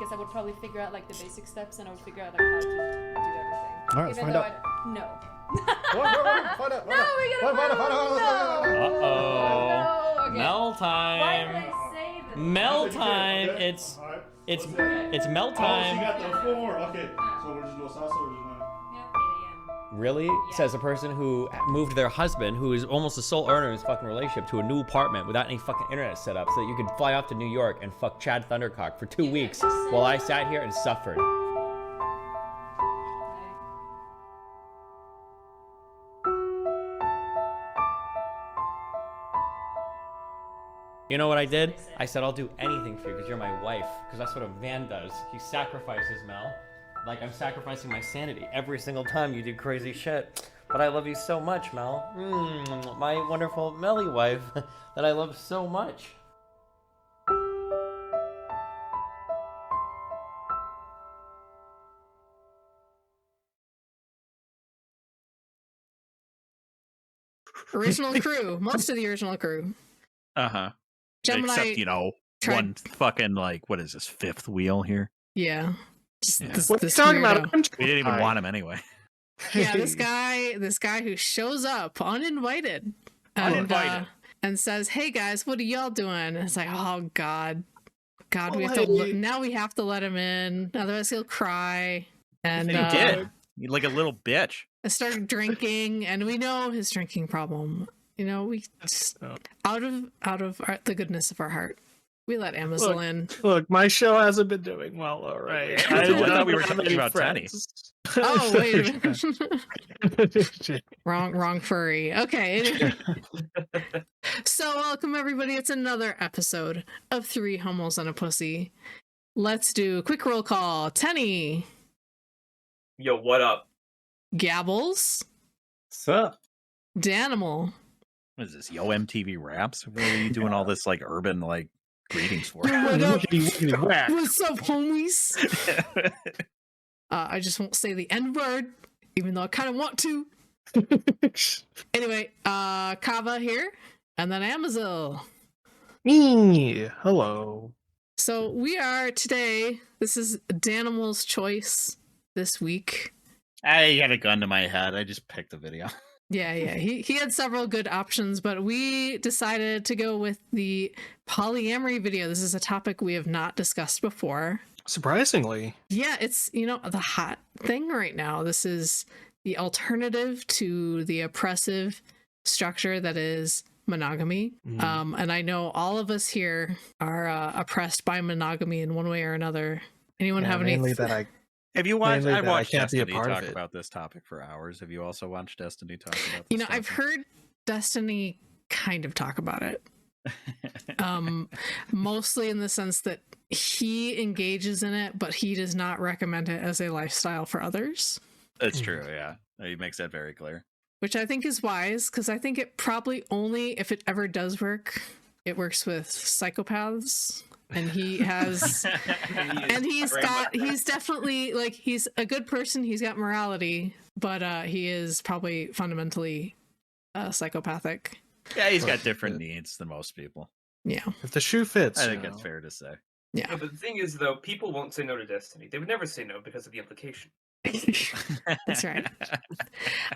because I would probably figure out like the basic steps and I would figure out like how to do everything. All right, Even find though out. No. Find out. No, we gotta find out. Uh-oh. No. Okay. Mel Why time. did I say this? Mel time. Okay. It's Alright. it's What's that? it's Mel Oh, she time. got the 4. Okay, so we're just doing salsa or just Yep, 8 a.m. Really? Says a person who moved their husband, who is almost the sole earner in his fucking relationship, to a new apartment without any fucking internet set up, so that you could fly off to New York and fuck Chad Thundercock for 2 weeks while I sat here and suffered. You know what I did? I said, I'll do anything for you because you're my wife. Because that's what a man does. He sacrifices, Mel. Like I'm sacrificing my sanity every single time you do crazy shit. But I love you so much, Mel. My wonderful Melly wife that I love so much. Original crew. Most of the original crew. Uh-huh. Gemini Except, you know, tried- one fucking, like, what is this, fifth wheel here? Yeah. Yeah. What are you talking weirdo. about? We didn't even want him anyway. Yeah, this guy who shows up uninvited and says, "Hey guys, what are y'all doing?" And it's like, oh God, we have to now we have to let him in, otherwise he'll cry. And He did. He like a little bitch. I started drinking, and we know his drinking problem. You know, we just, out of the goodness of our heart, we let Amazon in. Look, my show hasn't been doing well, all right. I thought we were talking about Tenny. Oh, wait a minute. Wrong furry. Okay. So welcome everybody. It's another episode of 3 Homos and a Pussy. Let's do a quick roll call. Tenny. Yo, what up? Gabbles. What's up? Danimal. What is this, Yo MTV Raps? What are you doing all this, like, urban, like, greetings for? What up? Whack. What's up, homies? I just won't say the N word, even though I kind of want to. Anyway, Kava here, and then Amazil. Me. Hello. So we are today, this is Danimal's choice this week. I had a gun to my head. I just picked a video. Yeah. He had several good options, but we decided to go with the polyamory video. This is a topic we have not discussed before. Surprisingly. Yeah, it's, you know, the hot thing right now. This is the alternative to the oppressive structure that is monogamy. And I know all of us here are oppressed by monogamy in one way or another. Anyone have any? Mainly that I Have you watched? Mainly I that I watched can't be a Destiny part of talk it. about this topic for hours. Have you also watched Destiny talk about this? You know, I've heard Destiny kind of talk about it. Mostly in the sense that he engages in it, but he does not recommend it as a lifestyle for others. That's true. Yeah, he makes that very clear. Which I think is wise, because I think it probably only, if it ever does work, it works with psychopaths. And he has, and he's definitely, like, he's a good person, he's got morality, but he is probably fundamentally psychopathic. Yeah, he's got different needs than most people. Yeah. if the shoe fits. I think you that's know. fair to say. Yeah. Yeah, but the thing is, though, people won't say no to Destiny. They would never say no because of the implication. That's right.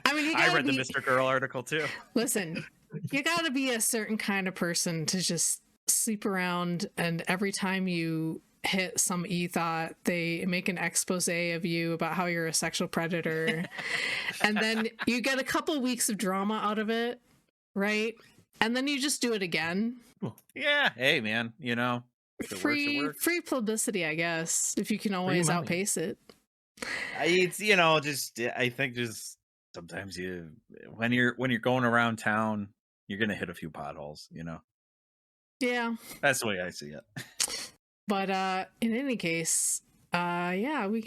I mean, you I gotta read the be, Mr. Girl article too. listen, you gotta be a certain kind of person to just sleep around, and every time you hit some e-thought, they make an expose of you about how you're a sexual predator. And then you get a couple weeks of drama out of it, right? And then you just do it again. Yeah. Hey, man. You know, if it works, it works. Free publicity, I guess, if you can always money. outpace it. It's, you know, just I think just sometimes when you're going around town, you're gonna hit a few potholes. You know. Yeah. That's the way I see it. But in any case, yeah, we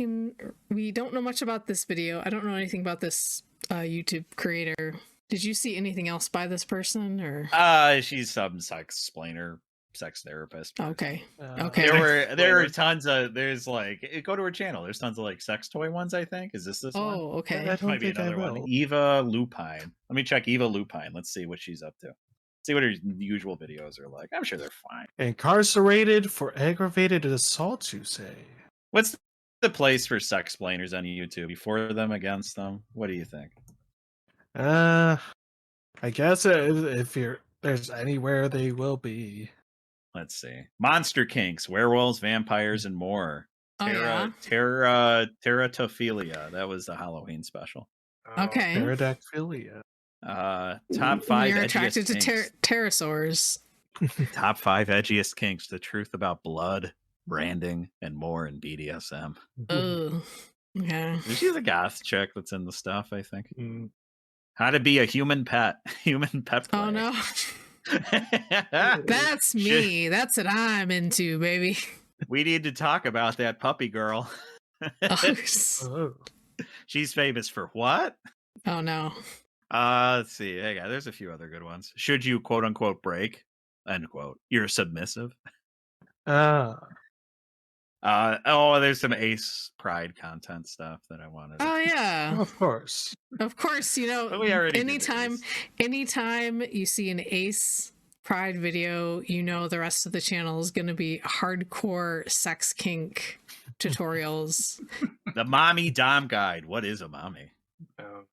don't know much about this video. I don't know anything about this YouTube creator. Did you see anything else by this person, or? She's some sex therapist. Okay. Uh, Okay. There are tons of, there's like, go to her channel. There's tons of like sex toy ones, I think. Is this one? Oh, okay. I This don't might be think I another one. will. Eva Lupine. Let me check Eva Lupine. Let's see what she's up to. See what her usual videos are like. I'm sure they're fine. Incarcerated for aggravated assault, you say? What's the place for sex explainers on YouTube? For them, against them? What do you think? I guess if there's anywhere they will be. Let's see. Monster kinks, werewolves, vampires, and more. Oh, yeah? Teratophilia. That was the Halloween special. Oh. Okay. Pterodactylia. Top 5 You're edgiest attracted to kinks. pterosaurs. Top 5 edgiest kinks. The truth about blood, branding, and more in BDSM. Ugh. Okay. She's a goth chick that's in the stuff, I think. Mm. How to be a human pet. Human pet play. Oh, no. That's me. That's what I'm into, baby. We need to talk about that puppy girl. Oh. She's famous for what? Oh, no. Let's see. Hey, there's a few other good ones. Should you quote unquote break? End quote. You're submissive. There's some Ace Pride content stuff that I wanted. Oh, yeah. Of course. Of course, you know, But we already did anytime you see an Ace Pride video, you know the rest of the channel is going to be hardcore sex kink tutorials. The mommy dom guide. What is a mommy? Oh.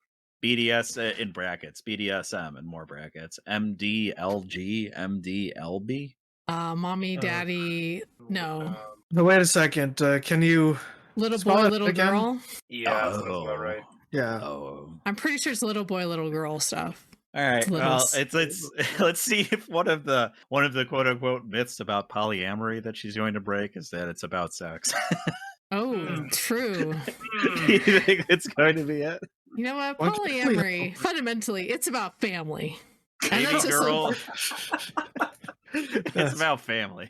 BDS in brackets, BDSM in more brackets, MDLG, MDLB. Mommy, daddy, no. No, wait a second. Can you? Little spell boy, it little again? girl. Yeah, that sounds about right. Yeah. Oh. I'm pretty sure it's little boy, little girl stuff. All right. It's Well, littles. let's see if one of the quote unquote myths about polyamory that she's going to break is that it's about sex. Oh, true. Do you think it's going to be it? You know what? Why don't you play Polyamory, fundamentally, it's about family. And Baby that's just girl. It's about family.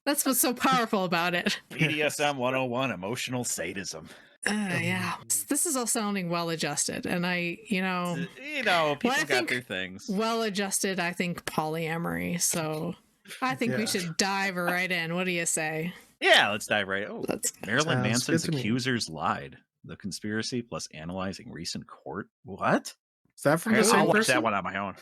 that's what's so powerful about it. BDSM 101, emotional sadism. Yeah. This is all sounding well adjusted. And People I got think their things. well adjusted, I think polyamory. So I think we Yeah. should dive right in. What do you say? Yeah, let's dive right. Oh, Let's Marilyn Sounds Manson's good to me. accusers lied. The conspiracy plus analyzing recent court. What? Is that from the I'll same watch person? that one on my own.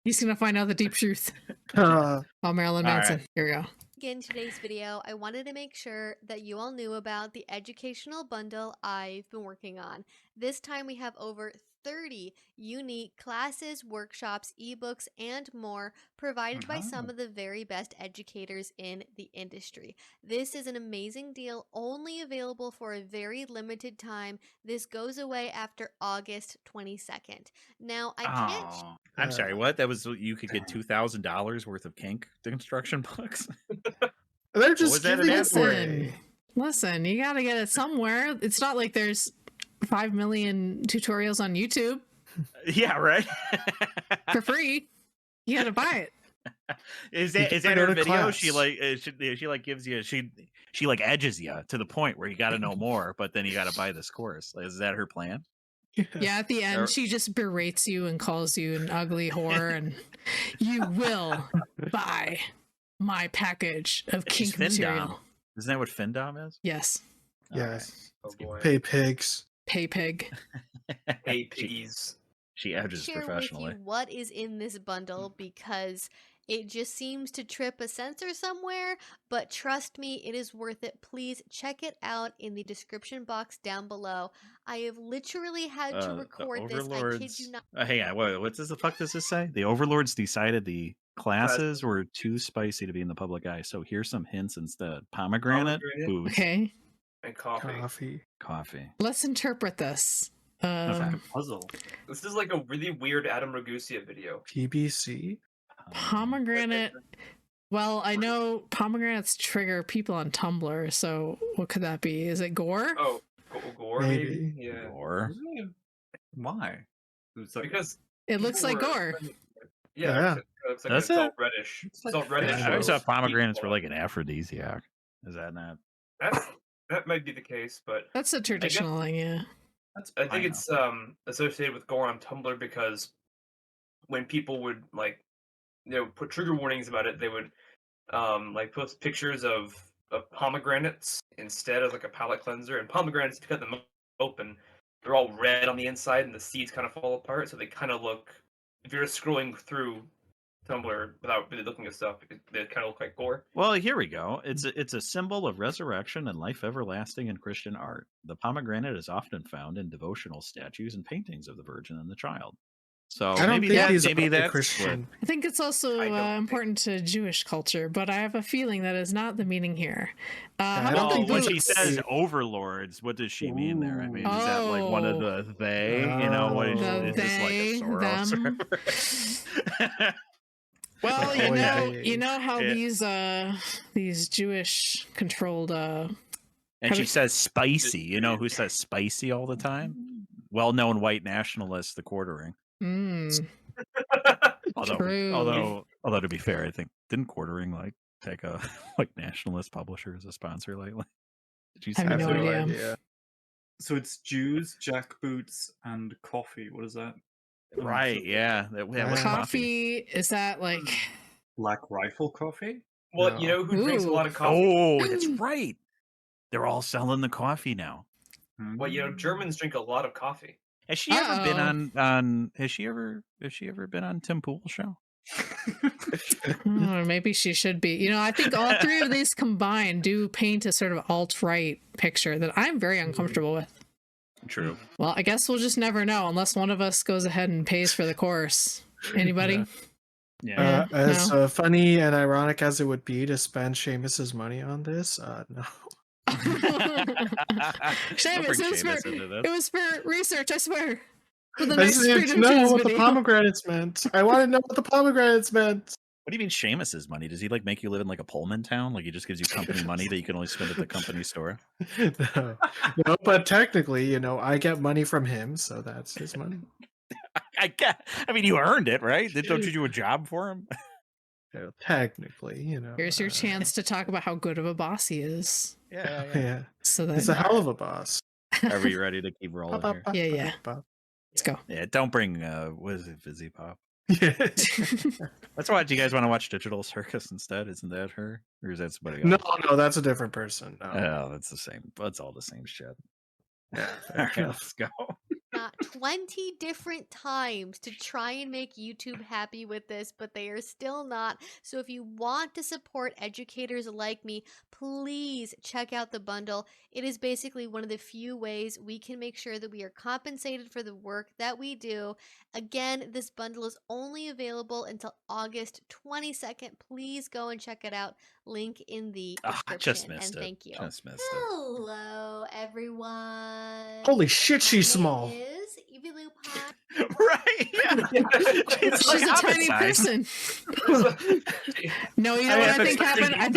He's gonna find out the deep truth. Uh, Oh, Marilyn All Manson. right. Here we go. In today's video, I wanted to make sure that you all knew about the educational bundle I've been working on. This time we have over 30 unique classes, workshops, ebooks, and more provided by some of the very best educators in the industry. This is an amazing deal, only available for a very limited time. This goes away after August 22nd. Now, I can't Oh, I'm sorry. What? That was you could get $2,000 worth of kink construction books. they're was just that an giving ad it for? away. Listen, you gotta get it somewhere. It's not like there's 5 million tutorials on YouTube Yeah, right. for free. You gotta buy it. Is You that can is that go her to video? class. She like gives you she like edges you to the point where you got to know more, but then you got to buy this course. Is that her plan? Yeah, at the Or- end, she just berates you and calls you an ugly whore, and you will buy my package of She's kink material. Findom. Isn't that what Findom is? Yes, Yes. Oh boy. Pay pigs. pay pig. Hey, piggies. She edges share with professionally. you what is in this bundle because it just seems to trip a sensor somewhere, but trust me, it is worth it. Please check it out in the description box down below. I have literally had to The record this. I kid overlords. you not. Hang on, what does the fuck does this say? The overlords decided the classes were too spicy to be in the public eye. So here's some hints instead: pomegranate, Pomegranate. booze, Okay, And coffee. Coffee. let's interpret this. That's like a puzzle. This is like a really weird Adam Ragusa video. PBC. Pomegranate. Well, I know pomegranates trigger people on Tumblr, so what could that be? Is it gore? Oh, gore Maybe. maybe? Yeah. Or Why? It's like, Because It looks like people gore. Yeah. it looks like Does it's all it? reddish. It's It's like all reddish. fish. I always thought shows pomegranates were people. like an aphrodisiac. Is that not? That might be the case, but That's a traditional thing, yeah. that's I think it's associated with gore on Tumblr because when people would put trigger warnings about it, they would like post pictures of pomegranates instead of like a palate cleanser. And pomegranates, if you cut them open, they're all red on the inside and the seeds kind of fall apart, so they kind of look. If you're scrolling through Tumblr without really looking at stuff. They kind of look like gore. Well, here we go. It's a symbol of resurrection and life everlasting in Christian art. The pomegranate is often found in devotional statues and paintings of the Virgin and the Child. So I don't maybe think that, he's maybe a that's Christian. I think it's also I don't think- important to Jewish culture, but I have a feeling that is not the meaning here. I How don't about the think when he's she boots? says overlords, what does she mean there? I mean, is that like one of Oh. the they? You know, what is, The is this like they, a Soros? them. Or- Well, Oh, yeah. you know how Yeah. these Jewish controlled And Have she you- says spicy. You know who says spicy all the time? Well-known white nationalist, the Quartering. True. Although to be fair, I think didn't Quartering like take a like nationalist publisher as a sponsor lately? Did you see I have that? no idea. So it's Jews, jackboots, and coffee. What is that? Right? Yeah. What's coffee, is that like Black Rifle coffee? Well, you know who drinks a Ooh. lot of coffee? Oh, that's right. They're all selling the coffee now. Well, you know, Germans drink a lot of coffee. Has she ever been Uh-oh. on? Has she ever been on Tim Pool's show? Maybe she should be. You know, I think all three of these combined do paint a sort of alt-right picture that I'm very uncomfortable with. True. Well, I guess we'll just never know unless one of us goes ahead and pays for the course. Anybody? Yeah. As no. funny and ironic as it would be to spend Seamus's money on this, no. Seamus, it was for research, I swear. For the I next just needed to Freedom know Tunes what the video. pomegranates meant. I want to know what the pomegranates meant. What do you mean Seamus's money? Does he like make you live in like a Pullman town? Like he just gives you company money that you can only spend at the company store? No, but technically, you know, I get money from him, so that's his money. I mean, you earned it, right? Don't you do a job for him? So technically, you know. Here's your chance to talk about how good of a boss he is. Yeah. So that He's a hell of a boss. Are we ready to keep rolling here? Yeah. Let's go. Yeah, don't bring what is it, Fizzy Pop? Yeah. That's why. Do you guys want to watch Digital Circus instead? Isn't that her, or is that somebody No, else? that's a different person. No. Oh, that's the same. That's all the same shit. Yeah, All right, let's go. 20 different times to try and make YouTube happy with this, but they are still not. So if you want to support educators like me, please check out the bundle. It is basically one of the few ways we can make sure that we are compensated for the work that we do. Again, this bundle is only available until August 22nd. Please go and check it out. Link in the description. Just missed and it. thank you. Just missed it. Hello, everyone. Holy shit, she's My small. name is Evie Lou Pie. Right? Yeah. She's a tiny person. No, you know what I think happened? I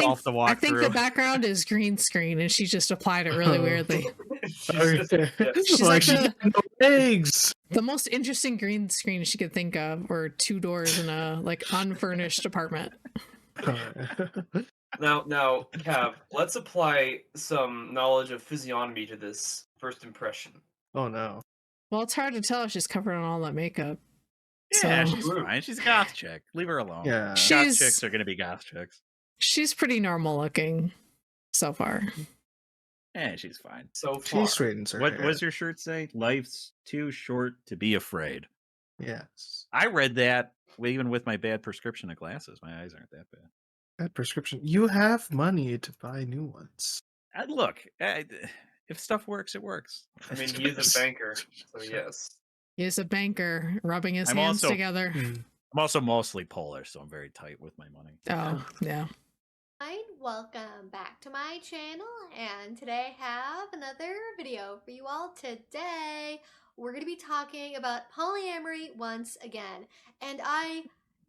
think the background is green screen, and she just applied it really weirdly. She's like she got no legs. the most interesting green screen she could think of were two doors in a like unfurnished apartment. Now, Cav, let's apply some knowledge of physiognomy to this first impression. Oh no. Well, it's hard to tell if she's covered in all that makeup. Yeah, So- she's fine. She's a goth chick. Leave her alone. Yeah. Goth She's- chicks are gonna be goth chicks. She's pretty normal looking so far. Yeah, she's fine. So She far. straightens her What hair. does your shirt say? Life's too short to be afraid. Yes. I read that even with my bad prescription of glasses. My eyes aren't that bad. That prescription. You have money to buy new ones. Look, if stuff works, it works. I mean, he is a banker, so yes. He's a banker rubbing his I'm hands also- together. I'm also mostly polar, so I'm very tight with my money. Oh, yeah. Hi, welcome back to my channel, and today I have another video for you all. Today we're going to be talking about polyamory once again, and I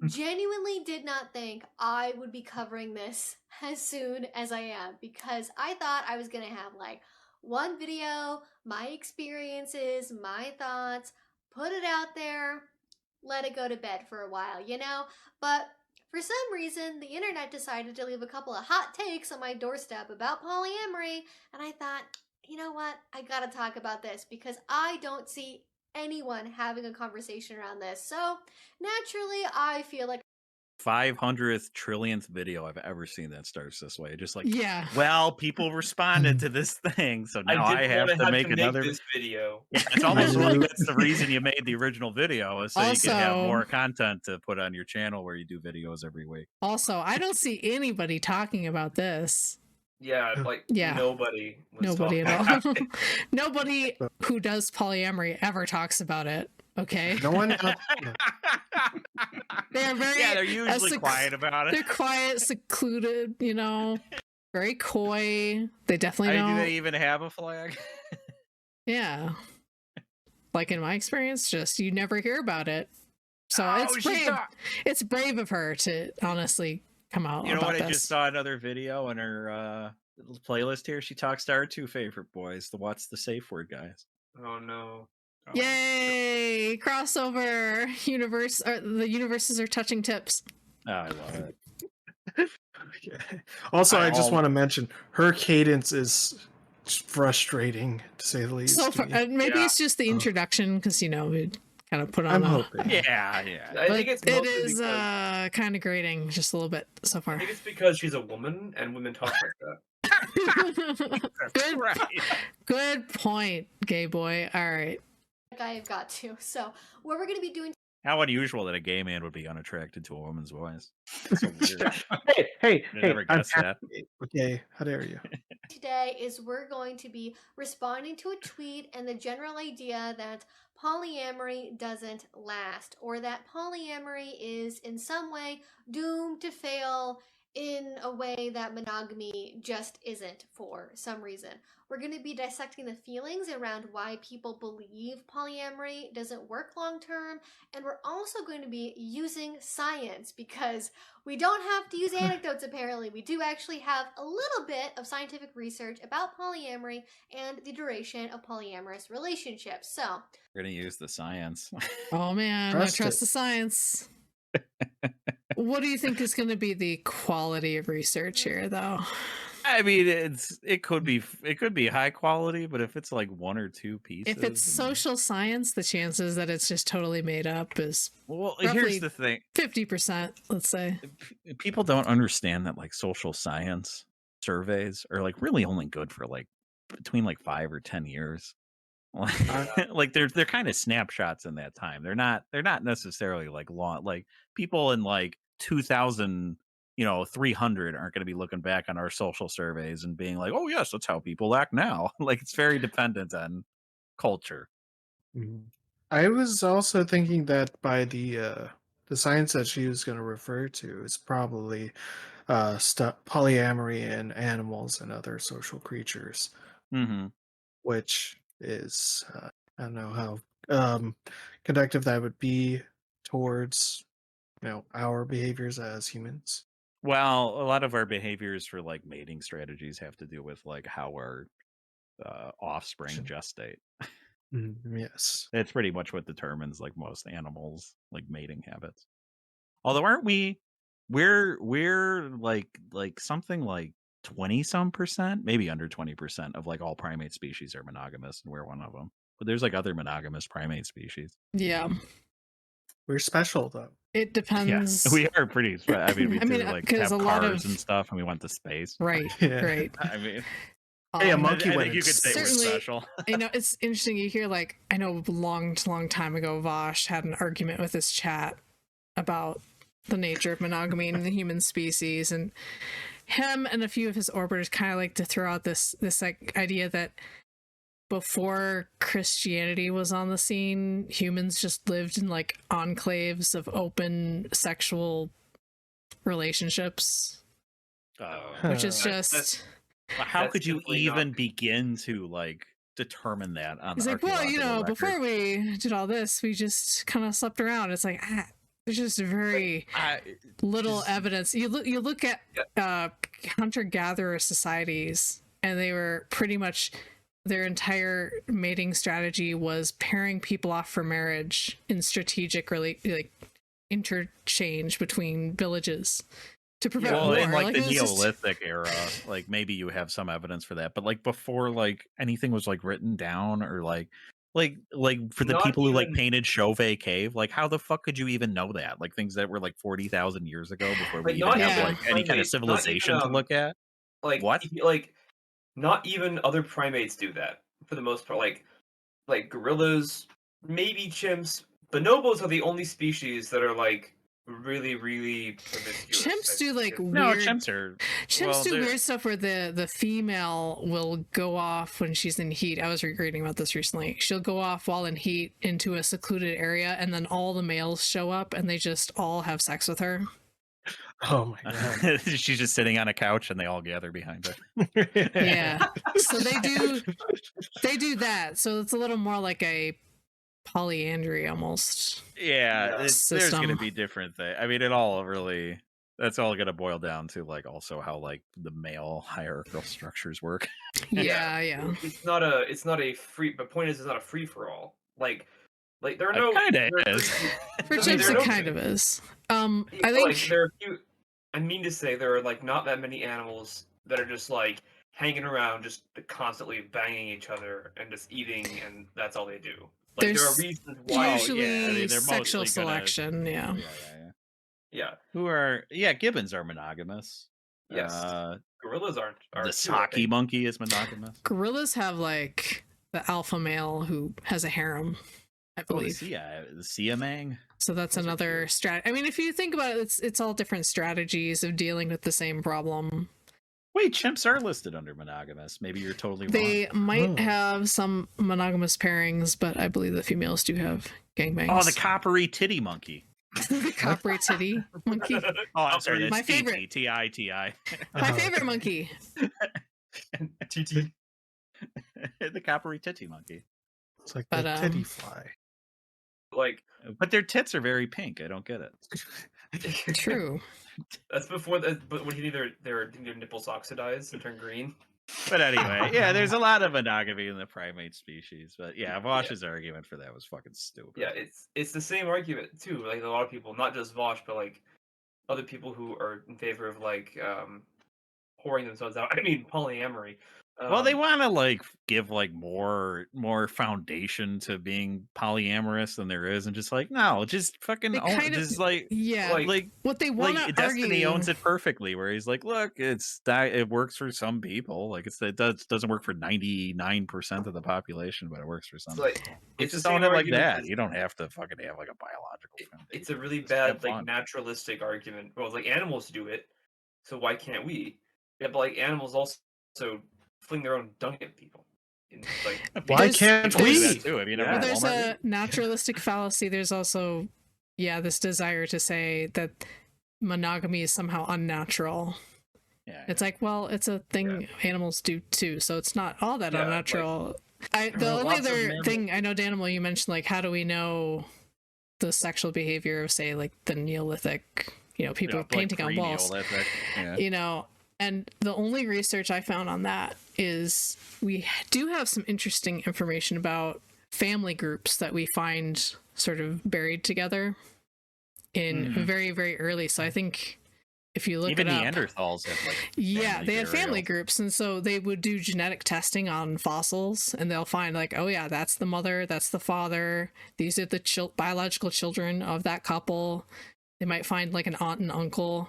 genuinely did not think I would be covering this as soon as I am, because I thought I was going to have like one video, my experiences, my thoughts, put it out there, let it go to bed for a while, you know? But for some reason, the internet decided to leave a couple of hot takes on my doorstep about polyamory, and I thought, you know what? I gotta talk about this because I don't see anyone having a conversation around this. So naturally, I feel like 500th trillionth video I've ever seen that starts this way. Just like, Yeah. well, people responded to this thing, so now I have wanna to make another. this video. It's almost I like do. that's the reason you made the original video, is so you can have Also- more content to put on your channel where you do videos every week. Also, I don't see anybody talking about this. Yeah, like Yeah. nobody. Was Nobody talking at all. about it. Nobody who does polyamory ever talks about it. Okay. No one. Yeah. They're very. Yeah, they're usually sec- quiet about it. They're quiet, secluded. You know, very coy. They definitely Do don't. they even have a flag? Yeah. Like in my experience, just you never hear about it. So it's brave. It's brave of her to honestly come out. You know about what? I this. just saw another video in her little playlist here. She talks to our two favorite boys, the What's the Safe Word guys. Oh no. Yay! Crossover universe. Or the universes are touching tips. Oh, I love it. Okay. Also, I just want to mention her cadence is frustrating, to say the least. So to far, me. maybe Yeah. it's just the introduction because we kind of put on. I'm a, hoping. Yeah. I But think it's it mostly is because, kind of grating just a little bit so I far. think it's because she's a woman and women talk like that. Good, Right. good point, gay boy. All right. I've got to. So what we're going to be doing How unusual that a gay man would be unattracted to a woman's voice. So weird. Hey, I never I'm guessed that. happy. Okay, how dare you? today is we're going to be responding to a tweet and the general idea that polyamory doesn't last, or that polyamory is in some way doomed to fail in a way that monogamy just isn't for some reason. We're going to be dissecting the feelings around why people believe polyamory doesn't work long term, and we're also going to be using science because we don't have to use anecdotes apparently. We do actually have a little bit of scientific research about polyamory and the duration of polyamorous relationships. So, We're going to use the science. Oh man, Trust I trust it. the science. What do you think is going to be the quality of research here, though? I mean, it could be high quality, but if it's like one or two pieces, If it's social science, the chances that it's just totally made up is well, roughly here's the thing: 50%, let's say. people don't understand that like social science surveys are like really only good for like between like 5 or 10 years. Like they're kind of snapshots in that time. They're not necessarily like long. Like people in like 2000, 300 aren't going to be looking back on our social surveys and being like, oh yes, that's how people act now. Like it's very dependent on culture. Mhm. I was also thinking that by the science that she was going to refer to is probably polyamory in animals and other social creatures, Mm-hmm. which is I don't know how conductive that would be towards our behaviors as humans. Well, a lot of our behaviors for like mating strategies have to do with like how our offspring gestate. Yes. It's pretty much what determines like most animals like mating habits. Although aren't we're like something like 20 some percent, maybe under 20% of like all primate species are monogamous, and we're one of them. But there's like other monogamous primate species. Yeah. We're special though. It depends. Yeah, we are pretty. I mean, we I mean, do like 'cause have a lot cars of- and stuff, and we went to space. Right, Yeah. right. I mean, Hey, a Um, monkey I went think you could say we're Certainly- special. It's interesting. You hear like, I know a long time ago, Vosh had an argument with his chat about the nature of monogamy in the human species, and him and a few of his orbiters kind of like to throw out this like idea that before Christianity was on the scene, humans just lived in like enclaves of open sexual relationships, which is just. How That's could you definitely even not- begin to like determine that on He's the like, well, archaeological before record? we did all this, we just kind of slept around. It's like, there's just very little just- evidence. You look at hunter-gatherer societies, and they were pretty much their entire mating strategy was pairing people off for marriage in strategic, really like interchange between villages to prevent Well, war. in like the it was just- Neolithic era, like maybe you have some evidence for that, but like before like anything was like written down or like Like for the Not people who like even- painted Chauvet Cave, like how the fuck could you even know that? Like things that were like 40,000 years ago before we Like, even not have even like any kind of primates, not even, civilization to look at. like What? like not even other primates do that for the most part. Like gorillas, maybe chimps. Bonobos are the only species that are like really, really promiscuous. Chimps do like No, weird. chimps are. Chimps well, do they're- weird stuff where the female will go off when she's in heat. I was reading about this recently. She'll go off while in heat into a secluded area, and then all the males show up, and they just all have sex with her. Oh my god. She's just sitting on a couch, and they all gather behind her. Yeah. So they do that. So it's a little more like a polyandry almost. Yeah, there's going to System. be different things. I mean, it all really. That's all going to boil down to like also how like the male hierarchical structures work. Yeah. It's not a free. The point is, it's not a free for all. Like there are It no. kinda there- is. For I mean, chimps, there are it no- kind of is. I Like, think there are a few. I mean to say there are like not that many animals that are just like hanging around, just constantly banging each other and just eating, and that's all they do. Like there are There's reasons why. usually yeah, I mean, they're sexual mostly gonna- selection. Yeah. Yeah. Who are gibbons are monogamous. Yes. Gorillas aren't. Are The too, I Saki think. monkey is monogamous. Gorillas have like the alpha male who has a harem, I Oh, the believe. siamang. So that's Those are another cute. strat. I mean, if you think about it, it's all different strategies of dealing with the same problem. Wait, chimps are listed under monogamous. Maybe you're totally wrong. They might Oh. have some monogamous pairings, but I believe the females do have gangbangs. Oh, the coppery titty monkey. the coppery titty monkey. Oh, I'm sorry. That's My favorite. T-I-T-I. My Oh, favorite okay. monkey. TT. The coppery titty monkey. It's like But, the titty fly. Like But their tits are very pink. I don't get it. True. that's before that. But when their nipples oxidize and turn green. But anyway, yeah, there's a lot of monogamy in the primate species. But yeah, Vosh's argument for that was fucking stupid. Yeah, it's the same argument too. Like a lot of people, not just Vosh, but like other people who are in favor of like whoring themselves out. I mean, polyamory. Well, they want to like give like more foundation to being polyamorous than there is, and just like no, just fucking They own, kind of- just like Yeah. like what they want to Destiny argue. owns it perfectly, where he's like, look, it works for some people, like it doesn't work for 99% of the population, but it works for some. It's like people. it's Just the same own it like argument that. as- You don't have to fucking have like a biological foundation. It's a really Just have bad like fun. naturalistic argument. Well, like animals do it, so why can't we? Yeah, but like animals also fling their own dung at people. And, like, Why There's- can't People do we? that too. Have you never Yeah. Well, been to there's Walmart? a naturalistic fallacy. There's also, this desire to say that monogamy is somehow unnatural. Yeah. It's like, well, it's a thing animals do too, so it's not all that Yeah, like- unnatural. The Well, only lots of other mammal- thing I know, Danimal, you mentioned like, how do we know the sexual behavior of, say, like the Neolithic, people like painting on walls? pre-Neolithic, yeah. And the only research I found on that is we do have some interesting information about family groups that we find sort of buried together in Mhm. very, very early. So I think if you look Even it up, Neanderthals had like yeah, they had family burial. groups, and so they would do genetic testing on fossils, and they'll find like, oh yeah, that's the mother, that's the father, these are the biological children of that couple. They might find like an aunt and uncle,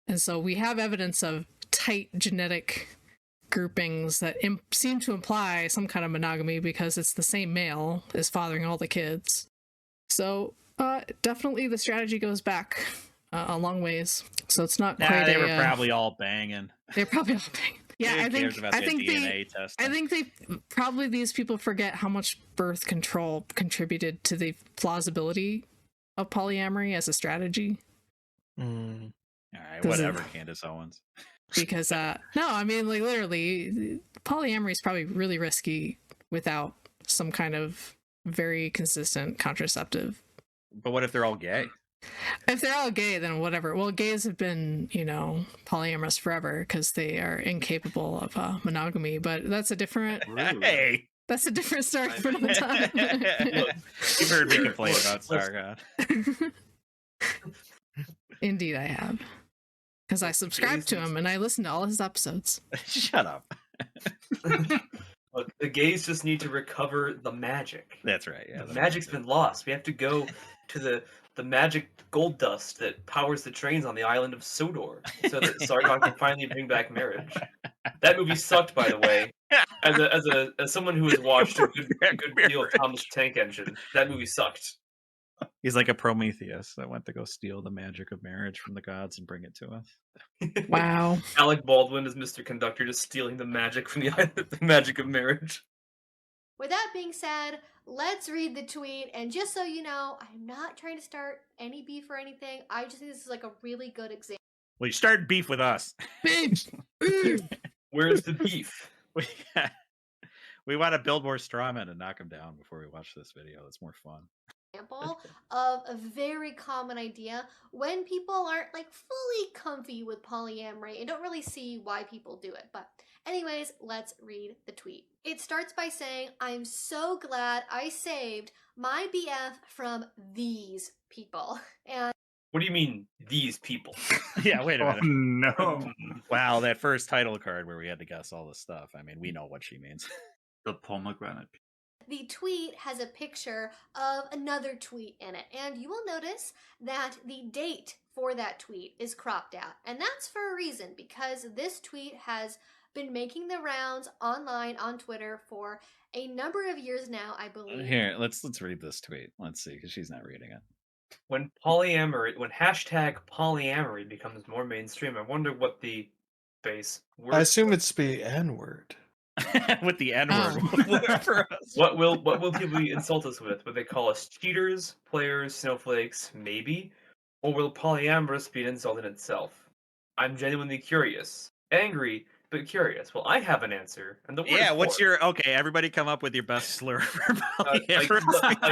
and so we have evidence of tight genetic groupings that seem to imply some kind of monogamy because it's the same male is fathering all the kids. So definitely the strategy goes back a long ways. So it's not quite They a, were probably all banging. they're probably all paying. Yeah, Who I cares think about I that think DNA testing? I think they probably, these people forget how much birth control contributed to the plausibility of polyamory as a strategy. Mm. All right, 'Cause of- whatever, Candace Owens. Because no, I mean, like, literally, polyamory is probably really risky without some kind of very consistent contraceptive. But what if they're all gay? If they're all gay, then whatever. Well, gays have been, polyamorous forever because they are incapable of monogamy. But that's a different Hey, story for another time. you've heard me complain about Sargon. Indeed, I have. Because I subscribe to him and I listen to all his episodes. Shut up. Look, the gays just need to recover the magic. That's right. Yeah, The magic's been lost. We have to go to the magic gold dust that powers the trains on the island of Sodor, so that Sargon can finally bring back marriage. That movie sucked, by the way. As someone who has watched a good deal of Thomas the Tank Engine, that movie sucked. He's like a Prometheus that went to go steal the magic of marriage from the gods and bring it to us. Wow. Alec Baldwin is Mr. Conductor, just stealing the magic from the magic of marriage. With that being said, let's read the tweet. And just so you know, I'm not trying to start any beef or anything. I just think this is like a really good example. Well, you started beef with us. Beef. Where's the beef? We want to build more straw men and knock them down before we watch this video. It's more fun. Of a very common idea when people aren't like fully comfy with polyamory and don't really see why people do it. But anyways, let's read the tweet. It starts by saying, "I'm so glad I saved my BF from these people." And what do you mean, these people? Yeah, wait a minute. No. Wow, that first title card where we had to guess all this stuff. I mean, we know what she means. The pomegranate. the tweet has a picture of another tweet in it, and you will notice that the date for that tweet is cropped out. And that's for a reason, because this tweet has been making the rounds online on Twitter for a number of years now, I believe. Here, let's read this tweet. Let's see, because she's not reading it. When hashtag polyamory becomes more mainstream, I wonder what the base word. I assume it's the N-word. With the N-word. For us. What will people insult us with? Will they call us cheaters, players, snowflakes, maybe? Or will polyamorous be an insult in itself? I'm genuinely curious. Angry, but curious. Well, I have an answer. And the word Yeah, is what's whore. your... Okay, everybody come up with your best slur for polyamorous.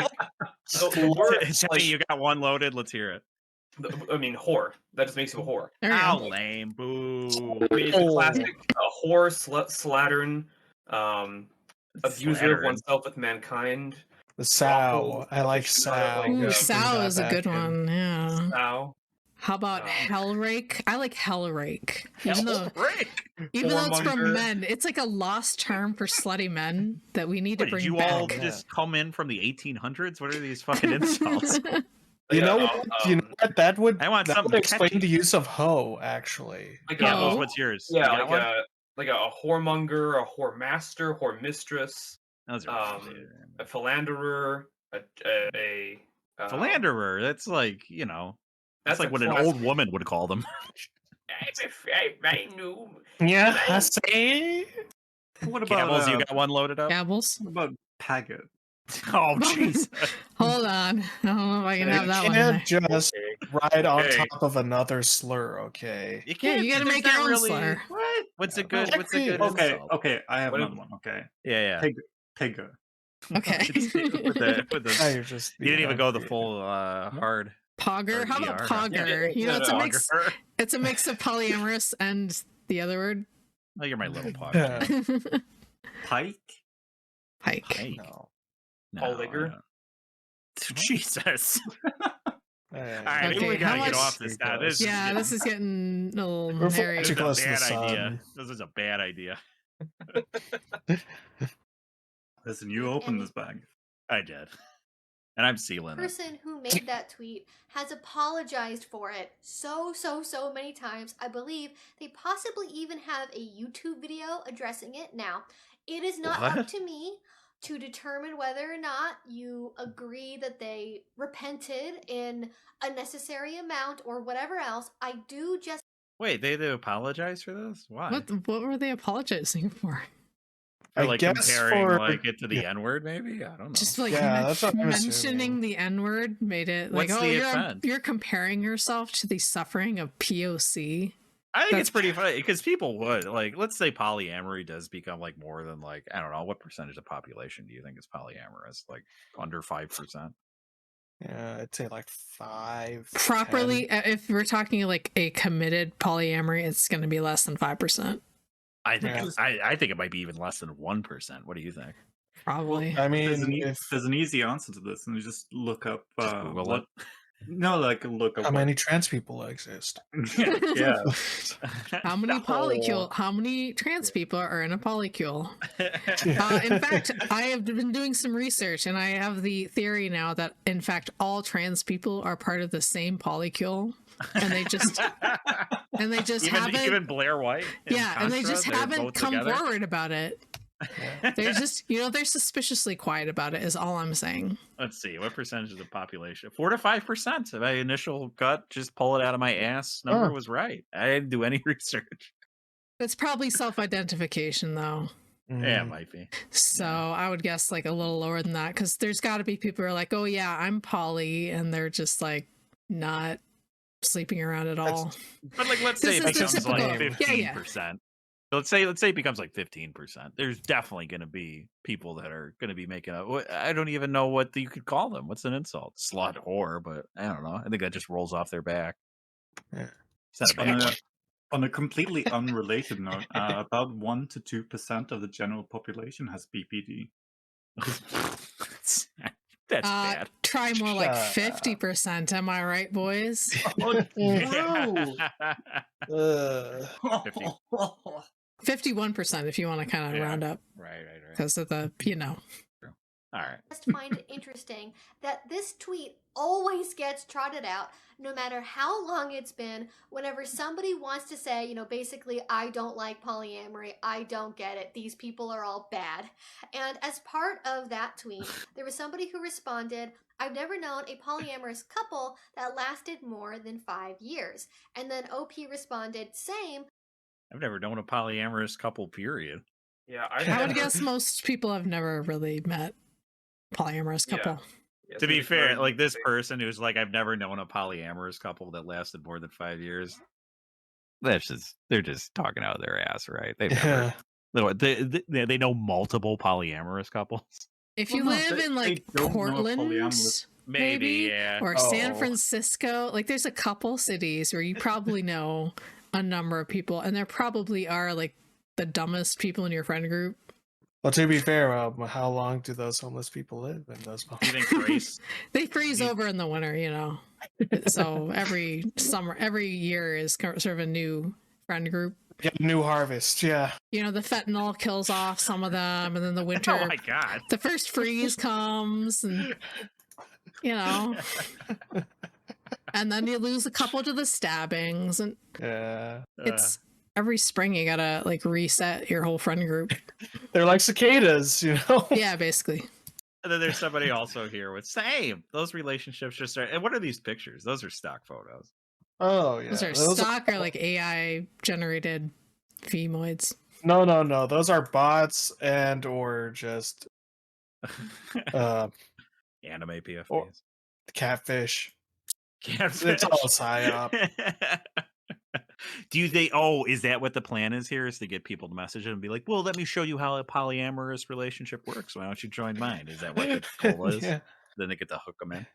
Tell me you got one loaded. Let's hear it. I mean, whore. That just makes you a whore. How lame. Boo. I mean, it's a classic. A whore, slattern, abuser of oneself with mankind. The sow. I like sow. Ooh, sow is a good one. Yeah. Sow. How about hellrake? I like hellrake. Even though it's from Whoremonger. men, it's like a lost term for slutty men that we need to Did bring you back. all just come in from the 1800s? What are these fucking insults? You know what? You know what? That would explain catchy. the use of hoe, actually. Gabos, what's yours? Yeah, You got one? like a whoremonger, a whore master, whore mistress, Those are a philanderer, a philanderer. That's like, you know, that's like what an classic. old woman would call them. I knew. Yeah, I say. What about Gabbles, you got one loaded up? Gabbles? What about Paget? Oh, jeez. Hold on. I don't know if I can have that You one. in there. can't just ride on Okay. top of another slur, okay? You Yeah, can't. you gotta there's make your not own really... slur. What? What's a good? What's a good Okay, insult? okay, I have What another one. Okay, Yeah, yeah. Pigger. Okay. With Now the, you're just you didn't even go the being full hard. Pogger. How about ER. pogger? You know, it's a mix. Pogger. It's a mix of polyamorous and the other word. Oh, you're my little pog. Yeah. Pike. Pike. Pike. No. Paul Ligger? Jesus. All right, maybe Okay, we gotta how get much- off this now. This Yeah, is this is getting a little We're hairy. this too is a close to the bad idea. sun. This is a bad idea. Listen, you opened this bag. I did. And I'm sealing The it. person who made that tweet has apologized for it so many times. I believe they possibly even have a YouTube video addressing it. Now, it is not up What? to me to determine whether or not you agree that they repented in a necessary amount or whatever else. I do just Wait, they had to apologize for this? Why? What were they apologizing for? For I like guess comparing for- like it to the yeah. N-word, maybe? I don't know. Just like Yeah, that's what I'm mentioning assuming. the N-word made it like, What's oh, the offense? you're comparing yourself to the suffering of POC. I think That's- it's pretty funny because people would like, let's say polyamory does become like more than like, I don't know, what percentage of population do you think is polyamorous? Like under 5%? Yeah, I'd say like 5. Properly, 10. if we're talking like a committed polyamory, it's going to be less than 5%. I think Yeah. I think it might be even less than 1%. What do you think? Probably. I There's mean, if an easy answer to this, and you just look up Just Google what No, like look How up many trans people exist? yeah. How many No. polycule? How many trans people are in a polycule? In fact, I have been doing some research, and I have the theory now that, in fact, all trans people are part of the same polycule, and they just haven't. Even Blair White. Yeah, and they Contra, just they're haven't both come together? forward about it. They're just, they're suspiciously quiet about it. Is all I'm saying. Let's see, what percentage of the population? 4 to 5%. My initial gut, just pull it out of my ass. Number was right. I didn't do any research. It's probably self-identification, though. Yeah, it might be. So I would guess like a little lower than that, because there's got to be people who are like, oh yeah, I'm poly, and they're just like not sleeping around at all. But like, let's say it This is the becomes like typical- 15%. Let's say it becomes like 15%. There's definitely going to be people that are going to be making up. I don't even know what you could call them. What's an insult? Slut, whore, but I don't know. I think that just rolls off their back. Yeah. It's not a bad one. On a completely unrelated note, about 1 to 2% of the general population has BPD. That's bad. Try more like Shut up. 50%. Am I right, boys? Uh, 51% if you want to kind of Yeah. round up, Right. because of the, All right. Just find it interesting that this tweet always gets trotted out, no matter how long it's been, whenever somebody wants to say, basically, I don't like polyamory, I don't get it, these people are all bad. And as part of that tweet, there was somebody who responded, I've never known a polyamorous couple that lasted more than 5 years. And then OP responded, same. I've never known a polyamorous couple, period. Yeah, I would guess most people have never really met polyamorous couple. Yeah, To be somebody's fair, very- like this person who's like, I've never known a polyamorous couple that lasted more than 5 years. They're just talking out of their ass, right? They've yeah. never, they know multiple polyamorous couples. If Well, you no, live they- in they like don't know Portland, polyamorous. Maybe, maybe, yeah. or San Oh. Francisco, like there's a couple cities where you probably know a number of people, and there probably are like the dumbest people in your friend group. Well, to be fair, how long do those homeless people live in those? Do you think Grace? They freeze You- over in the winter, So every year is sort of a new friend group. Get a new harvest, yeah. The fentanyl kills off some of them, and then the winter, Oh my god! the first freeze comes, and and then you lose a couple to the stabbings, and Yeah. it's every spring you gotta like reset your whole friend group. They're like cicadas, Yeah, basically. And then there's somebody also here with same. Those relationships just are. And what are these pictures? Those are stock photos. Oh, yeah. Those are stock or like AI generated femoids. No. Those are bots and or just Anime PFPs. or- catfish. Catfish. It's all psyop. Is that what the plan is here? Is to get people to message it and be like, well, let me show you how a polyamorous relationship works. Why don't you join mine? Is that what the goal is? Yeah. Then they get to hook them in.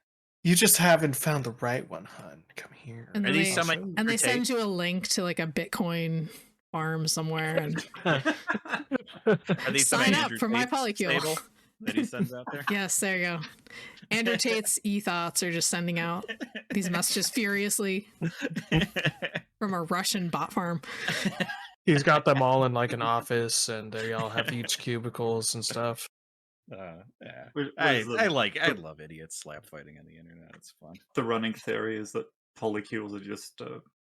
You just haven't found the right one, hun. Come here. And Are then these they, semi- and they send you a link to like a Bitcoin farm somewhere, and Are these some sign up Andrew for my Tate's polycule. stable that he sends out there? Yes, there you go. Andrew Tate's e-thoughts are just sending out these messages furiously from a Russian bot farm. He's got them all in like an office, and they all have each cubicles and stuff. Yeah. What I is it? love idiots slap fighting on the internet. It's fun. The running theory is that polycules are just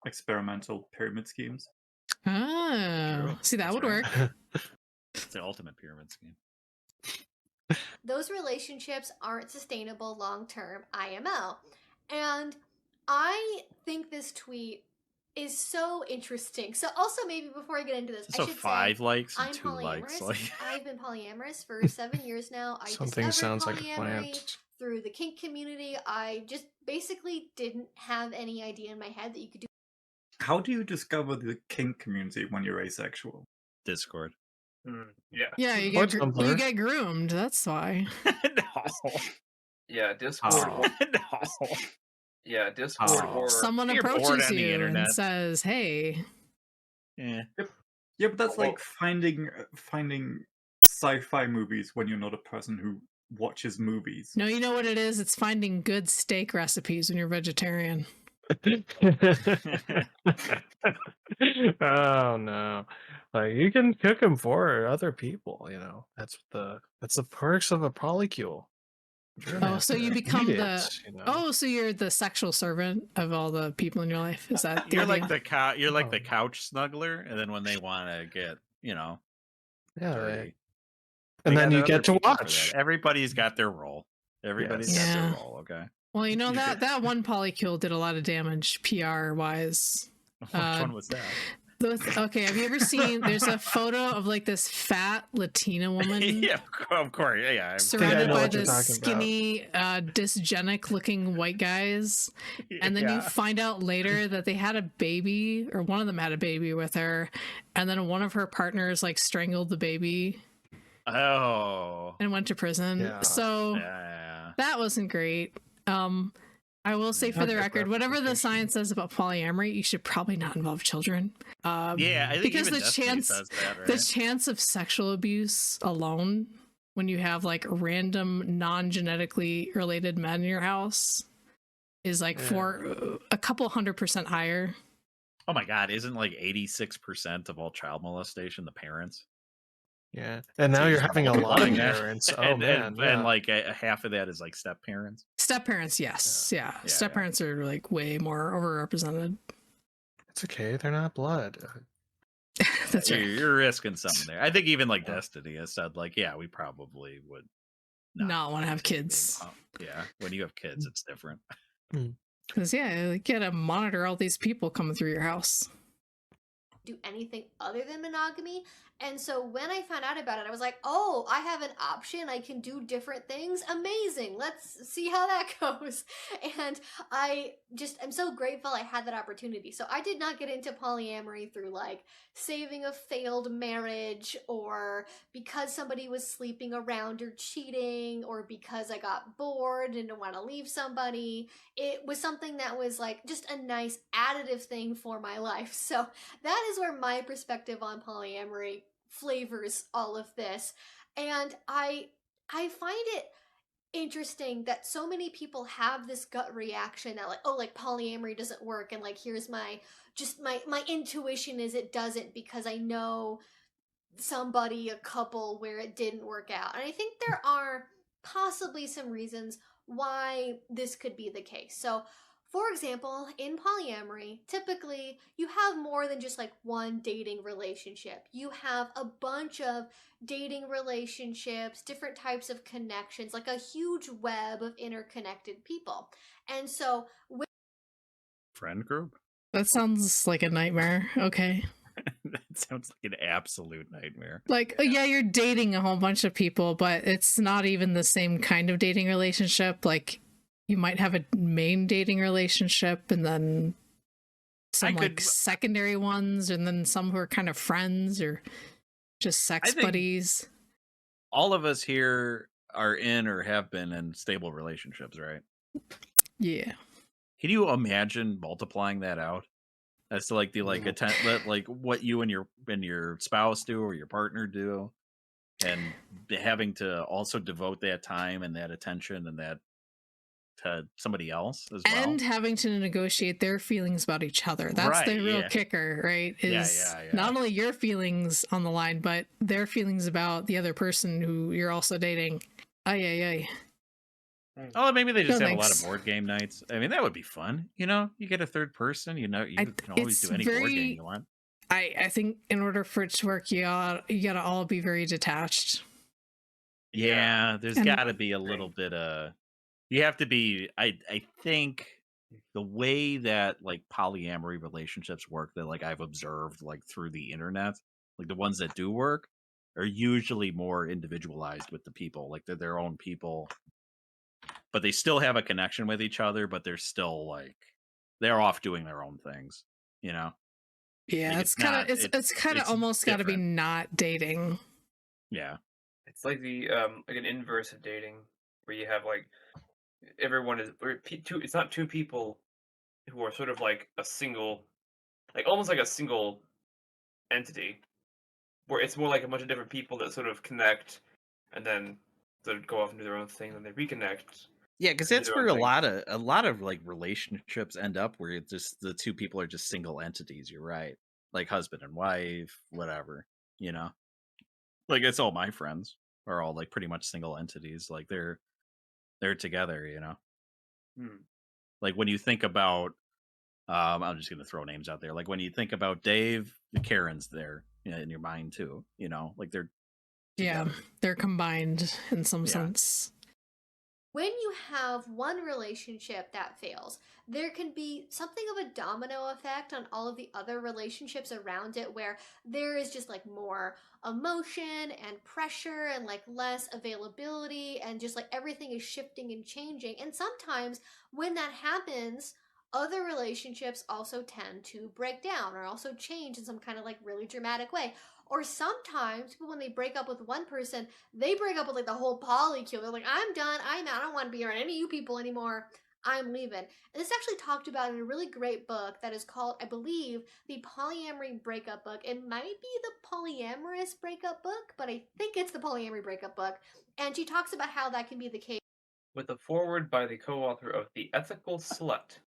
experimental pyramid schemes. Oh, True. see, that That's would right. work. It's the ultimate pyramid scheme. Those relationships aren't sustainable long term, IMO. And I think this tweet is so interesting. So also maybe before I get into this, So I should 5 say likes and I'm 2 likes. polyamorous. Like I've been polyamorous for 7 years now. I Something discovered sounds like a polyamory plant. through the kink community. I just basically didn't have any idea in my head that you could do. How do you discover the kink community when you're asexual? Discord. Yeah. Yeah, you Or get Tumblr. groomed. That's why. No. Yeah, Discord. Oh. No. Yeah, Discord Oh. or Someone You're bored approaches on the you and internet. says, "Hey, Yeah. Yeah, but that's Well- like finding sci-fi movies when you're not a person who watches movies. No, you know what it is? It's finding good steak recipes when you're vegetarian. Oh no. Like you can cook them for other people, you know. That's the perks of a polycule. You're gonna Oh, have so to you become eat the. it, you know. Oh, so you're the sexual servant of all the people in your life? Is that the You're like idea? the couch snuggler, and then when they want to get, you know, Yeah, dirty, and they then got you other get to people for watch. that. Everybody's got their role. Everybody's got their Yeah. role. Okay. Well, you know You that could- one polycule did a lot of damage PR wise. Which one was that? Okay, have you ever seen? There's a photo of like this fat Latina woman. Yeah, of course. Yeah. Surrounded know by what you're the talking about. skinny, dysgenic looking white guys. And then you find out later that they had a baby, or one of them had a baby with her. And then one of her partners like strangled the baby Oh. and went to prison. Yeah. So Yeah. that wasn't great. I will say for the record, whatever the science says about polyamory, you should probably not involve children. Yeah, I think because even the Destiny chance says that, right? the chance of sexual abuse alone, when you have like random non-genetically related men in your house, is like for a couple 100% higher. Oh my God! Isn't like 86% of all child molestation the parents? Yeah, and now So you're just having a lot of multiplying that. parents. Oh and, man, and, yeah. and like half of that is like step parents. Step parents, yes, yeah. Yeah, Step parents are like way more overrepresented. It's okay. They're not blood. That's right. You're risking something there. I think even like Destiny has said like, yeah, we probably would Not want to have kids. Yeah, when you have kids, it's different. Because yeah, you gotta monitor all these people coming through your house. Do anything other than monogamy. And so when I found out about it, I was like, oh, I have an option. I can do different things. Amazing. Let's see how that goes. And I'm so grateful I had that opportunity. So I did not get into polyamory through like saving a failed marriage, or because somebody was sleeping around or cheating, or because I got bored and didn't want to leave somebody. It was something that was like just a nice additive thing for my life. So that is where my perspective on polyamory flavors all of this. And I find it interesting that so many people have this gut reaction that like, oh, like polyamory doesn't work, and like here's my intuition is it doesn't, because I know a couple where it didn't work out. And I think there are possibly some reasons why this could be the case. So for example, in polyamory, typically you have more than just like one dating relationship. You have a bunch of dating relationships, different types of connections, like a huge web of interconnected people. And so Friend group? That sounds like a nightmare. Okay. That sounds like an absolute nightmare. Like, yeah, you're dating a whole bunch of people, but it's not even the same kind of dating relationship. Like, you might have a main dating relationship and then some like secondary ones, and then some who are kind of friends or just sex buddies. All of us here are in or have been in stable relationships, right? Yeah. Can you imagine multiplying that out? As to like the like like what you and your spouse do or your partner do, and having to also devote that time and that attention and that to somebody else as well, and having to negotiate their feelings about each other. That's the real kicker, right? Is not only your feelings on the line, but their feelings about the other person who you're also dating. Ay. Oh, maybe they just No, have a lot thanks. of board game nights. I mean, that would be fun. You know, you get a third person. You know, you can always do any board game you want. I think in order for it to work, you gotta all be very detached. Yeah, there's got to be a little bit of. You have to be. I think the way that like polyamory relationships work, that like I've observed like through the internet, like the ones that do work are usually more individualized with the people. Like they're their own people, but they still have a connection with each other. But they're still like they're off doing their own things. You know. Yeah, Like, it's kind of almost got to be different. not dating. Yeah. It's like the like an inverse of dating, where you have like everyone is it's not two people who are sort of like a single, like almost like a single entity, where it's more like a bunch of different people that sort of connect and then They go off and do their own thing, then they reconnect. Yeah, because do that's their where own a lot of like relationships end up, where it's just the two people are just single entities. You're right, like husband and wife, whatever. You know, like it's all my friends are all like pretty much single entities. Like they're together. You know, Hmm. like when you think about, I'm just gonna throw names out there. Like when you think about Dave, the Karen's there in your mind too. You know, like they're Yeah, together. they're combined in some Yeah. sense. When you have one relationship that fails, there can be something of a domino effect on all of the other relationships around it, where there is just like more emotion and pressure and like less availability, and just like everything is shifting and changing. And sometimes when that happens, other relationships also tend to break down or also change in some kind of like really dramatic way. Or sometimes people, when they break up with one person, they break up with like the whole polycule. They're like, I'm done. I'm out. I don't want to be around any of you people anymore. I'm leaving. And this is actually talked about in a really great book that is called, I believe, the Polyamory Breakup Book. It might be the Polyamorous Breakup Book, but I think it's the Polyamory Breakup Book. And she talks about how that can be the case. With a foreword by the co-author of The Ethical Slut.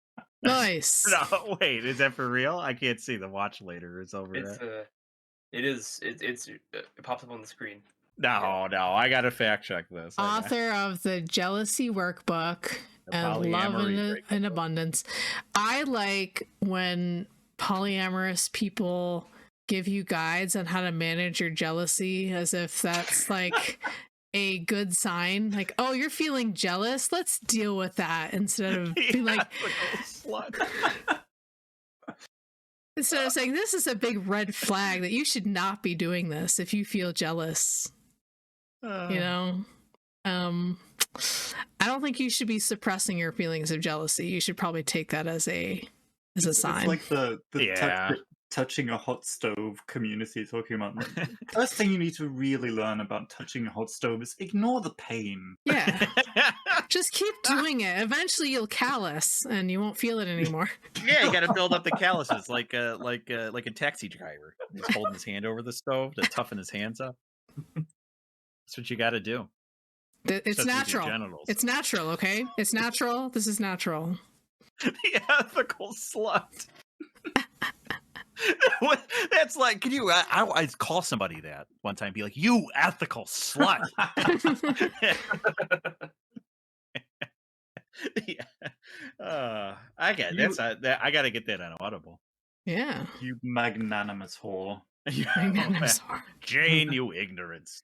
Nice. No, wait, is that for real? I can't see the watch later. It's over. It's it pops up on the screen. No, I gotta fact check this. Author of the Jealousy Workbook and Love in Abundance. I like when polyamorous people give you guides on how to manage your jealousy, as if that's like a good sign. Like, oh, you're feeling jealous, let's deal with that, instead of being like instead of saying this is a big red flag that you should not be doing this if you feel jealous. You know, I don't think you should be suppressing your feelings of jealousy. You should probably take that as a sign. It's like the Yeah. touching a hot stove community talking about. Like, first thing you need to really learn about touching a hot stove is ignore the pain. Yeah. Just keep doing it. Eventually you'll callous and you won't feel it anymore. Yeah, you got to build up the calluses like a taxi driver. He's holding his hand over the stove to toughen his hands up. That's what you got to do. It's Especially with your natural. genitals. It's natural, okay? It's natural. This is natural. The ethical slut. That's like, can you? I call somebody that one time, be like, "You ethical slut." Yeah. I get I got to get that on Audible. Yeah. You magnanimous whore. Jane, you ignorance.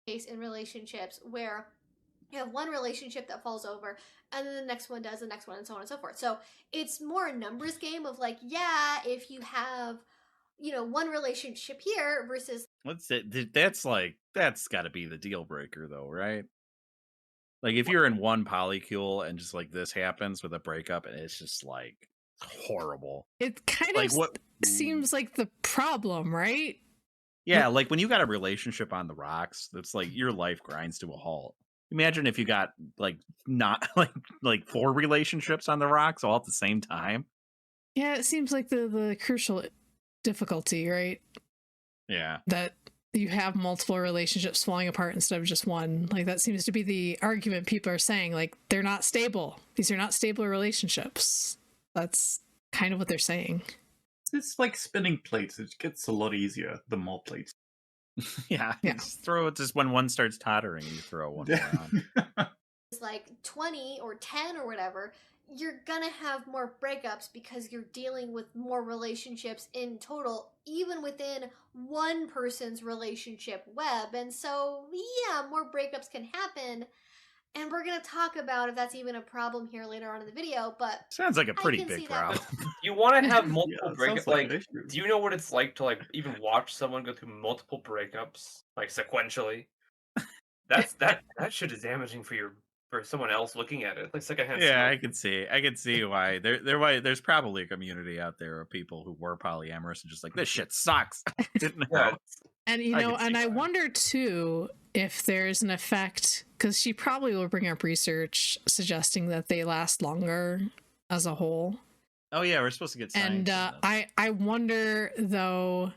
Case in relationships where you have one relationship that falls over and then the next one does, the next one, and so on and so forth. So it's more a numbers game of like, yeah, if you have, one relationship here versus That's got to be the deal breaker though, right? Like if you're in one polycule and just like this happens with a breakup and it's just like horrible. It kind of seems like the problem, right? Yeah, like when you got a relationship on the rocks, that's like your life grinds to a halt. Imagine if you got like not like 4 relationships on the rocks all at the same time. Yeah, it seems like the crucial difficulty, right? Yeah. That you have multiple relationships falling apart instead of just one. Like that seems to be the argument people are saying. Like they're not stable. These are not stable relationships. That's kind of what they're saying. It's like spinning plates. It gets a lot easier the more plates. Yeah. Just throw it just when one starts tottering, you throw one around. it's like 20 or 10 or whatever, you're gonna have more breakups because you're dealing with more relationships in total, even within one person's relationship web. And so, yeah, more breakups can happen. And we're going to talk about if that's even a problem here later on in the video, but... Sounds like a pretty big problem. You want to have multiple breakups? like Like, do you know what it's like to, like, even watch someone go through multiple breakups, like, sequentially? That shit is damaging for someone else looking at it. Like secondhand Yeah, smoke. I can see why. There's probably a community out there of people who were polyamorous and just like, this shit sucks. Didn't know. And I wonder too if there's an effect, because she probably will bring up research suggesting that they last longer as a whole. Oh yeah, we're supposed to get science. And I wonder though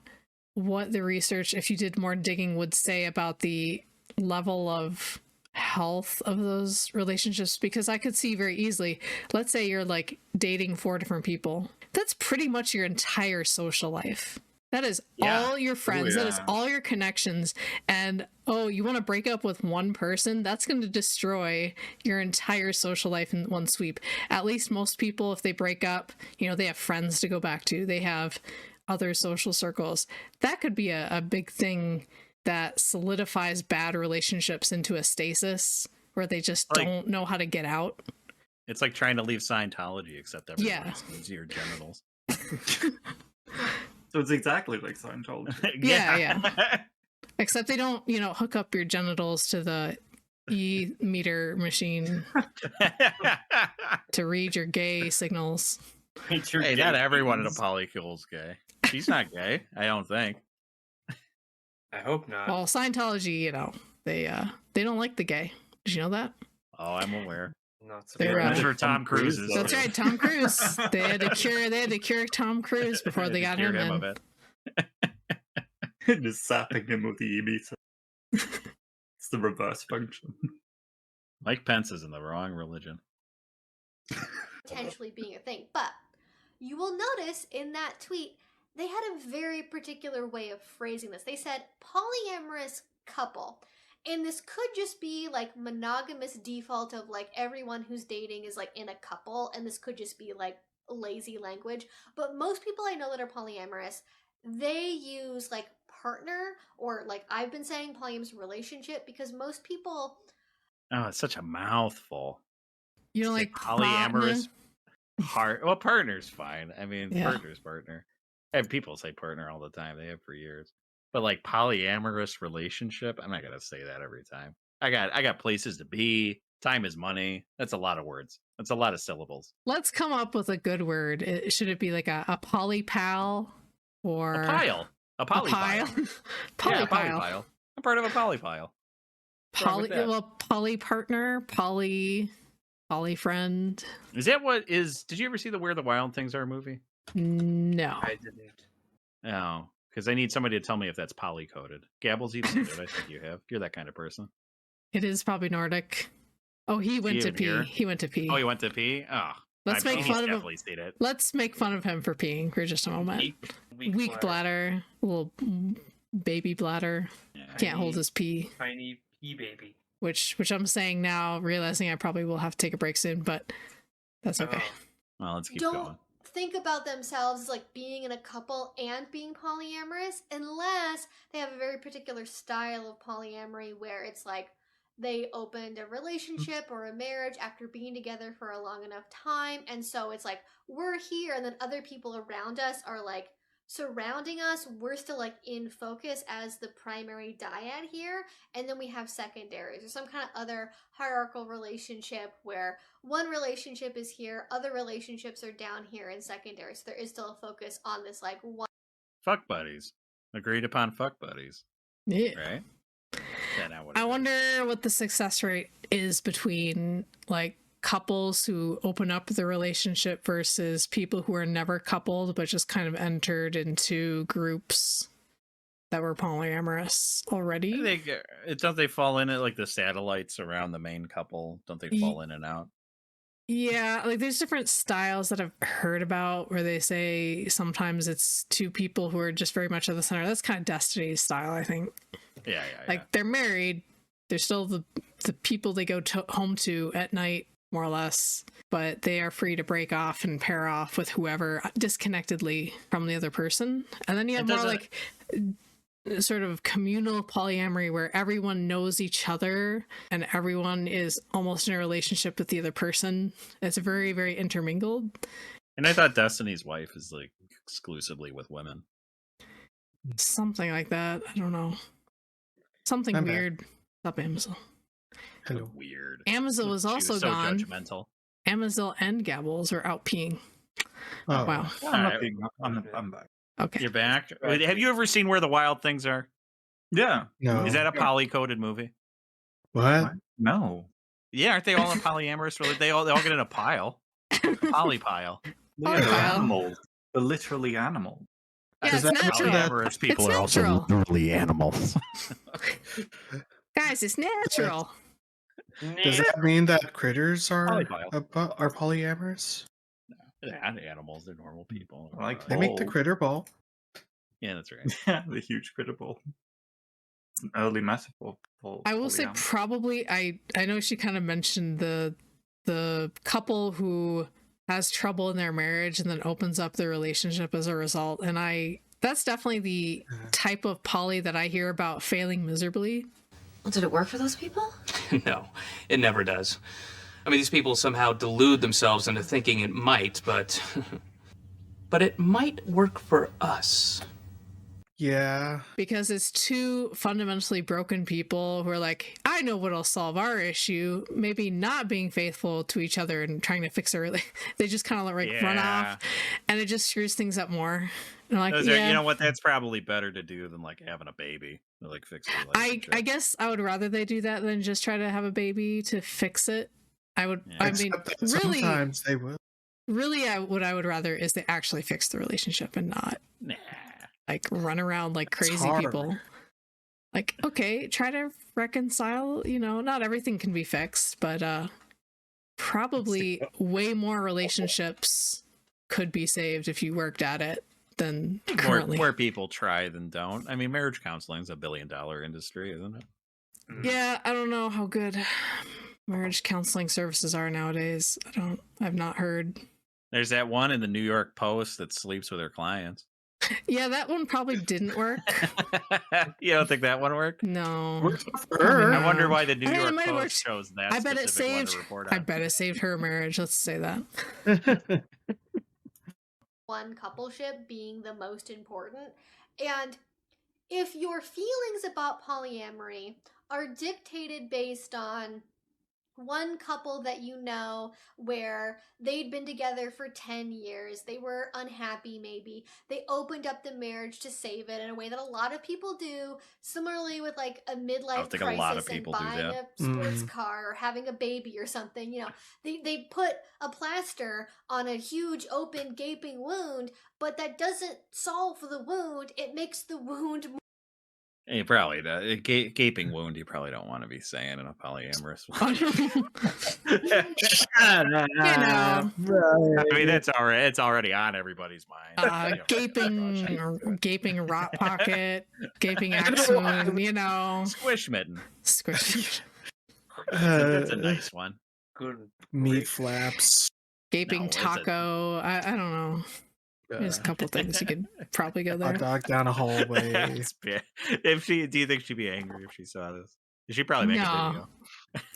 what the research, if you did more digging, would say about the level of health of those relationships, because I could see very easily, let's say you're like dating 4 different people. That's pretty much your entire social life. That is all your friends. That is all your connections. And you want to break up with one person? That's going to destroy your entire social life in one sweep. At least most people, if they break up, they have friends to go back to. They have other social circles. That could be a big thing that solidifies bad relationships into a stasis where they just don't know how to get out. It's like trying to leave Scientology, except everyone sees your genitals. So it's exactly like Scientology. Yeah. Except they don't, hook up your genitals to the e-meter machine to read your gay signals. Hey, not everyone in a polycule is gay. She's not gay, I don't think. I hope not. Well, Scientology, they don't like the gay. Did you know that? Oh, I'm aware. Not sure Tom Cruise is. That's right, Tom Cruise. They had to cure Tom Cruise before they got him in. Just sapping him with the e-meter. It's the reverse function. Mike Pence is in the wrong religion. Potentially being a thing. But you will notice in that tweet, they had a very particular way of phrasing this. They said polyamorous couple. And this could just be like monogamous default of like everyone who's dating is like in a couple. And this could just be like lazy language. But most people I know that are polyamorous, they use like partner, or like I've been saying polyamorous relationship, because most people... Oh, it's such a mouthful. You don't like polyamorous partner's fine. I mean, partner's partner. And people say partner all the time. They have for years. But like polyamorous relationship, I'm not gonna say that every time. I got places to be. Time is money. That's a lot of words. That's a lot of syllables. Let's come up with a good word. Should it be like a polypal or a pile? A polypile. Polypile. I'm part of a polypile. Poly partner, poly friend. Is that what is? Did you ever see the Where the Wild Things Are movie? No, I didn't. No, because I need somebody to tell me if that's poly-coded. Gabbles, you've seen it. I think you have. You're that kind of person. It is probably Nordic. Oh, he went to pee. Here? He went to pee. Oh, he went to pee. Oh, let's make fun of him. It. Let's make fun of him for peeing for just a moment. Weak bladder, little baby bladder. Yeah. Can't hold his pee. Tiny pee baby. Which I'm saying now, realizing I probably will have to take a break soon, but that's okay. Well, let's keep going. Think about themselves as like being in a couple and being polyamorous, unless they have a very particular style of polyamory where it's like they opened a relationship or a marriage after being together for a long enough time, and so it's like we're here and then other people around us are like surrounding us. We're still like in focus as the primary dyad here, and then we have secondaries or some kind of other hierarchical relationship where one relationship is here, other relationships are down here in secondary, so there is still a focus on this like one fuck buddies, agreed upon fuck buddies. Yeah, right. I wonder what the success rate is between like couples who open up the relationship versus people who are never coupled but just kind of entered into groups that were polyamorous already. Don't they fall in it like the satellites around the main couple? Don't they fall in and out? Yeah, like there's different styles that I've heard about where they say sometimes it's two people who are just very much at the center. That's kind of Destiny's style, I think. Yeah. Like they're married, they're still the people they go home to at night, more or less, but they are free to break off and pair off with whoever disconnectedly from the other person. And then you have more like sort of communal polyamory where everyone knows each other and everyone is almost in a relationship with the other person. It's very, very intermingled. And I thought Destiny's Wife is like exclusively with women. Something like that. I don't know. Something weird. Stop Amazon. Hello. Weird. Amazon was also so gone. Judgmental. Amazon and Gabbles are out peeing. Oh wow. I'm not being. I'm back. Okay. You're back. Have you ever seen Where the Wild Things Are? Yeah. No. Is that a poly-coded movie? What? No. Yeah, aren't they all in polyamorous? They all get in a pile. Poly pile. They're animals. They're literally animals. Yeah, it's natural. Polyamorous people It's are natural. also literally animals. Guys, it's natural. Does that mean that critters are Polycule. are polyamorous? They're not animals, they're normal people. I like They make the ball. critter ball. Yeah, that's right. Yeah, the huge critter ball. It's an early metaphor for I will say polyamory. probably I know she kind of mentioned the couple who has trouble in their marriage and then opens up their relationship as a result, and that's definitely the type of poly that I hear about failing miserably. Well, did it work for those people? No, it never does. I mean, these people somehow delude themselves into thinking it might, but but it might work for us. Yeah. Because it's two fundamentally broken people who are like, I know what'll solve our issue. Maybe not being faithful to each other and trying to fix it. They just kind of like run off, and it just screws things up more. And like, You know what? That's probably better to do than like having a baby to like fix the relationship. I guess I would rather they do that than just try to have a baby to fix it. I would. Yeah. I mean, Except that really, sometimes they will. really, what I would rather is they actually fix the relationship and not like run around like crazy people. Like, okay, try to reconcile. You know, not everything can be fixed, but probably way more relationships could be saved if you worked at it than currently. More people try than don't. I mean, marriage counseling is $1 billion industry, isn't it? Yeah, I don't know how good marriage counseling services are nowadays. I've not heard. There's that one in the New York Post that sleeps with her clients. Yeah, that one probably didn't work. You don't think that one worked? No. I wonder why the New I mean, it York might have Post worked. chose that. I bet it specific one saved. to report I on. bet it saved her marriage. Let's say that. One coupleship being the most important. And if your feelings about polyamory are dictated based on one couple that you know where they'd been together for 10 years, they were unhappy maybe, they opened up the marriage to save it in a way that a lot of people do, similarly with like a midlife think a crisis lot of and people do buying that. a sports car or having a baby or something, you know, they put a plaster on a huge open gaping wound, but that doesn't solve the wound, it makes the wound more. You probably does. A gaping wound you probably don't want to be saying in a polyamorous one. You know, I mean, it's already on everybody's mind. gaping rot pocket, gaping axe wound, you know. Squish mitten. Squish. That's a nice one. Good Meat flaps. Gaping No, it's a- taco. I don't know. There's a couple things you could probably go there. Hot dog down a hallway. It's bad. Do you think she'd be angry if she saw this? She'd probably make a No. video.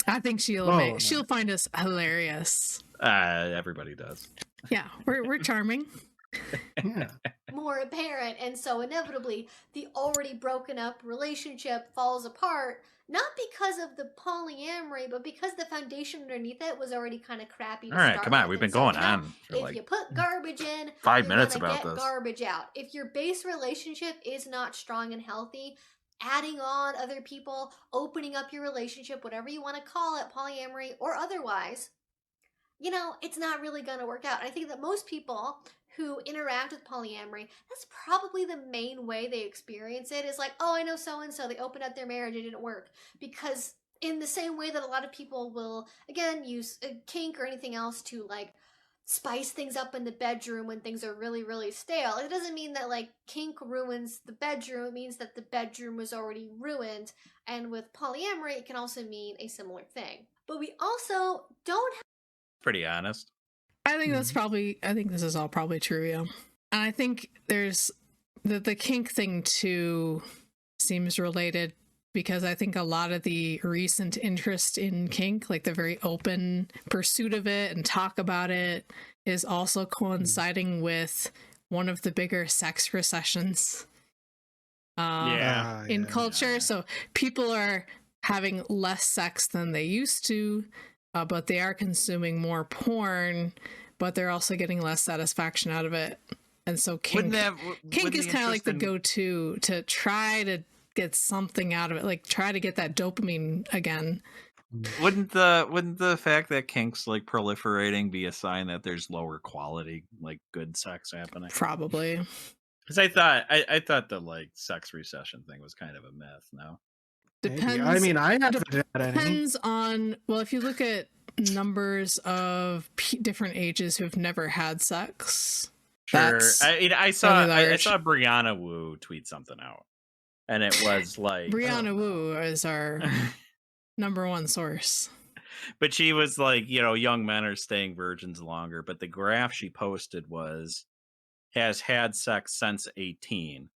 I think no. she'll find us hilarious. Everybody does. Yeah, we're charming. Yeah. more apparent, and so inevitably the already broken up relationship falls apart, not because of the polyamory, but because the foundation underneath it was already kind of crappy to All right, start come on. with. We've been And so, going you know, on for if like you put garbage in, 5 you're minutes gonna about get this. garbage out. If your base relationship is not strong and healthy, adding on other people, opening up your relationship, whatever you want to call it, polyamory or otherwise, you know, it's not really going to work out. And I think that most people who interact with polyamory, that's probably the main way they experience it, is like, oh, I know so-and-so, they opened up their marriage, it didn't work. Because in the same way that a lot of people will, again, use a kink or anything else to, like, spice things up in the bedroom when things are really, really stale. It doesn't mean that, like, kink ruins the bedroom. It means that the bedroom was already ruined. And with polyamory, it can also mean a similar thing. But we also don't have... Pretty honest. I think that's probably, I think this is all probably true, yeah. And I think there's, the kink thing too seems related, because I think a lot of the recent interest in kink, like the very open pursuit of it and talk about it, is also coinciding with one of the bigger sex recessions in culture. So people are having less sex than they used to, but they are consuming more porn, but they're also getting less satisfaction out of it. And so kink is kind of like the go-to to try to get something out of it, like try to get that dopamine again. Wouldn't the fact that kink's like proliferating be a sign that there's lower quality, like good sex happening? Probably. Because I thought the like sex recession thing was kind of a myth. No. Depends. I mean, I haven't had any. Depends on, well, if you look at numbers of different ages who've never had sex. Sure. I saw large. Brianna Wu tweet something out, and it was like Brianna Wu is our number one source. But she was like, young men are staying virgins longer. But the graph she posted was has had sex since 18.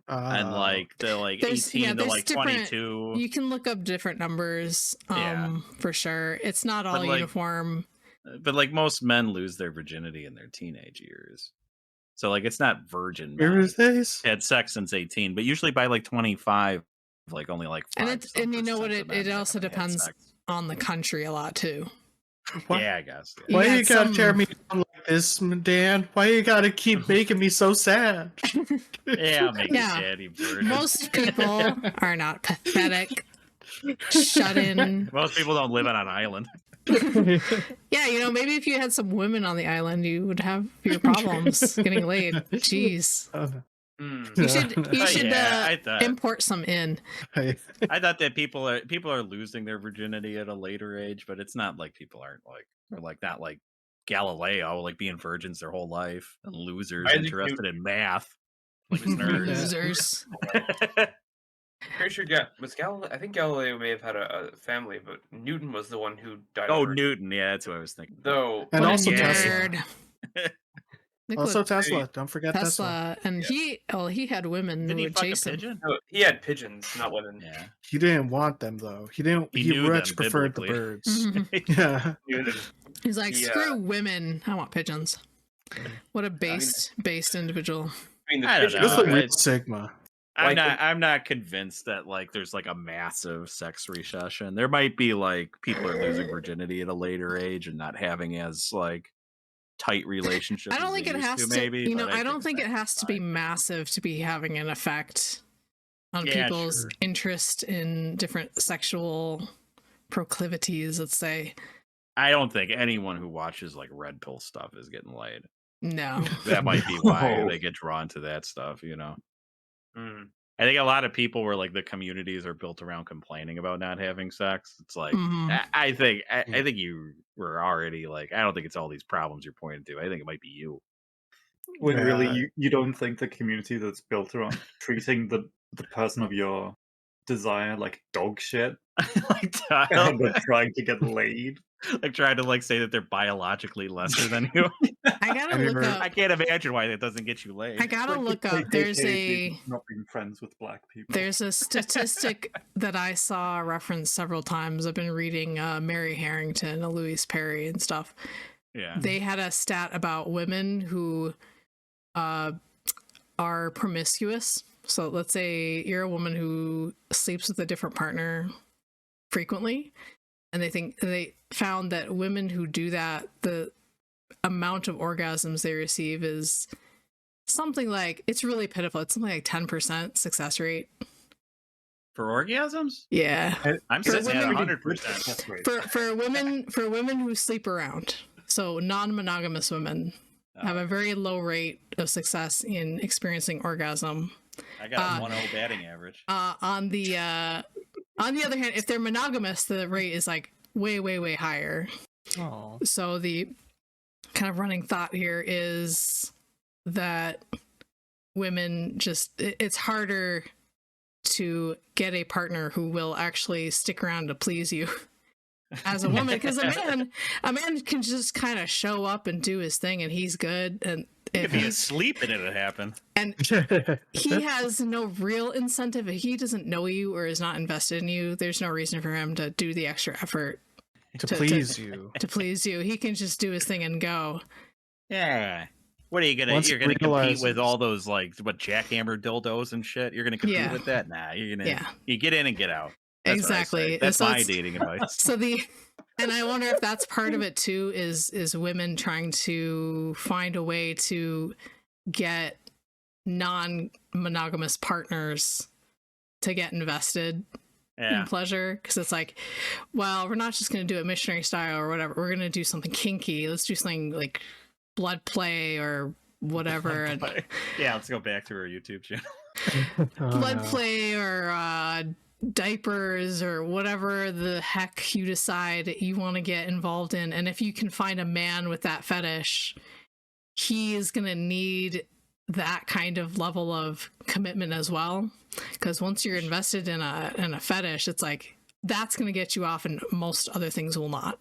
And like the 18 to like 22. You can look up different numbers for sure. It's not all uniform. But like most men lose their virginity in their teenage years. So like it's not virgin men had sex since 18, but usually by like 25, like only like 5. And you know what, it also depends on the country a lot too. Yeah, I guess. Yeah. Why you gotta tear me down like this, Dan? Why you gotta keep making me so sad? Yeah, I'll make you sad, you virgin. Most people are not pathetic, shut in. Most people don't live on an island. Yeah, maybe if you had some women on the island, you would have your problems getting laid. Jeez. You should import some in. I thought that people are losing their virginity at a later age, but it's not like people aren't not like Galileo, like being virgins their whole life, and losers interested in math. Like nerds. Losers. Pretty sure, I think Galileo may have had a family, but Newton was the one who died. Oh, Newton, yeah, that's what I was thinking. Though, and also Tesla. Also Tesla. Don't forget Tesla. And he had women who would chase him. No, he had pigeons, not women. Yeah. He didn't want them though. He much preferred the birds. Yeah. He's like, screw women. I want pigeons. What a based individual. I don't know. This is real Sigma. I'm not convinced that like there's like a massive sex recession. There might be like people are losing virginity at a later age and not having as like tight relationships. I don't think it has to. Maybe, I don't think it has to be massive to be having an effect on people's interest in different sexual proclivities. Let's say. I don't think anyone who watches like red pill stuff is getting laid. No, that might be why they get drawn to that stuff. I think a lot of people where like the communities are built around complaining about not having sex. It's like I think you were already like, I don't think it's all these problems you're pointing to. I think it might be you. When really you don't think the community that's built around treating the person of your desire like dog shit, like and they're trying to get laid, like trying to like say that they're biologically lesser than you. I gotta look up. I can't imagine why that doesn't get you laid. I gotta look up. There's not being friends with black people. There's a statistic that I saw referenced several times. I've been reading Mary Harrington, Louise Perry, and stuff. Yeah, they had a stat about women who are promiscuous. So let's say you're a woman who sleeps with a different partner frequently, and they found that women who do that, the amount of orgasms they receive is something like, it's really pitiful. It's something like 10% success rate. For orgasms? Yeah. I'm sitting at 100%. For women who sleep around. So non-monogamous women have a very low rate of success in experiencing orgasm. I got a 1.0 batting average. On the other hand, if they're monogamous, the rate is like way higher. Oh. So the kind of running thought here is that women it's harder to get a partner who will actually stick around to please you as a woman, because a man can just kind of show up and do his thing and he's good, and if he's asleep and it'll happen. And he has no real incentive. If he doesn't know you or is not invested in you, there's no reason for him to do the extra effort to please you. To please you. He can just do his thing and go. Yeah. What are you gonna? You're gonna compete with all those like jackhammer dildos and shit? You're gonna compete with that? Nah, you're gonna. Yeah. You get in and get out. That's exactly. That's my dating advice. And I wonder if that's part of it too, is women trying to find a way to get non-monogamous partners to get invested in pleasure, because it's like, well, we're not just going to do it missionary style or whatever. We're going to do something kinky. Let's do something like blood play or whatever. Yeah, let's go back to our YouTube channel. Blood play or diapers or whatever the heck you decide you want to get involved in. And if you can find a man with that fetish, he is going to need that kind of level of commitment as well. Because once you're invested in a fetish, it's like that's going to get you off and most other things will not.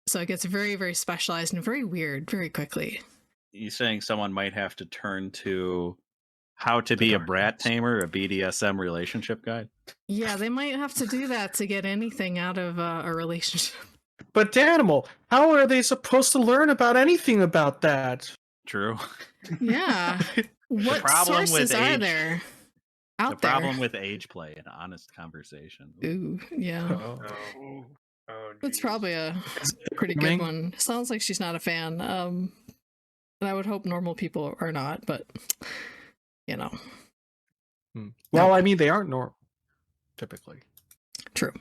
So it gets very, very specialized and very weird very quickly. You saying someone might have to turn to How to Be a Brat Tamer, a BDSM relationship guide? Yeah, they might have to do that to get anything out of a relationship. But Danimal, how are they supposed to learn about anything about that? True. Yeah. What problem with sources are age- there The out there? problem with age play and honest conversation. Ooh, yeah. Oh, It's geez. probably a pretty good one. Sounds like she's not a fan. And I would hope normal people are not, but you know. Well, I mean, they aren't normal, typically. True.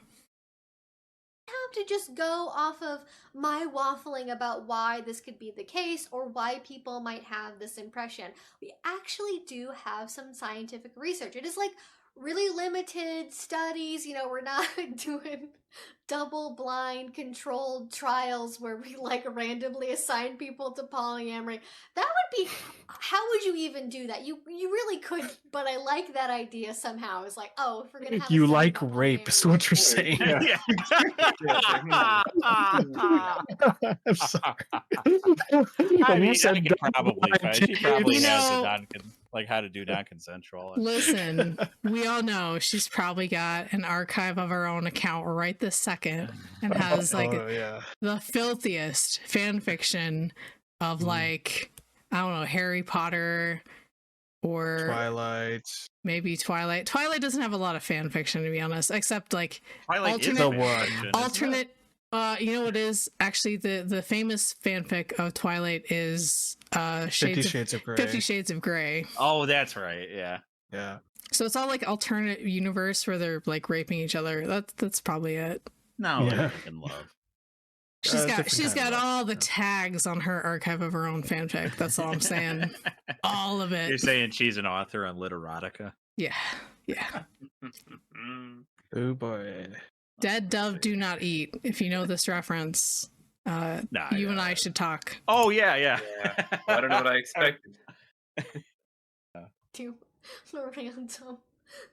Have to just go off of my waffling about why this could be the case or why people might have this impression. We actually do have some scientific research. It is like really limited studies. You know, we're not doing double-blind controlled trials where we like randomly assign people to polyamory. That would be, how would you even do that? You really could, but I like that idea somehow. It's like, oh, if we're gonna have a You study like about rape, is polyamory, what you're saying. I'm sorry. I mean, said I could probably find. She probably You has know- like how to do non-consensual. Listen, we all know she's probably got an archive of her own account right this second and has like yeah. the filthiest fan fiction of like, I don't know, Harry Potter or Twilight. maybe Twilight. Twilight doesn't have a lot of fan fiction, to be honest, except like Twilight is alternate- The fan one. fiction, isn't it? alternate. You know what is actually the famous fanfic of Twilight is 50 Shades of Grey. 50 Shades of Grey. Oh, that's right. Yeah. Yeah. So it's all like alternate universe where they're like raping each other. That's probably it. No, Yeah. they're making love. She's different kind of all the tags on her archive of her own fanfic. That's all I'm saying. All of it. You're saying she's an author on Literotica? Yeah. Yeah. Oh boy. Dead dove do not eat. If you know this reference, you and I should talk. Oh yeah. Yeah. Well, I don't know what I expected. do a random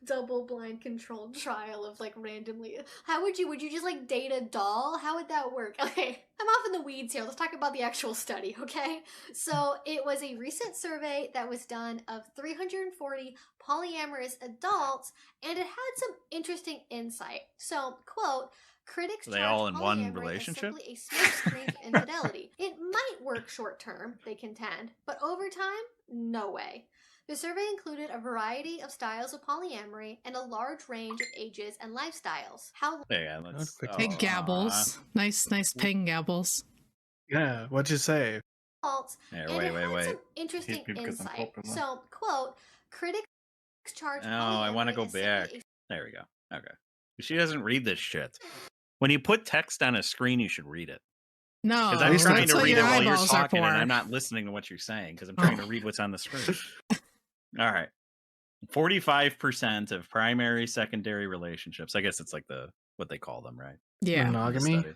double-blind controlled trial of like randomly. How would you just like date a doll? How would that work? Okay, I'm off in the weeds here. Let's talk about the actual study, okay? So it was a recent survey that was done of 340 polyamorous adults, and it had some interesting insight. So, quote, critics Are they charge all in one polyamory as relationship? simply a smokescreen for infidelity. It might work short term, they contend, but over time, no way. The survey included a variety of styles of polyamory and a large range of ages and lifestyles. How Yeah, let's. Pig gabbles. Nice pig gabbles. Yeah, what'd you say? adults, Here, and wait, it wait, had wait. some interesting Hate me because I'm insight. popular. So, quote, critics charge Oh, I want to polyamory go as simply back. a There we go. Okay. She doesn't read this shit. When you put text on a screen, you should read it. No, Because I'm trying that's to what read it your while you're eyeballs are talking, and for. I'm not listening to what you're saying because I'm trying to read what's on the screen. All right. 45% of primary, secondary relationships. I guess it's like what they call them, right? Yeah. In the Monogamy? study.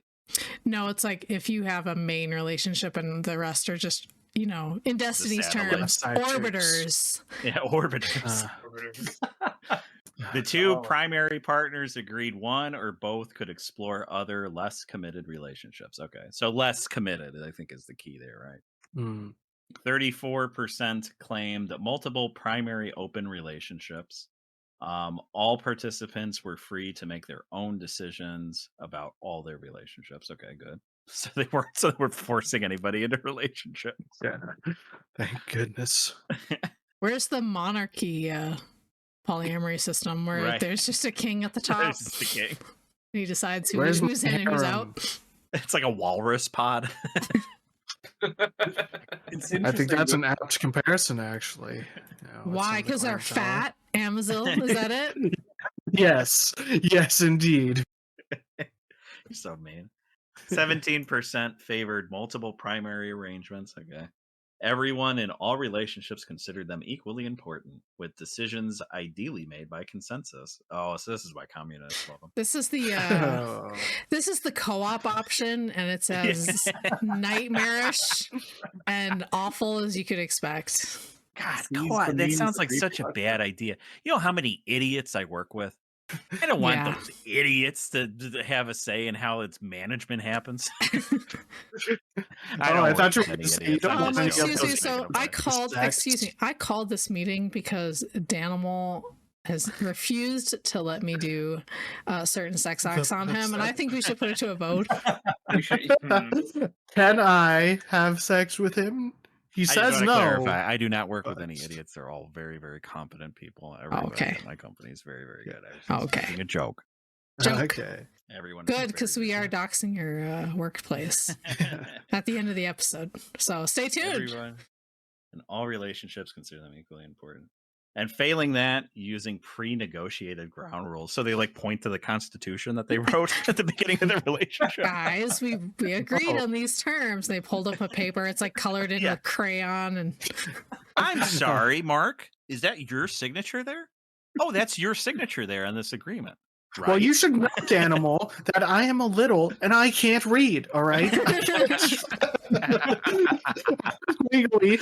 No, it's like if you have a main relationship and the rest are just, in Destiny's terms, satellites. orbiters. Yeah, orbiters. The two primary partners agreed one or both could explore other less committed relationships. Okay. So less committed, I think, is the key there, right? Hmm. 34% claimed multiple primary open relationships. All participants were free to make their own decisions about all their relationships. Okay, good. So they weren't forcing anybody into relationships. Yeah. Thank goodness. Where's the monarchy polyamory system where Right. there's just a king at the top? There's the king. He decides Where's who's my in and who's harem? out. It's like a walrus pod. I think that's an apt comparison, actually. Why? Because they're fat? Amazil? Is that it? Yes. Yes, indeed. You're so mean. 17% favored multiple primary arrangements. Okay. Everyone in all relationships considered them equally important, with decisions ideally made by consensus. Oh, so this is why communists love them. This is the this is the co-op option, and it's as nightmarish and awful as you could expect. God, co-op, that sounds like such a bad idea. You know how many idiots I work with? I don't want those idiots to have a say in how its management happens. I thought you were going to say you don't want to excuse me. So I called this meeting because Danimal has refused to let me do certain sex acts on him, and I think we should put it to a vote. Can I have sex with him? He says no. Clarify, I do not work with any idiots. They're all very, very competent people. Everybody at my company is very, very good. A joke. Okay. Everyone. Good, because we are doxing your workplace at the end of the episode. So stay tuned. Everyone in all relationships consider them equally important. And failing that, using pre-negotiated ground rules. So they like point to the Constitution that they wrote at the beginning of their relationship. Guys, we agreed on these terms. They pulled up a paper. It's like colored in with crayon. And I'm sorry, Mark. Is that your signature there? Oh, that's your signature there on this agreement. Right? Well, you should know, Animal, that I am a little and I can't read. All right. Legally,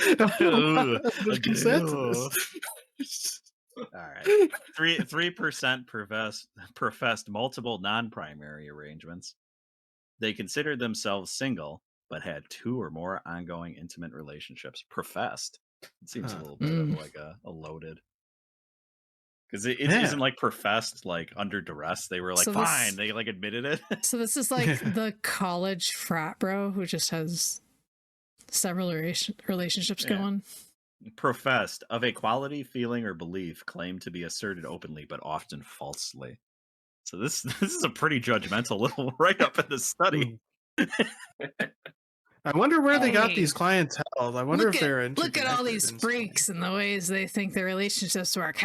All right. 3% professed multiple non-primary arrangements. They considered themselves single, but had 2 or more ongoing intimate relationships. Professed. It seems a little bit of like a loaded. Because it isn't like professed like under duress. They were like, fine. They like admitted it. So this is like the college frat bro who just has several relationships going. Professed of a quality, feeling, or belief claimed to be asserted openly, but often falsely. So this is a pretty judgmental little write-up in the study. I wonder where they got these clientele. I wonder if they're look at all these freaks and the ways they think their relationships work.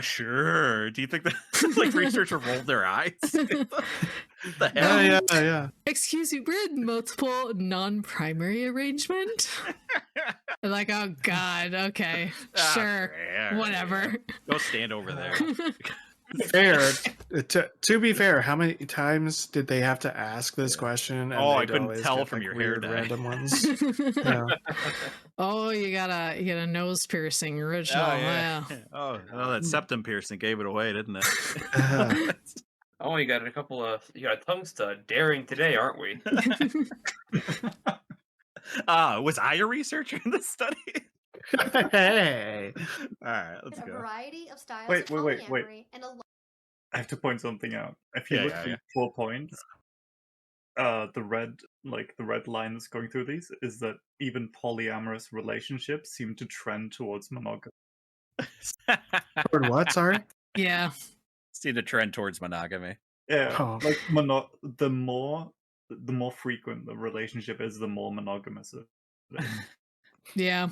Sure. Do you think that like researcher rolled their eyes? The hell? Yeah. Excuse me, we're in multiple non-primary arrangement. Like, oh god, okay, sure, whatever. Go stand over there. Fair. To be fair, how many times did they have to ask this question? And I couldn't tell from your hair dye. Random ones. Oh, you got a nose piercing original. Oh, that septum piercing gave it away, didn't it? Oh, you got a tongue stud. Daring today, aren't we? Was I a researcher in this study? Hey. All right, let's go. A variety of styles wait. of polyamory and I have to point something out. If you look at 4 points, the red line that's going through these is that even polyamorous relationships seem to trend towards monogamy. Toward what? Sorry. Yeah. See the trend towards monogamy. Yeah, like the more frequent the relationship is, the more monogamous it is. Yeah.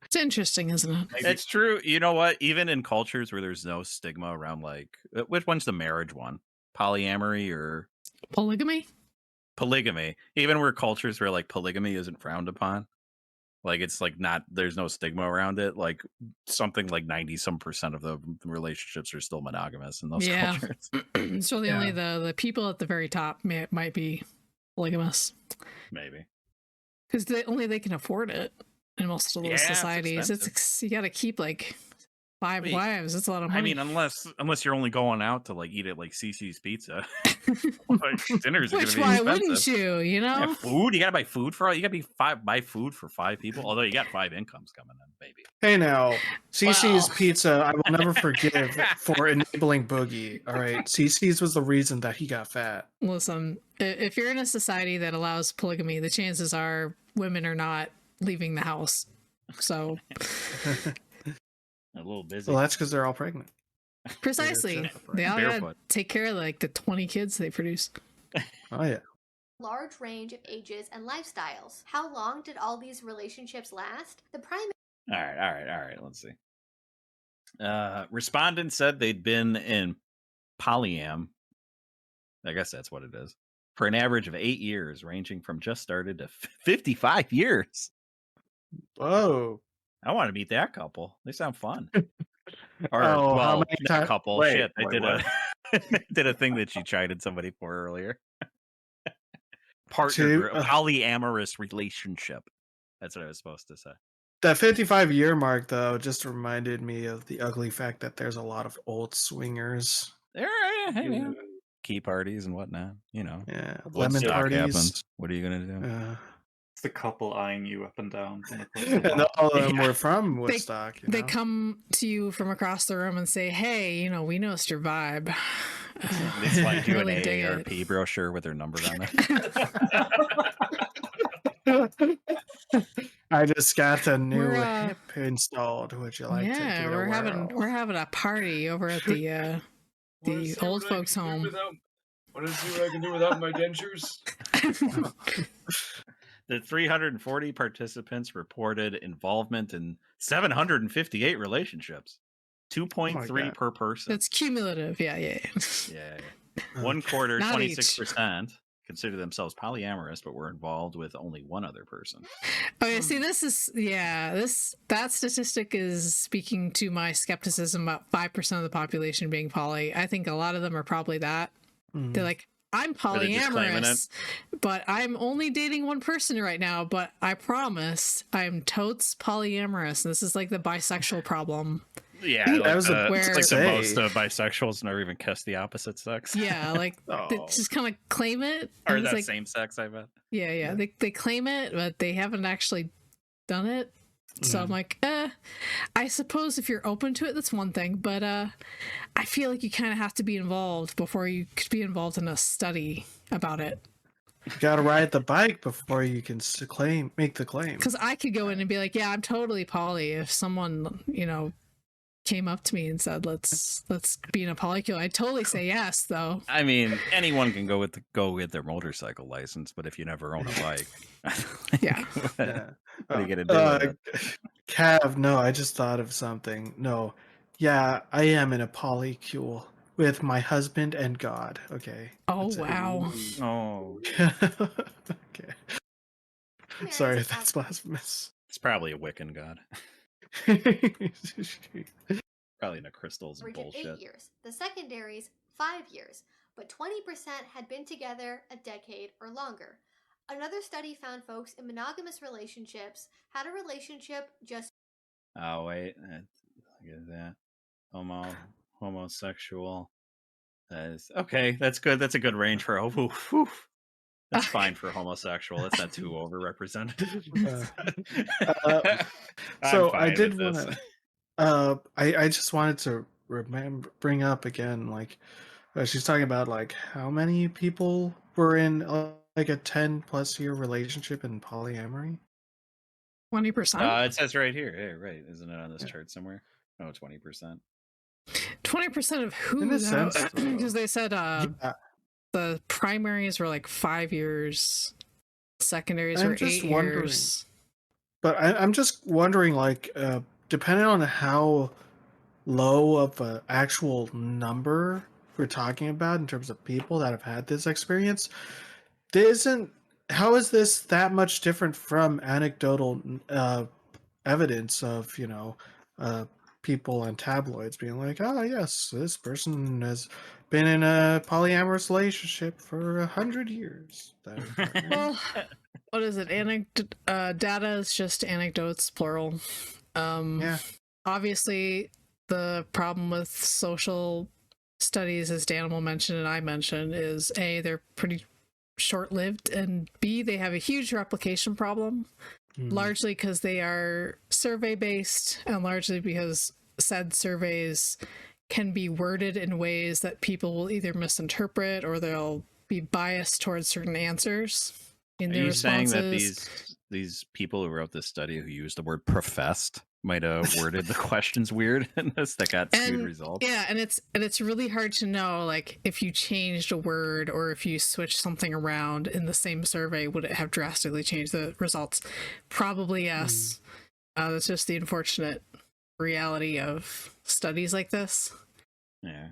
It's interesting, isn't it? It's true. You know what? Even in cultures where there's no stigma around, like, which one's the marriage one? Polyamory or polygamy? Polygamy. Even where cultures where like polygamy isn't frowned upon, like it's like not, there's no stigma around it. Like something like 90% of the relationships are still monogamous in those cultures. It's really only the people at the very top might be polygamous. Maybe because they can afford it. In most of those societies, you got to keep like 5 wives. It's a lot of money. I mean, unless you're only going out to like eat at like CC's Pizza, like, dinners are Which gonna be why expensive. wouldn't you? You know, yeah, food. You got to buy food for all. You got to buy food for 5 people. Although you got 5 incomes coming in, baby. Hey now, CC's Pizza. I will never forgive for enabling Boogie. All right, CC's was the reason that he got fat. Listen, if you're in a society that allows polygamy, the chances are women are not leaving the house. So a little busy. Well, that's because they're all pregnant. Precisely. They all gotta take care of like the 20 kids they produce. Oh yeah. Large range of ages and lifestyles. How long did all these relationships last? The primary. All right. Let's see. Respondents said they'd been in polyam. I guess that's what it is. for an average of 8 years, ranging from just started to 55 years. Whoa. I want to meet that couple. They sound fun. Or, Oh, how well, many not times? couple. Wait, Shit, I wait, did what? did a thing that she chided somebody for earlier. Partner Two- group, polyamorous relationship. That's what I was supposed to say. That 55-year mark, though, just reminded me of the ugly fact that there's a lot of old swingers. There, key parties and whatnot. You know, Yeah, lemon Woodstock parties. happens. What are you gonna do? It's the couple eyeing you up and down. And all of them were from Woodstock. They come to you from across the room and say, "Hey, you know, we noticed your vibe." They slide you Really an dig it. AARP brochure with their number on it. I just got a new We're, hip installed. Would you like to yeah, give it a we're having a party over at the old folks' home. Want to see what I can do without my dentures? The 340 participants reported involvement in 758 relationships, 2.3 God. per person. That's cumulative. Yeah. Yeah. One quarter, Not each. 26%, consider themselves polyamorous, but were involved with only one other person. Okay, see, that statistic is speaking to my skepticism about 5% of the population being poly. I think a lot of them are probably that. They're like, I'm they're just claiming polyamorous, but I'm only dating one person right now, but I promise I'm totes polyamorous. This is like the bisexual problem. Yeah, That like was the, a it's like the say. most bisexuals never even kiss the opposite sex. Yeah, like they Oh. just kind of claim it. Or and it's that like, same sex, I bet. Yeah. They claim it, but they haven't actually done it. So I'm like, I suppose if you're open to it, that's one thing. But I feel like you kind of have to be involved before you could be involved in a study about it. You got to ride the bike before you can make the claim. Because I could go in and be like, yeah, I'm totally poly. If someone, you know, came up to me and said, let's be in a POLYCULE, I'd totally say yes, though. I mean, anyone can go with their motorcycle license, but if you never own a bike, Yeah. what are you gonna do? With it? Cav, no, I just thought of something. No, yeah, I am in a POLYCULE with my husband and God. Okay. Oh, That's it. wow. Oh, Okay. Sorry, that's blasphemous. it's probably a Wiccan god. Probably into crystals and Average of bullshit. 8 years. The secondaries, 5 years. But 20% had been together a decade or longer. Another study found folks in monogamous relationships had a relationship just Oh wait, look at that. Homosexual. That is okay. That's good. That's a good range for That's fine for homosexual. That's not too overrepresented. So I'm I fine did with want this. to. I just wanted to bring up again, like she's talking about like how many people were in like a 10+ year relationship in polyamory. 20%. It says right here. Hey, right. Isn't it on this chart somewhere? Oh, 20%. 20% of who? In a sense, though. Because they said the primaries were like 5 years, secondaries I'm were just 8 wondering. years. But I'm just wondering, like, depending on how low of an actual number we're talking about in terms of people that have had this experience, how is this that much different from anecdotal evidence of, people on tabloids being like, oh yes, this person has been in a polyamorous relationship for 100 years. Well, what is it? Data is just anecdotes, plural. Yeah. Obviously, the problem with social studies, as Danimal mentioned and I mentioned, is A, they're pretty short-lived, and B, they have a huge replication problem, largely because they are survey-based, and largely because said surveys can be worded in ways that people will either misinterpret or they'll be biased towards certain answers in their responses. Saying that these people who wrote this study who used the word professed might have worded the questions weird in this that got skewed results? Yeah, and it's really hard to know, like, if you changed a word or if you switched something around in the same survey, would it have drastically changed the results? Probably yes. That's just the unfortunate reality of studies like this. Yeah.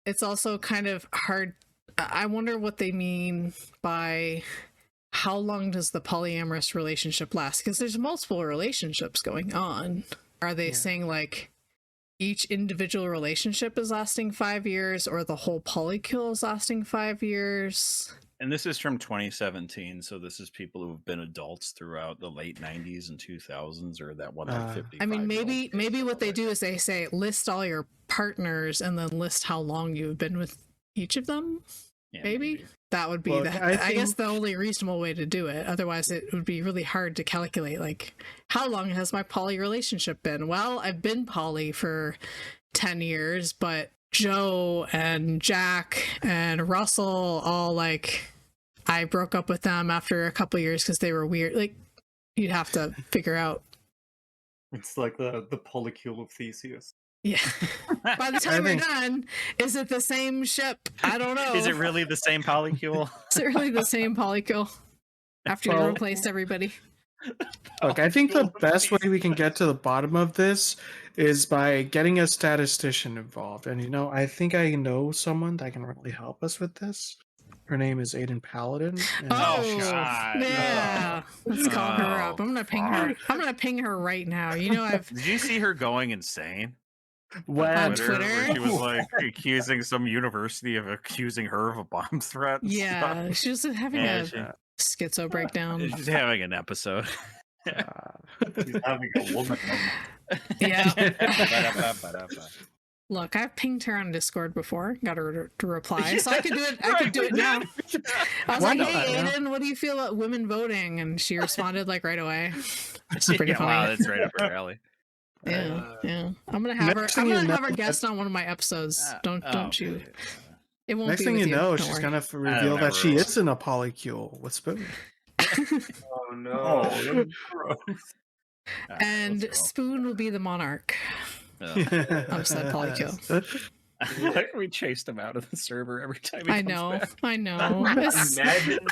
It's also kind of hard. I wonder what they mean by how long does the polyamorous relationship last? Because there's multiple relationships going on. Are they saying like each individual relationship is lasting 5 years, or the whole polycule is lasting 5 years? And this is from 2017, so this is people who have been adults throughout the late 90s and 2000s, or that one like 50. I mean, maybe what they do is they say list all your partners and then list how long you've been with each of them. Yeah, maybe that would be I guess the only reasonable way to do it. Otherwise, it would be really hard to calculate. Like, how long has my poly relationship been? Well, I've been poly for 10 years, but Joe and Jack and Russell all like, I broke up with them after a couple years because they were weird. Like, you'd have to figure out. It's like the Polycule of Theseus. Yeah. By the time you're done, is it the same ship? I don't know. Is it really the same polycule? Is it really the same polycule after you replaced everybody? Look, I think the best way we can get to the bottom of this is by getting a statistician involved. And, you know, I think I know someone that can really help us with this. Her name is Aiden Paladin. Oh, God. Yeah. Let's call her up. I'm gonna ping her. I'm gonna ping her right now. You know, Did you see her going insane? On Twitter? Where she was like accusing some university of accusing her of a bomb threat. Yeah, she was having a schizo breakdown. She's having an episode. She's having a woman. Yeah. Look, I've pinged her on Discord before, got her to reply, so I could do it. I could do it now. I was like, "Hey, Aiden, what do you feel about women voting?" And she responded like right away. It's pretty funny. Wow, that's right up her alley. Yeah. I'm gonna have her. I'm gonna have her guest on one of my episodes. Don't you? It won't. Next be thing with you know, she's gonna reveal that she is in a polycule with Spoon. Oh no! And Spoon will be the monarch. Of said polycule. Like we chased him out of the server every time he comes back. I know.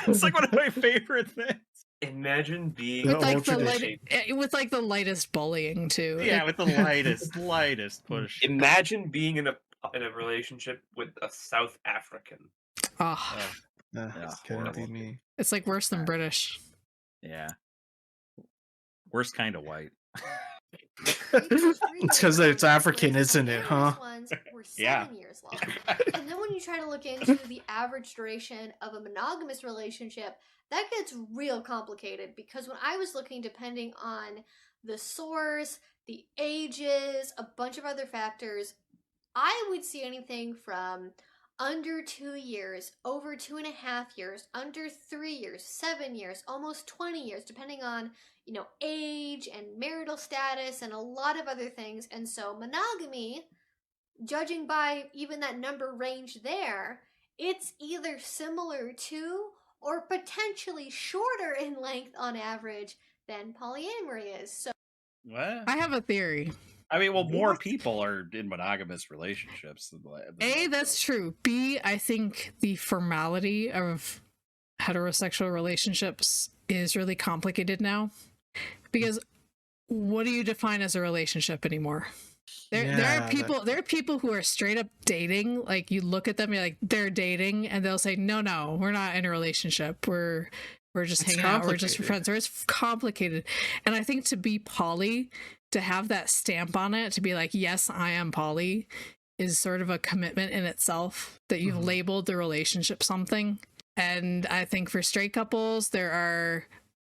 It's like one of my favorite things. Imagine being with like the lightest bullying too. Yeah, with the lightest push. Imagine being in a relationship with a South African. Couldn't be me. It's like worse than British. Yeah. Worst kind of white. It's because it's African, isn't it, huh? Ones were 7 years long. And then when you try to look into the average duration of a monogamous relationship, that gets real complicated, because when I was looking, depending on the source, the ages, a bunch of other factors, I would see anything from under 2 years, over 2.5 years, under 3 years, 7 years, almost 20 years, depending on, you know, age and marital status and a lot of other things. And so monogamy, judging by even that number range there, it's either similar to or potentially shorter in length on average than polyamory is. So what? I have a theory. I mean, well, more people are in monogamous relationships than A, that's true. B, I think the formality of heterosexual relationships is really complicated now. Because what do you define as a relationship anymore? There are people who are straight up dating. Like, you look at them, you're like, they're dating, and they'll say, no, we're not in a relationship. We're just hanging out. We're just friends. Or it's complicated. And I think to be poly, to have that stamp on it, to be like, yes, I am poly, is sort of a commitment in itself, that you've labeled the relationship something. And I think for straight couples, there are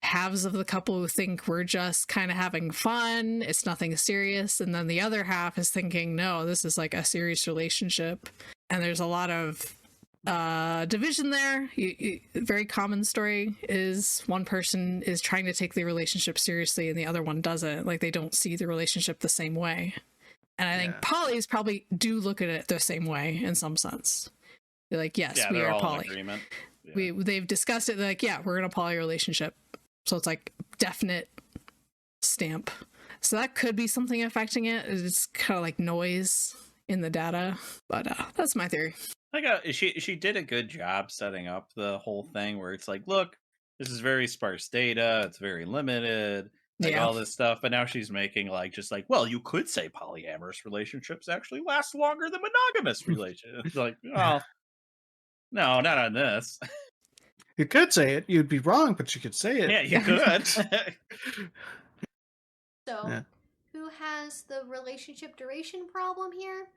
halves of the couple who think we're just kind of having fun, it's nothing serious, and then the other half is thinking, no, this is like a serious relationship. And there's a lot of division there. Very common story is one person is trying to take the relationship seriously and the other one doesn't. Like, they don't see the relationship the same way. And I think polys probably do look at it the same way in some sense. They're like, yes, we are poly. They've discussed it. They're like, yeah, we're in a poly relationship. So it's like definite stamp. So that could be something affecting it. It's kind of like noise in the data. But that's my theory. She did a good job setting up the whole thing where it's like, look, this is very sparse data. It's very limited. Like all this stuff. But now she's making well, you could say polyamorous relationships actually last longer than monogamous relationships. Like, oh. No, not on this. You could say it. You'd be wrong, but you could say it. Yeah, you could. So, Yeah. who has the relationship duration problem here?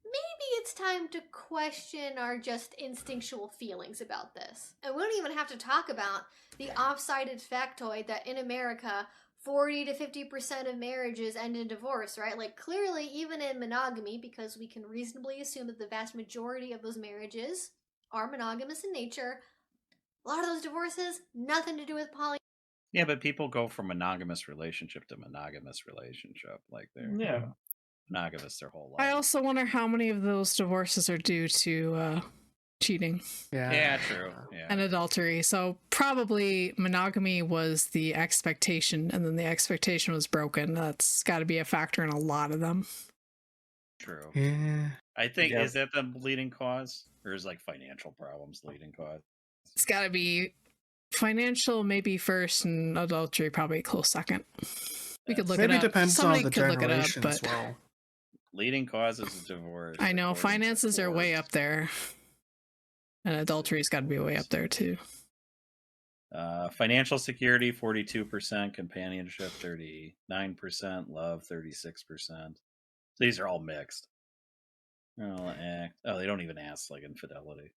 Maybe it's time to question our just instinctual feelings about this. And we don't even have to talk about the off-sided factoid that in America, 40 to 50% of marriages end in divorce, right? Like, clearly, even in monogamy, because we can reasonably assume that the vast majority of those marriages are monogamous in nature, a lot of those divorces, nothing to do with poly. Yeah, but people go from monogamous relationship to monogamous relationship. Like they're monogamous their whole life. I also wonder how many of those divorces are due to cheating. Yeah, true. Yeah. And adultery. So probably monogamy was the expectation, and then the expectation was broken. That's got to be a factor in a lot of them. True. Yeah. I think is that the leading cause, or is like financial problems leading cause? It's got to be financial, maybe first, and adultery probably a close second. We could look Maybe it up. depends Somebody on the could look it up, generation but as well. Leading causes of divorce. I know according to finances are way Forbes. up there, and adultery's got to be way up there too. Financial security 42%, companionship 39%, love 36%. These are all mixed. Oh, they don't even ask like infidelity.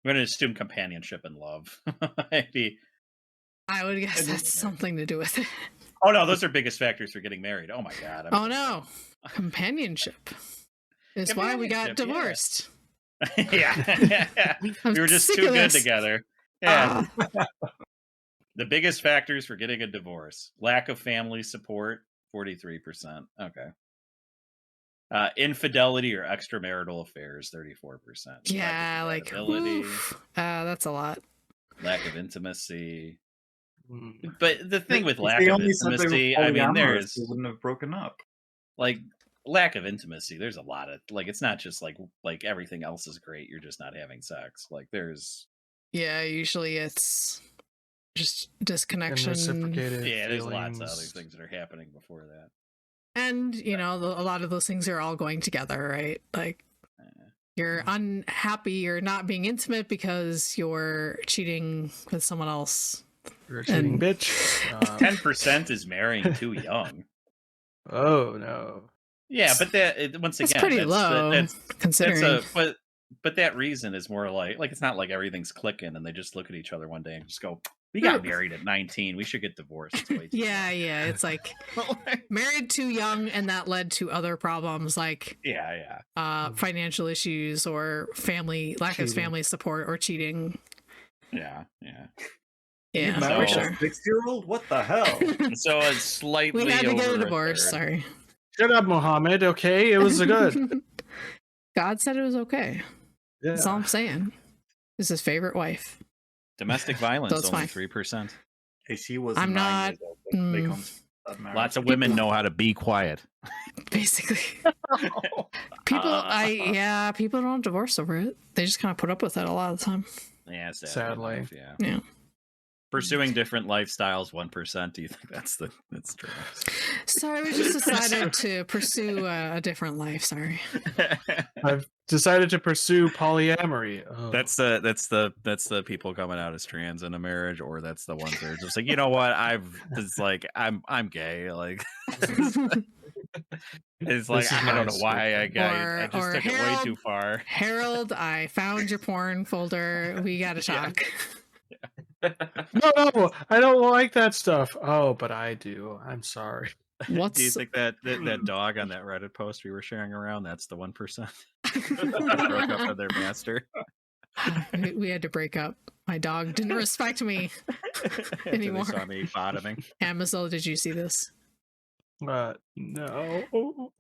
I'm going to assume companionship and love. Maybe. I would guess that's something to do with it. Oh no, those are biggest factors for getting married. Oh my god. Oh no, companionship is why we got divorced. Yeah. We were just too good together. Yeah. The biggest factors for getting a divorce: lack of family support, 43%. Okay. Infidelity or extramarital affairs, 34%. Yeah, like that's a lot. Lack of intimacy. But the thing with If lack they of only said they were intimacy, I mean, polyamorous, they wouldn't have broken up. like lack of intimacy. There's a lot of like, it's not just like everything else is great. You're just not having sex. Like there's. Yeah, usually it's just disconnection. Yeah, there's lots of other things that are happening before that. And, you know, a lot of those things are all going together, right? Like, you're unhappy, you're not being intimate because you're cheating with someone else. You're a cheating bitch. 10% is marrying too young. Oh, no. Yeah, but once again, that's pretty low, considering. But that reason is more like it's not like everything's clicking and they just look at each other one day and just go, we got married at 19. We should get divorced. It's way too yeah. It's like married too young, and that led to other problems like financial issues or lack of family support or cheating. Yeah. Yeah, married for a sure. 6-year-old? What the hell? So it's slightly. We had to get a over divorce. third. Sorry. Shut up, Mohammed. Okay, it was good. God said it was okay. Yeah. That's all I'm saying. This is his favorite wife. Domestic violence, So it's only fine. 3%. Hey, she was I'm 9 not. years old when they consummated Lots of women know how to be quiet. Basically. People don't divorce over it. They just kind of put up with it a lot of the time. Yeah, sadly. enough, Yeah. Pursuing different lifestyles, 1%. Do you think that's true? Sorry, we just decided to pursue a different life. Sorry. I've decided to pursue polyamory. Oh. That's the people coming out as trans in a marriage, or that's the ones that are just like, you know what? I'm gay. Like it's like I don't know why I just took it way too far. Harold, I found your porn folder. We gotta talk. No, I don't like that stuff. Oh, but I do. I'm sorry. Do you think that dog on that Reddit post we were sharing around, that's the 1%? Broke up with their master. We had to break up. My dog didn't respect me anymore. They saw me bottoming. Amazon, did you see this? No.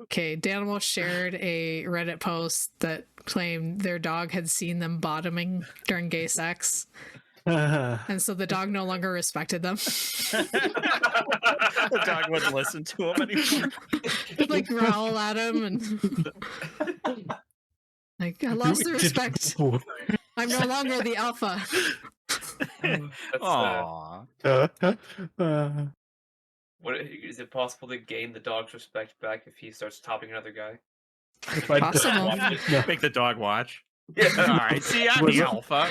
Okay, Danimal shared a Reddit post that claimed their dog had seen them bottoming during gay sex. And so the dog no longer respected them. The dog wouldn't listen to him anymore. He'd like growl at him and like, I lost the respect. I'm no longer the alpha. Aww. What is it possible to gain the dog's respect back if he starts topping another guy? Possible. Make the dog watch. Yeah. All right. See, I'm the alpha.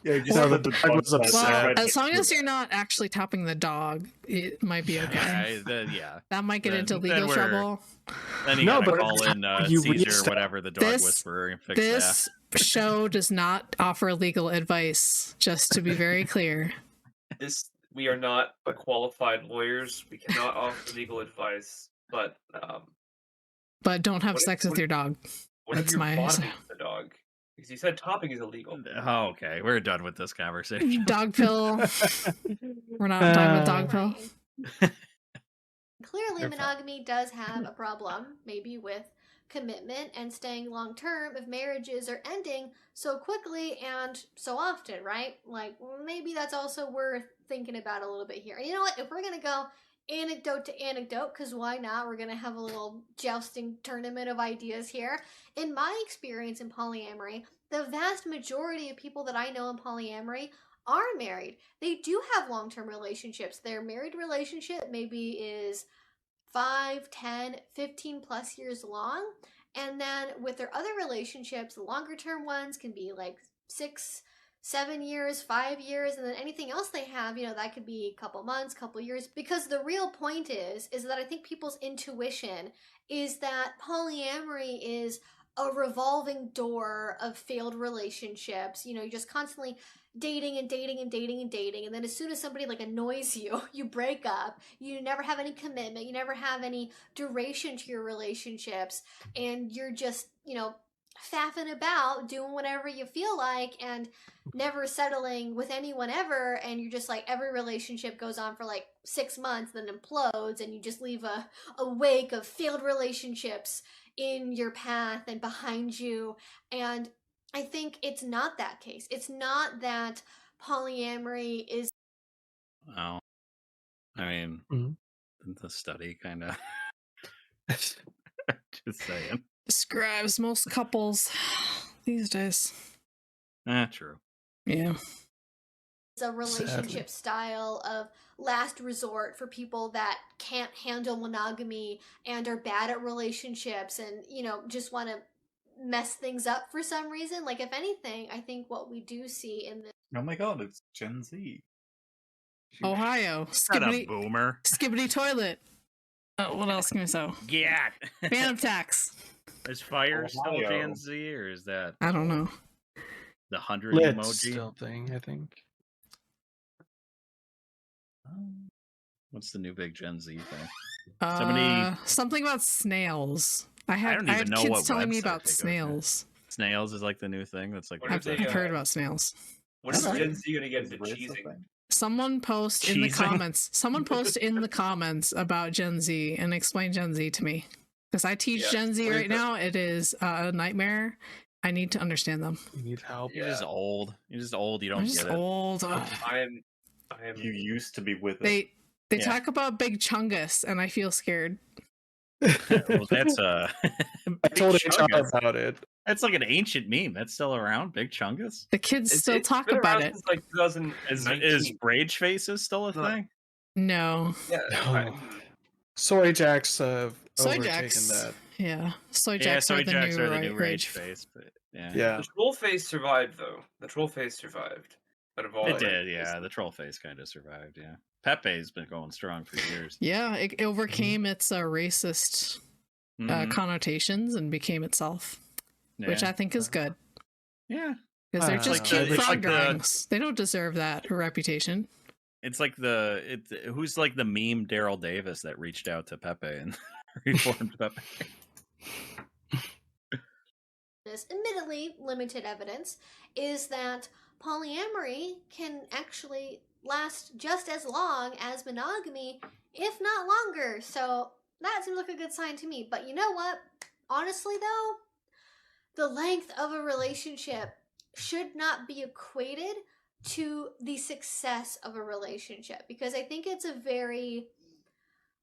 Yeah, you Well, said the the dog was dog upset. red As long was as you're not actually topping the dog, it might be okay. Yeah. That might get Then- into then legal we're- trouble. Then you No, gotta but call in you Caesar, restart- whatever the dog This- whisperer, and fix This show does not offer legal advice, just to be very clear. We are not qualified lawyers. We cannot offer legal advice. But But don't have What if- sex with what- your dog. what if That's you're my- bonding the dog? Because you said topping is illegal. that. Oh, okay, we're done with this conversation. Dog pill. We're not done with dog pill. Clearly, They're fine. monogamy does have a problem, maybe with commitment and staying long term if marriages are ending so quickly and so often, right? Like, maybe that's also worth thinking about a little bit here. And you know what? If we're going to go anecdote to anecdote, because why not? We're going to have a little jousting tournament of ideas here. In my experience in polyamory, the vast majority of people that I know in polyamory are married. They do have long-term relationships. Their married relationship maybe is 5, 10, 15 plus years long. And then with their other relationships, the longer term ones can be like 6, 7 years, 5 years, and then anything else they have, you know, that could be a couple months, couple years. Because the real point is that I think people's intuition is that polyamory is a revolving door of failed relationships. You know, you're just constantly dating and dating and dating and dating, and then as soon as somebody like annoys you, you break up. You never have any commitment, you never have any duration to your relationships, and you're just, you know, faffing about doing whatever you feel like and never settling with anyone ever. And you're just like, every relationship goes on for like 6 months, then implodes, and you just leave a wake of failed relationships in your path and behind you. And I think it's not that case. It's not that polyamory is. Oh, I mean, Mhm. the study kind of. Just saying. Describes most couples these days. True. Yeah. It's a relationship style of last resort for people that can't handle monogamy and are bad at relationships and, you know, just want to mess things up for some reason. Like, if anything, I think what we do see in this. Oh my god, it's Gen Z. Ohio. Shut up, Skibbity, boomer. skibbity toilet. Oh, what else can we say? Yeah. Phantom tax. Is fire still Ohio. Gen Z, or is that I don't know. the 100 Lit emoji? still thing, I think. What's the new big Gen Z thing? Somebody- Something about snails. I don't even had know kids what telling me website about they go to. snails. Snails is like the new thing. That's like What I've, if they, I've heard about snails. What is Okay. Gen Z gonna get Is into Riz a cheesing? thing? Someone post in the Cheesing? comments. Someone post in the comments about Gen Z and explain Gen Z to me, because I teach Yeah. Gen Z What is right that? now. It is a nightmare. I need to understand them. You need help. You're just old. You're just old. You I'm don't just get it. old. Ugh. I am. You used to be with it. They Yeah. talk about Big Chungus, and I feel scared. Well, that's I Big told HR Chungus. about it. That's like an ancient meme. That's still around. Big Chungus. The kids still It's talk been about around it. since, like 2019. Is Rage Faces still a No. thing? No, Yeah. No. Soy Jacks have Soy overtaken Jacks. that. Yeah, soy Yeah, jacks Soy are the Jacks new are the new rage. Rage Face. But yeah. Yeah. The troll face survived, though. The troll face survived. Out of all It the did, rage yeah. faces. The troll face kind of survived, yeah. Pepe's been going strong for years. Yeah, it overcame its racist Mhm. connotations and became itself, which Yeah. I think is good. Yeah. Because they're It's just like cute the- frog like the- drawings. They don't deserve that reputation. It's like who's like the meme Daryl Davis that reached out to Pepe and reformed Pepe. This admittedly limited evidence is that polyamory can actually last just as long as monogamy, if not longer. So that seems like a good sign to me. But you know what? Honestly, though, the length of a relationship should not be equated to the success of a relationship, because I think it's a very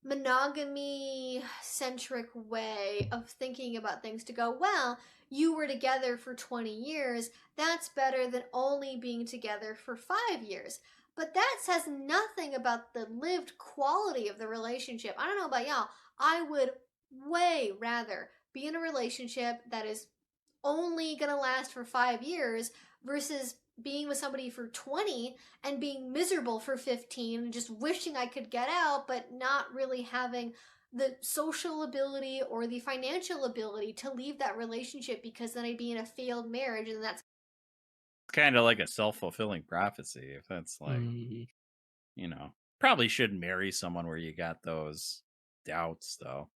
monogamy centric way of thinking about things to go, well, you were together for 20 years, that's better than only being together for 5 years. But that says nothing about the lived quality of the relationship. I don't know about y'all, I would way rather be in a relationship that is only gonna last for 5 years versus being with somebody for 20 and being miserable for 15 and just wishing I could get out, but not really having the social ability or the financial ability to leave that relationship, because then I'd be in a failed marriage, and that's Kind of like a self-fulfilling prophecy. If that's like, you know, probably shouldn't marry someone where you got those doubts, though.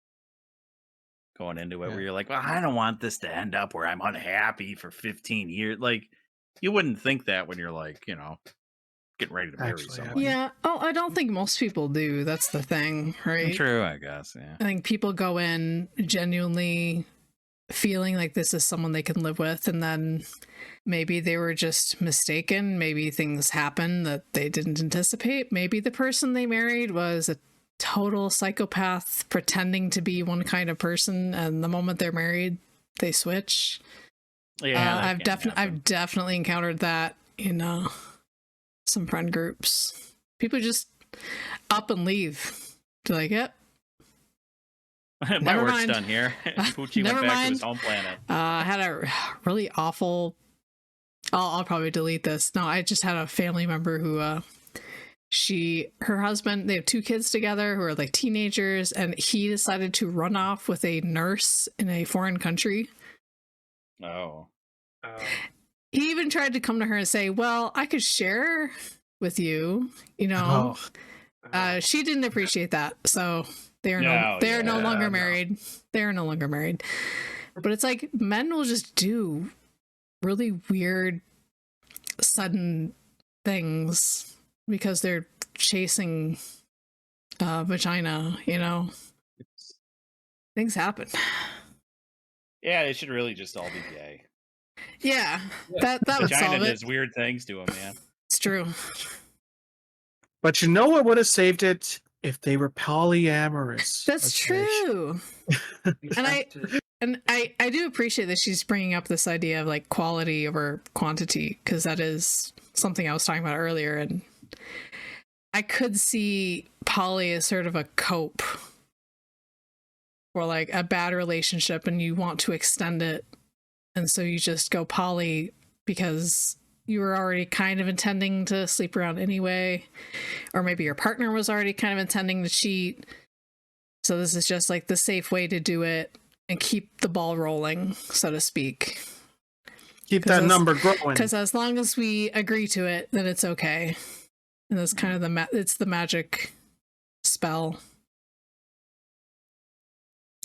Going into it, where you're like, well, I don't want this to end up where I'm unhappy for 15 years. Like, you wouldn't think that when you're like, you know, getting ready to marry someone. Yeah. Oh, I don't think most people do. That's the thing, right? True, I guess. Yeah. I think people go in genuinely feeling like this is someone they can live with, and then maybe they were just mistaken. Maybe things happened that they didn't anticipate. Maybe the person they married was a total psychopath pretending to be one kind of person, and the moment they're married, they switch. Yeah, I've definitely encountered that in some friend groups. People just up and leave. They're like, yep. My work's done here. Poochie went back to his home planet. I had a really awful. I'll probably delete this. No, I just had a family member who her husband, they have 2 kids together who are like teenagers, and he decided to run off with a nurse in a foreign country. Oh. He even tried to come to her and say, well, I could share with you, you know. She didn't appreciate that. So they're no longer married. They're no longer married. But it's like men will just do really weird, sudden things because they're chasing vagina, you know. Things happen. Yeah, they should really just all be gay. Yeah, that would solve it. Does weird things to them, man. It's true. But you know what would have saved it? If they were polyamorous. That's true. And I do appreciate that she's bringing up this idea of like quality over quantity, because that is something I was talking about earlier, and I could see poly as sort of a cope or like a bad relationship and you want to extend it, and so you just go poly because you were already kind of intending to sleep around anyway, or maybe your partner was already kind of intending to cheat, so this is just like the safe way to do it and keep the ball rolling, so to speak. Keep that number growing. Because as long as we agree to it, then it's okay. And that's kind of it's the magic spell.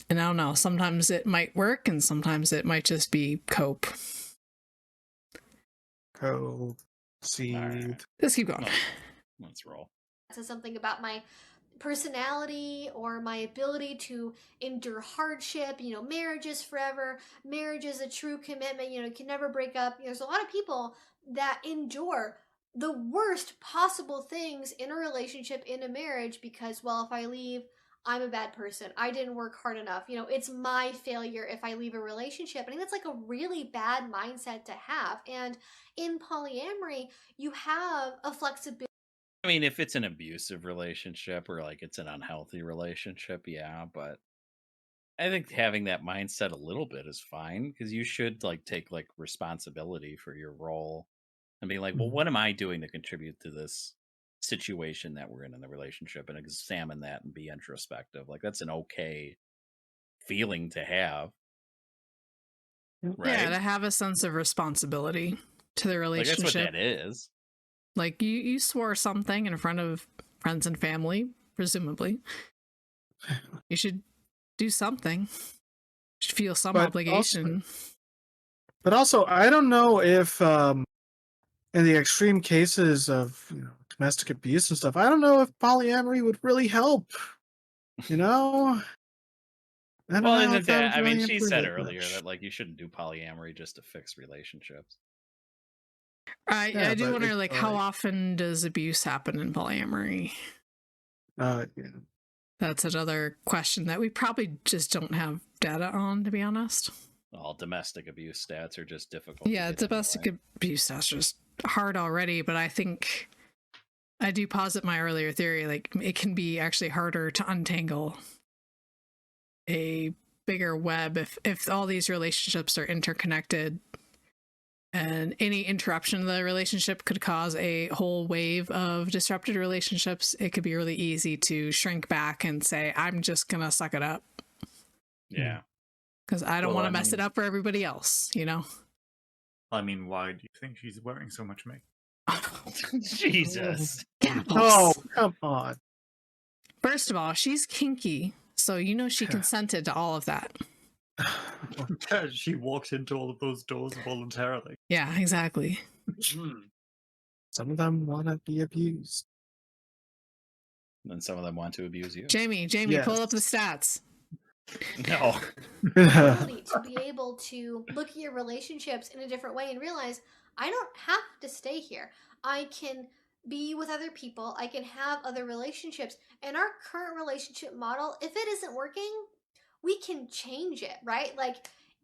And I don't know, sometimes it might work and sometimes it might just be cope. Seed. Let's keep going. Let's roll. Says something about my personality or my ability to endure hardship. You know, marriage is forever. Marriage is a true commitment. You know, you can never break up. You know, there's a lot of people that endure the worst possible things in a relationship, in a marriage, because, well, if I leave, I'm a bad person. I didn't work hard enough. You know, it's my failure if I leave a relationship. I think that's like a really bad mindset to have. And in polyamory, you have a flexibility. I mean, if it's an abusive relationship or like it's an unhealthy relationship, yeah, but I think having that mindset a little bit is fine, because you should like take like responsibility for your role and be like, well, what am I doing to contribute to this situation that we're in the relationship, and examine that and be introspective. Like that's an okay feeling to have. Right? Yeah, to have a sense of responsibility to the relationship. Like that's what that is. Like you swore something in front of friends and family, presumably. You should do something. You should feel some obligation. But also, I don't know if in the extreme cases of domestic abuse and stuff, I don't know if polyamory would really help. You know? Well, isn't that? I mean, she said earlier that like you shouldn't do polyamory just to fix relationships. I do wonder, like, how often does abuse happen in polyamory? Yeah. That's another question that we probably just don't have data on, to be honest. All domestic abuse stats are just difficult. Yeah, domestic abuse stats are just hard already, but I think I do posit my earlier theory, like, it can be actually harder to untangle a bigger web if all these relationships are interconnected, and any interruption of the relationship could cause a whole wave of disrupted relationships. It could be really easy to shrink back and say, I'm just gonna suck it up. Yeah. Because I don't Well, want to I mess mean- it up for everybody else, you know? I mean, why do you think she's wearing so much makeup? Jesus. Oh, come on. First of all, she's kinky, so you know she consented to all of that. She walked into all of those doors voluntarily. Yeah, exactly. Some of them want to be abused. And some of them want to abuse you. Jamie, pull up the stats. No. Ability to be able to look at your relationships in a different way and realize I don't have to stay here. I can be with other people. I can have other relationships. And our current relationship model, if it isn't working, we can change it, right? Like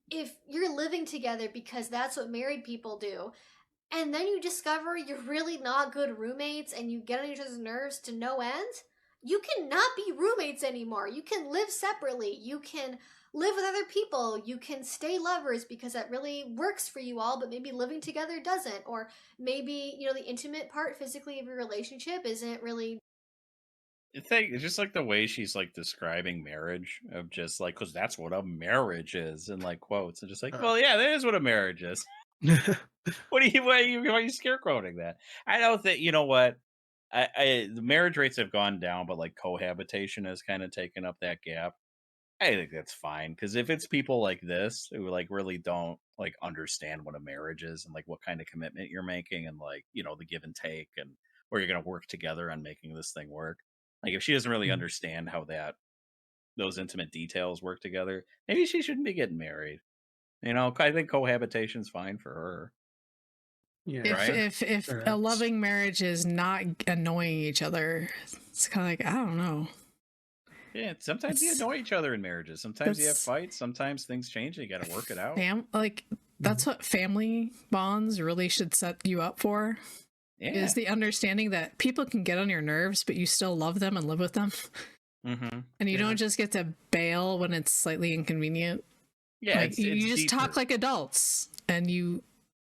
if you're living together because that's what married people do, and then you discover you're really not good roommates and you get on each other's nerves to no end, you cannot be roommates anymore. You can live separately. You can live with other people. You can stay lovers because that really works for you all, but maybe living together doesn't. Or maybe, you know, the intimate part physically of your relationship isn't really. It's just like the way she's like describing marriage of just like, because that's what a marriage is, and like quotes, and just like, well, yeah, that is what a marriage is. Why are you scarequoting that? I don't think, you know what? The marriage rates have gone down, but like cohabitation has kind of taken up that gap. I think that's fine, because if it's people like this who like really don't like understand what a marriage is and like what kind of commitment you're making and like, you know, the give and take and where you're going to work together on making this thing work. Like if she doesn't really understand how those intimate details work together, maybe she shouldn't be getting married. You know, I think cohabitation's fine for her. Yeah. If a loving marriage is not annoying each other, it's kind of like, I don't know. Yeah, sometimes you annoy each other in marriages. Sometimes you have fights. Sometimes things change. And you got to work it out. That's what family bonds really should set you up for. Yeah. Is the understanding that people can get on your nerves, but you still love them and live with them. Mm-hmm. And you don't just get to bail when it's slightly inconvenient. Yeah, like, you just talk like adults and you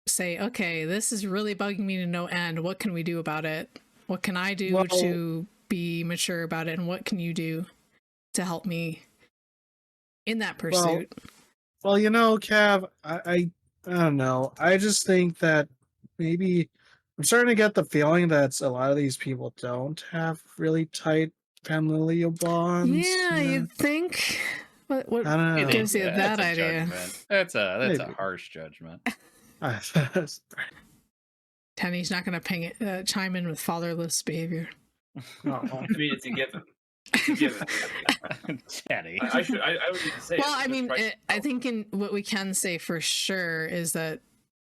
say, okay, this is really bugging me to no end. What can we do about it? What can I do to be mature about it? And what can you do to help me in that pursuit? Well, you know, Cav, I don't know. I just think that maybe I'm starting to get the feeling that a lot of these people don't have really tight familial bonds. Yeah, you'd think. What I don't know. gives you that idea? That's a harsh judgment. Tenny's not going to chime in with fatherless behavior. I mean, it's a given. It's a given. Tenny. I would say. Well, I mean, I think what we can say for sure is that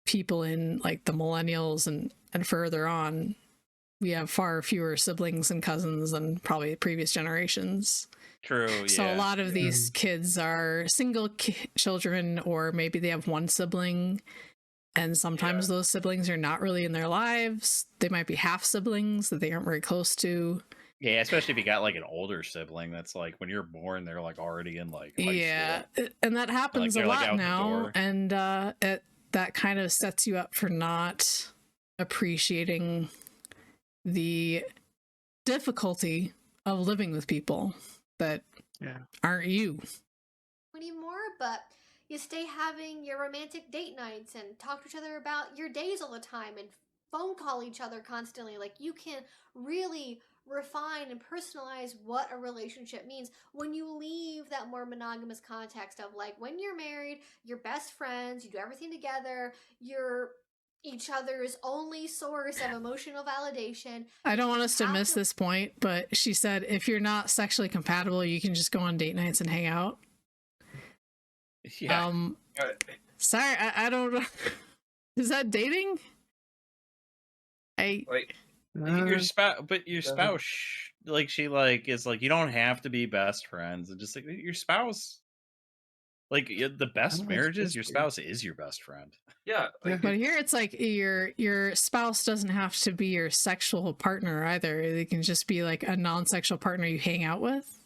people in like the millennials and further on, we have far fewer siblings and cousins than probably previous generations. True. Yeah. So a lot of these kids are single children, or maybe they have one sibling, and sometimes those siblings are not really in their lives. They might be half siblings that they aren't very close to. Yeah, especially if you got like an older sibling that's like when you're born, they're like already in like high school. And that happens like, a like, lot out the now, door. and that kind of sets you up for not appreciating the difficulty of living with people that aren't you anymore, but you stay having your romantic date nights and talk to each other about your days all the time and phone call each other constantly. Like, you can really refine and personalize what a relationship means when you leave that more monogamous context of like when you're married, you're best friends, you do everything together, you're each other's only source of emotional validation. I don't want us to miss this point, but she said if you're not sexually compatible, you can just go on date nights and hang out. Yeah. Sorry, I don't know. Is that dating? Your spouse, like, she like is like, you don't have to be best friends, and just like your spouse, like the best marriages, your spouse is your best friend. Yeah, but here it's like your spouse doesn't have to be your sexual partner either. They can just be like a non-sexual partner you hang out with.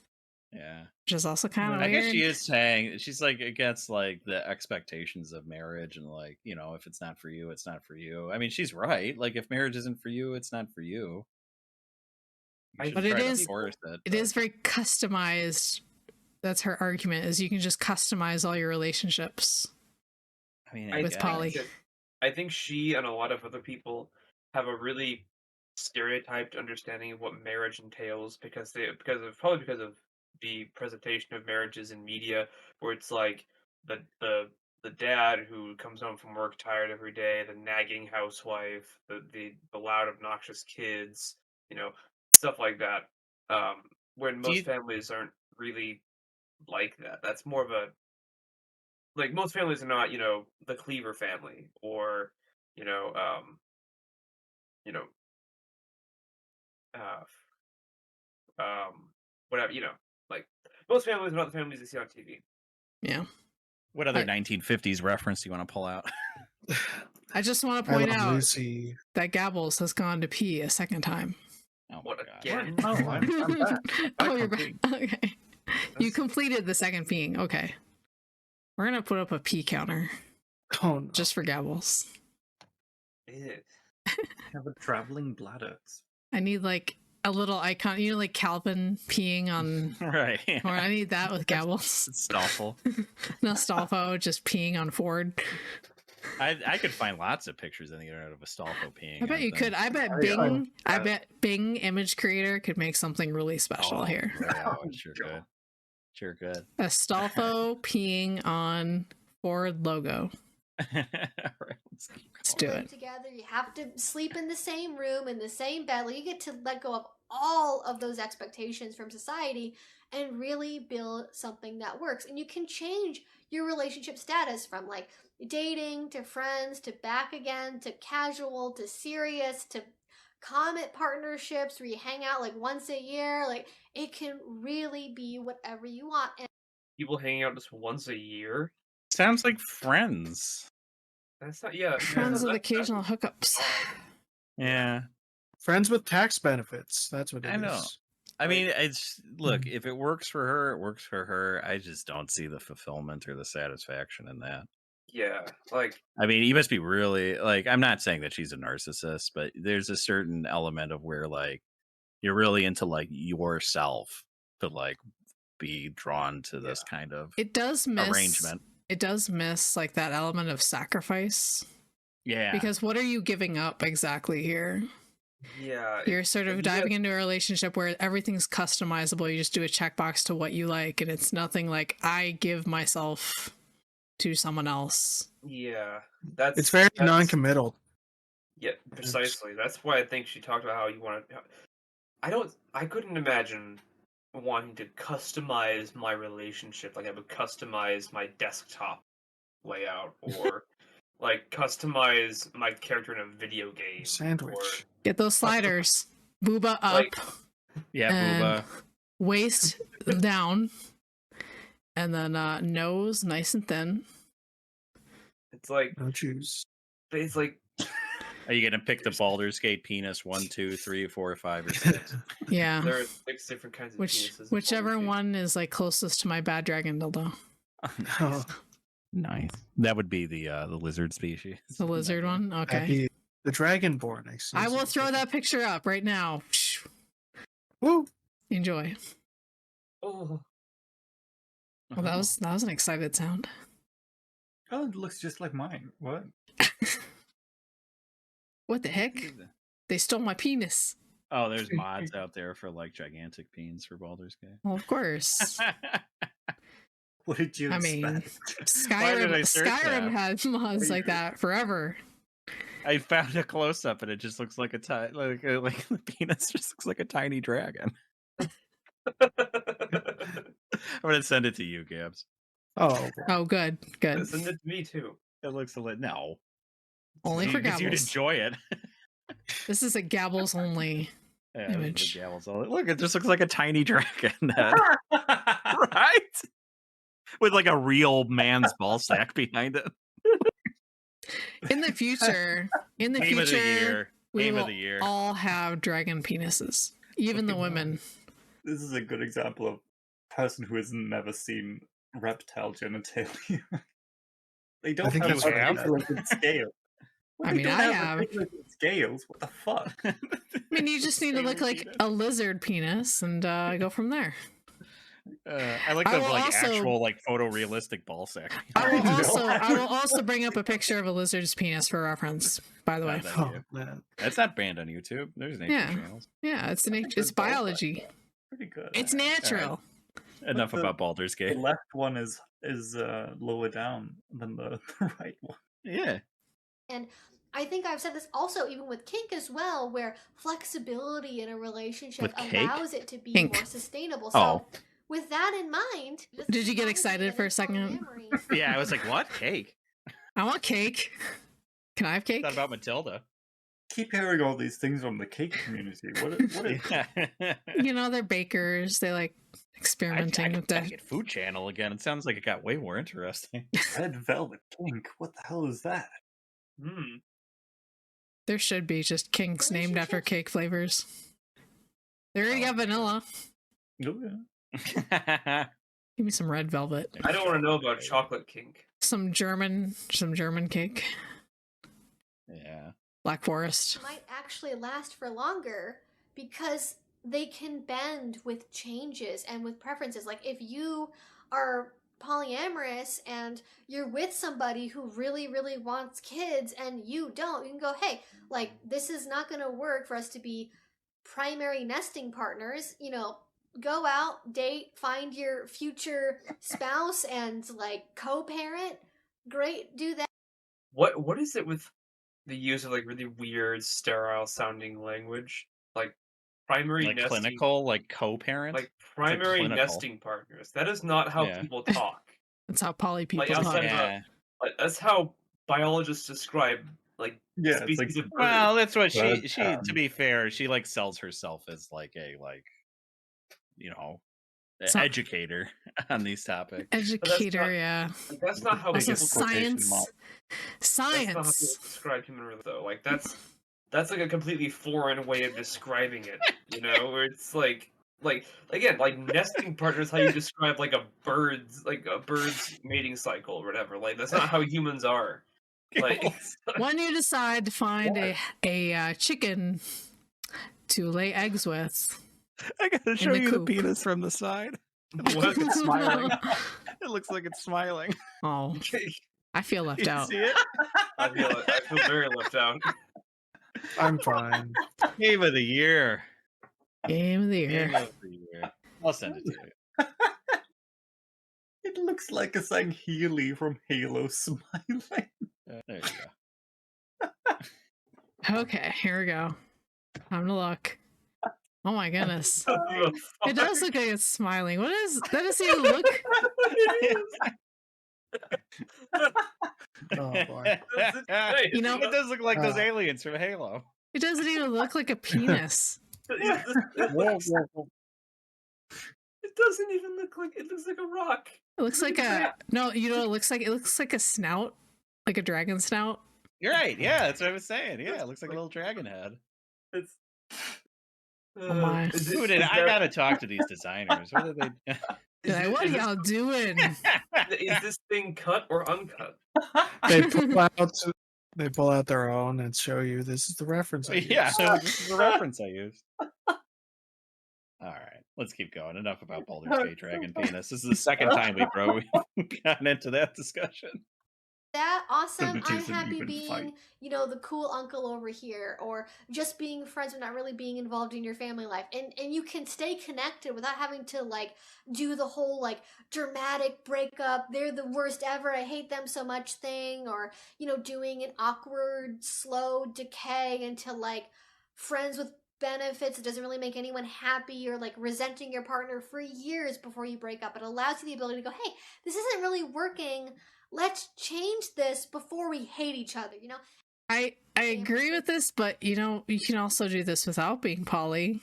Yeah. Which is also kind of I weird. guess she is saying she's like against like the expectations of marriage and like, you know, if it's not for you, it's not for you. I mean, she's right. Like if marriage isn't for you, it's not for you. But it is very customized. That's her argument, is you can just customize all your relationships. I mean, with poly. I think she and a lot of other people have a really stereotyped understanding of what marriage entails because of the presentation of marriages in media, where it's like the dad who comes home from work tired every day, the nagging housewife, the loud obnoxious kids, you know, stuff like that. When most families aren't really like that. That's more of a, like, most families are not, you know, the Cleaver family or, you know, you know, whatever, you know, like most families are not the families you see on TV. Yeah. What other 1950s reference do you want to pull out? I just want to point out that Gabbles has gone to pee a second time. Oh what again? No, I'm back. Oh, you're back. Okay. You completed the second peeing. Okay. We're gonna put up a pee counter. Oh no. Just for Gabbles. I have a traveling bladder. I need like a little icon, you know, like Calvin peeing on right. Or I need that with Gabbles. Stolfo. Nostalfo just peeing on Ford. I could find lots of pictures on the internet of Astolfo peeing. I bet you could. I bet Bing image creator could make something really special here. Yeah, sure could. Sure could. Astolfo peeing on Ford logo. Let's do it. Together, you have to sleep in the same room, in the same bed. Like, you get to let go of all of those expectations from society and really build something that works. And you can change your relationship status from like dating to friends to back again to casual to serious to comet partnerships where you hang out like once a year. Like, it can really be whatever you want. And people hanging out just once a year sounds like Friends. That's not, yeah. Friends with occasional hookups. Yeah. Friends with tax benefits. That's what it is. I know. I mean, it's look, if it works for her, it works for her. I just don't see the fulfillment or the satisfaction in that. Yeah, like, I mean, you must be really like, I'm not saying that she's a narcissist, but there's a certain element of where like you're really into like yourself to like be drawn to this kind of arrangement. It does miss like that element of sacrifice. Yeah. Because what are you giving up exactly here? Yeah. You're sort of diving into a relationship where everything's customizable. You just do a checkbox to what you like, and it's nothing like I give myself to someone else. Yeah. It's very non-committal. Yeah, precisely. That's why I think she talked about how you want to. I couldn't imagine wanting to customize my relationship like I would customize my desktop layout or like customize my character in a video game. Sandwich. Get those sliders. Booba up. Like, booba. Waist down. And then nose nice and thin. It's like no choose. It's like, are you gonna pick the Baldur's Gate penis 1, 2, 3, 4, 5, or 6? Yeah. There are 6 different kinds of penises. Whichever one is like closest to my bad dragon dildo. Oh, nice. That would be the lizard species. The lizard one? Okay. The dragonborn. I will throw that picture up right now. Woo! Enjoy. Oh. Well, that was an excited sound. Oh, it looks just like mine. What? What the heck? They stole my penis. Oh, there's mods out there for like gigantic peens for Baldur's Gate. Well, of course. What did you expect? mean, Skyrim had mods like that forever. I found a close up and it just looks like like the penis just looks like a tiny dragon. I'm gonna send it to you, Gabs. Oh, good. Send it to me too. It looks a little only for Gabbles. You'd enjoy it. This is a Gabbles only image. Look, it just looks like a tiny dragon head. Right? With like a real man's ball sack behind it. In the future, we will all have dragon penises, even the women. This is a good example of person who has never seen reptile genitalia. They I don't think have that's right. articulated scales. I mean, I have. Articulated scales. What the fuck? I mean, you just need to look like a lizard penis and go from there. I like I the will like also- actual like photorealistic ball sack. I will also bring up a picture of a lizard's penis for reference. By the way, Oh, man. That's not banned on YouTube. There's nature Yeah. channels. yeah, it's biology. Pretty good. It's natural. Enough the- about Baldur's The Gate. left one is lower down than the right one. Yeah. And I think I've said this also even with kink as well, where flexibility in a relationship With cake? allows it to be Kink. more sustainable. So Oh. with that in mind, Did you get excited for a second? Yeah, I was like, what? Cake? I want cake. Can I have cake? Thought about Matilda. Keep hearing all these things from the cake community. What is You know, they're bakers. They like experimenting with gotta that. get Food Channel again. It sounds like it got way more interesting. red velvet kink? What the hell is that? There should be just kinks named after cake flavors. They already got vanilla. Oh, yeah. Give me some red velvet. I don't want to know about chocolate kink. Some German cake. Yeah. Black Forest. Might actually last for longer because they can bend with changes and with preferences. Like if you are polyamorous and you're with somebody who really, really wants kids and you don't, you can go, hey, like this is not going to work for us to be primary nesting partners. You know, go out, date, find your future spouse and like co-parent. Great, do that. What is it with the use of like really weird, sterile sounding language? Like primary Like nesting, clinical, like co-parent. like primary clinical. nesting partners. That is not how Yeah. people talk. That's how poly people Like talk. outside of Yeah. like, that's how biologists describe like Yeah, it's species like- of birds. Well, that's what she But, to be fair, she like sells herself as like a you know, So- educator on these topics. Educator, not- yeah. Like, that's not how That's a people science. That's not how people Science. describe human rights, though. Like that's like a completely foreign way of describing it. You know, where it's like again, like nesting partners, how you describe like a bird's mating cycle or whatever. Like that's not how humans are. Like When you decide to find a chicken to lay eggs with, I gotta show the you the coop. penis from the side. what? It's smiling. It looks like it's smiling. Oh, I feel left You out. see it? I feel very left out. I'm fine. Game of the year. Game of the Game year. of the year. I'll send it to you. It looks like a sang Healy from Halo smiling. There you go. Okay, here we go. Time to look. Oh my goodness. It does look like it's smiling. What is that? Doesn't even look. Oh boy. You know- it does look like those aliens from Halo. It doesn't even look like a penis. It doesn't even look like it looks like a rock. It looks like a no. You know, what it looks like. It looks like a snout, like a dragon snout. You're right. Yeah, that's what I was saying. Yeah, it looks like a little dragon head. It's Oh my. Who did I gotta talk to these designers? What did they? Like, what are y'all doing? Is this thing cut or uncut? They pull out their own and show you this is the reference. I Yeah, used. this is the reference I used. All right, let's keep going. Enough about Baldur's Gate Dragon Penis. This is the second time we've gotten into that discussion. That awesome. The two I'm didn't happy even being, fight. you know, the cool uncle over here, or just being friends but not really being involved in your family life. And you can stay connected without having to like do the whole like dramatic breakup, they're the worst ever, I hate them so much thing, or you know, doing an awkward, slow decay into like friends with benefits that doesn't really make anyone happy, or like resenting your partner for years before you break up. It allows you the ability to go, hey, this isn't really working. Let's change this before we hate each other, you know? I agree with this, but you know, you can also do this without being poly.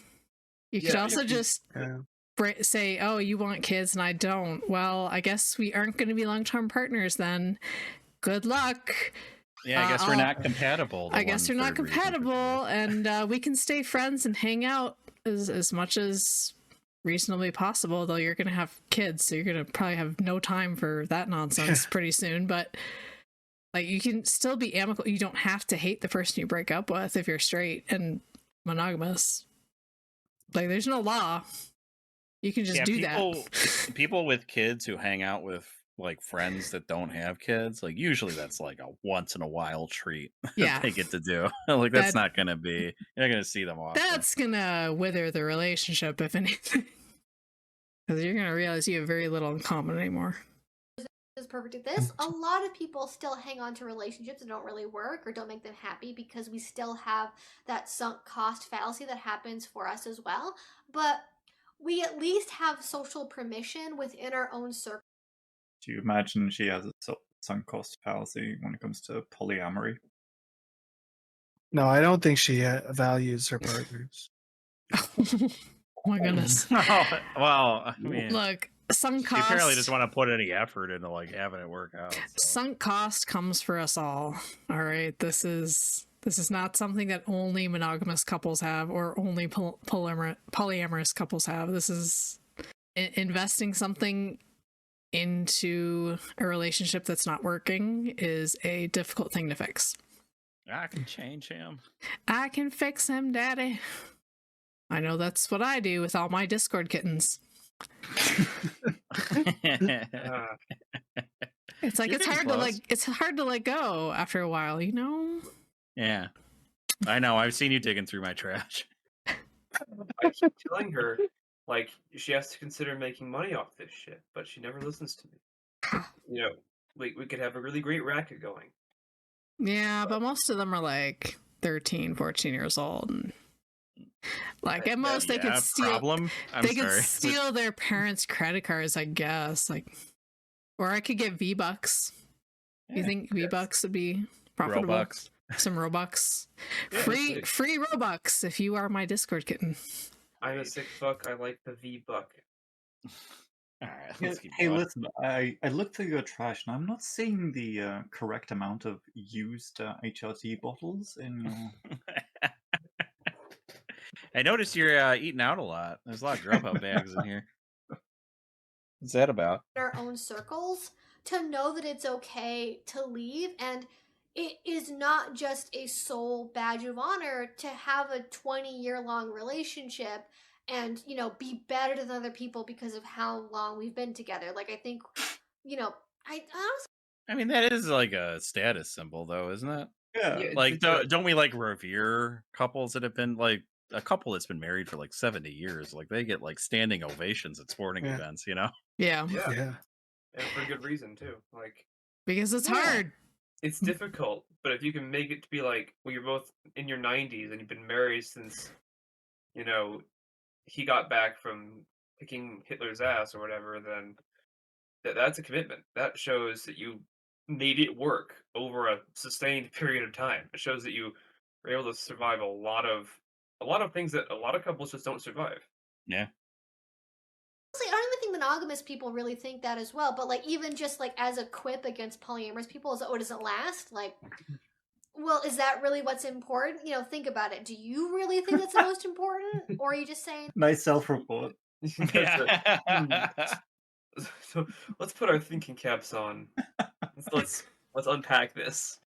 You could Yeah, also you- just say, "Oh, you want kids and I don't. Well, I guess we aren't going to be long-term partners then. Good luck." Yeah, I guess we're not compatible. I guess we're not compatible, and we can stay friends and hang out as much as reasonably possible, though you're going to have kids, so you're going to probably have no time for that nonsense pretty soon. But like, you can still be amicable. You don't have to hate the person you break up with if you're straight and monogamous. Like, there's no law. You can just do that. People with kids who hang out with like friends that don't have kids, like usually that's like a once in a while treat Yeah. they get to do. Like that's not gonna be, you're not gonna see them often. That's gonna wither the relationship, if anything. Because you're gonna realize you have very little in common anymore. Is perfect at this. A lot of people still hang on to relationships that don't really work or don't make them happy because we still have that sunk cost fallacy that happens for us as well. But we at least have social permission within our own circle. Do you imagine she has a sunk cost fallacy when it comes to polyamory? No, I don't think she values her partners. Oh my goodness. Oh, well, I mean, look, sunk cost. She apparently doesn't want to put any effort into like having it work out. So. Sunk cost comes for us all. All right, this is not something that only monogamous couples have or only polyamorous couples have. This is investing something into a relationship that's not working is a difficult thing to fix. I can change him. I can fix him, Daddy. I know that's what I do with all my Discord kittens. It's like it's hard to let go after a while, you know? Yeah. I know, I've seen you digging through my trash. I keep telling her, like, she has to consider making money off this shit, but she never listens to me. You know, we could have a really great racket going. Yeah, but most of them are like 13, 14 years old. And like at most they could steal could steal their parents' credit cards, I guess. Like, or I could get V-Bucks. You think V-Bucks would be profitable? Robux. Some Robux. Yeah, free Robux if you are my Discord kitten. I'm a sick fuck. I like the V-Buck. All right, let's keep hey, going. listen, I looked through your trash and I'm not seeing the correct amount of used HRT bottles in your... I noticed you're eating out a lot. There's a lot of Grubhub bags in here. What's that about? Our own circles to know that it's okay to leave, and it is not just a sole badge of honor to have a 20-year-long relationship and, you know, be better than other people because of how long we've been together. Like, I think, you know, I honestly... I mean, that is like a status symbol, though, isn't it? Yeah. Like, don't we like revere couples that have been like a couple that's been married for like 70 years? Like, they get like standing ovations at sporting events, you know? Yeah. And for good reason, too. Like, because it's hard. It's difficult, but if you can make it to be like, well, you're both in your 90s and you've been married since, you know, he got back from kicking Hitler's ass or whatever, then that's a commitment. That shows that you made it work over a sustained period of time. It shows that you were able to survive a lot of things that a lot of couples just don't survive. Yeah. Honestly, I don't even think monogamous people really think that as well. But like, even just like as a quip against polyamorous people, is oh, does it last? Like, well, is that really what's important? You know, think about it. Do you really think that's the most important, or are you just saying? Nice self-report. So let's put our thinking caps on. Let's unpack this.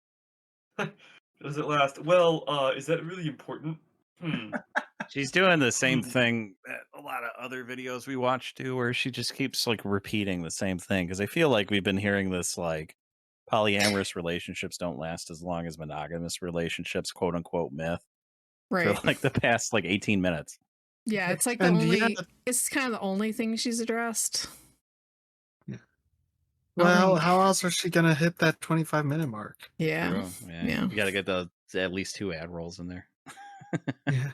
Does it last? Well, is that really important? She's doing the same thing that a lot of other videos we watch do, where she just keeps like repeating the same thing. Because I feel like we've been hearing this like polyamorous relationships don't last as long as monogamous relationships, quote unquote, myth. Right. For like the past like 18 minutes. Yeah, it's like the only. It's kind of the only thing she's addressed. Well, how else is she gonna hit that 25-minute mark? Yeah. Yeah. You got to get at least 2 ad rolls in there. Yeah.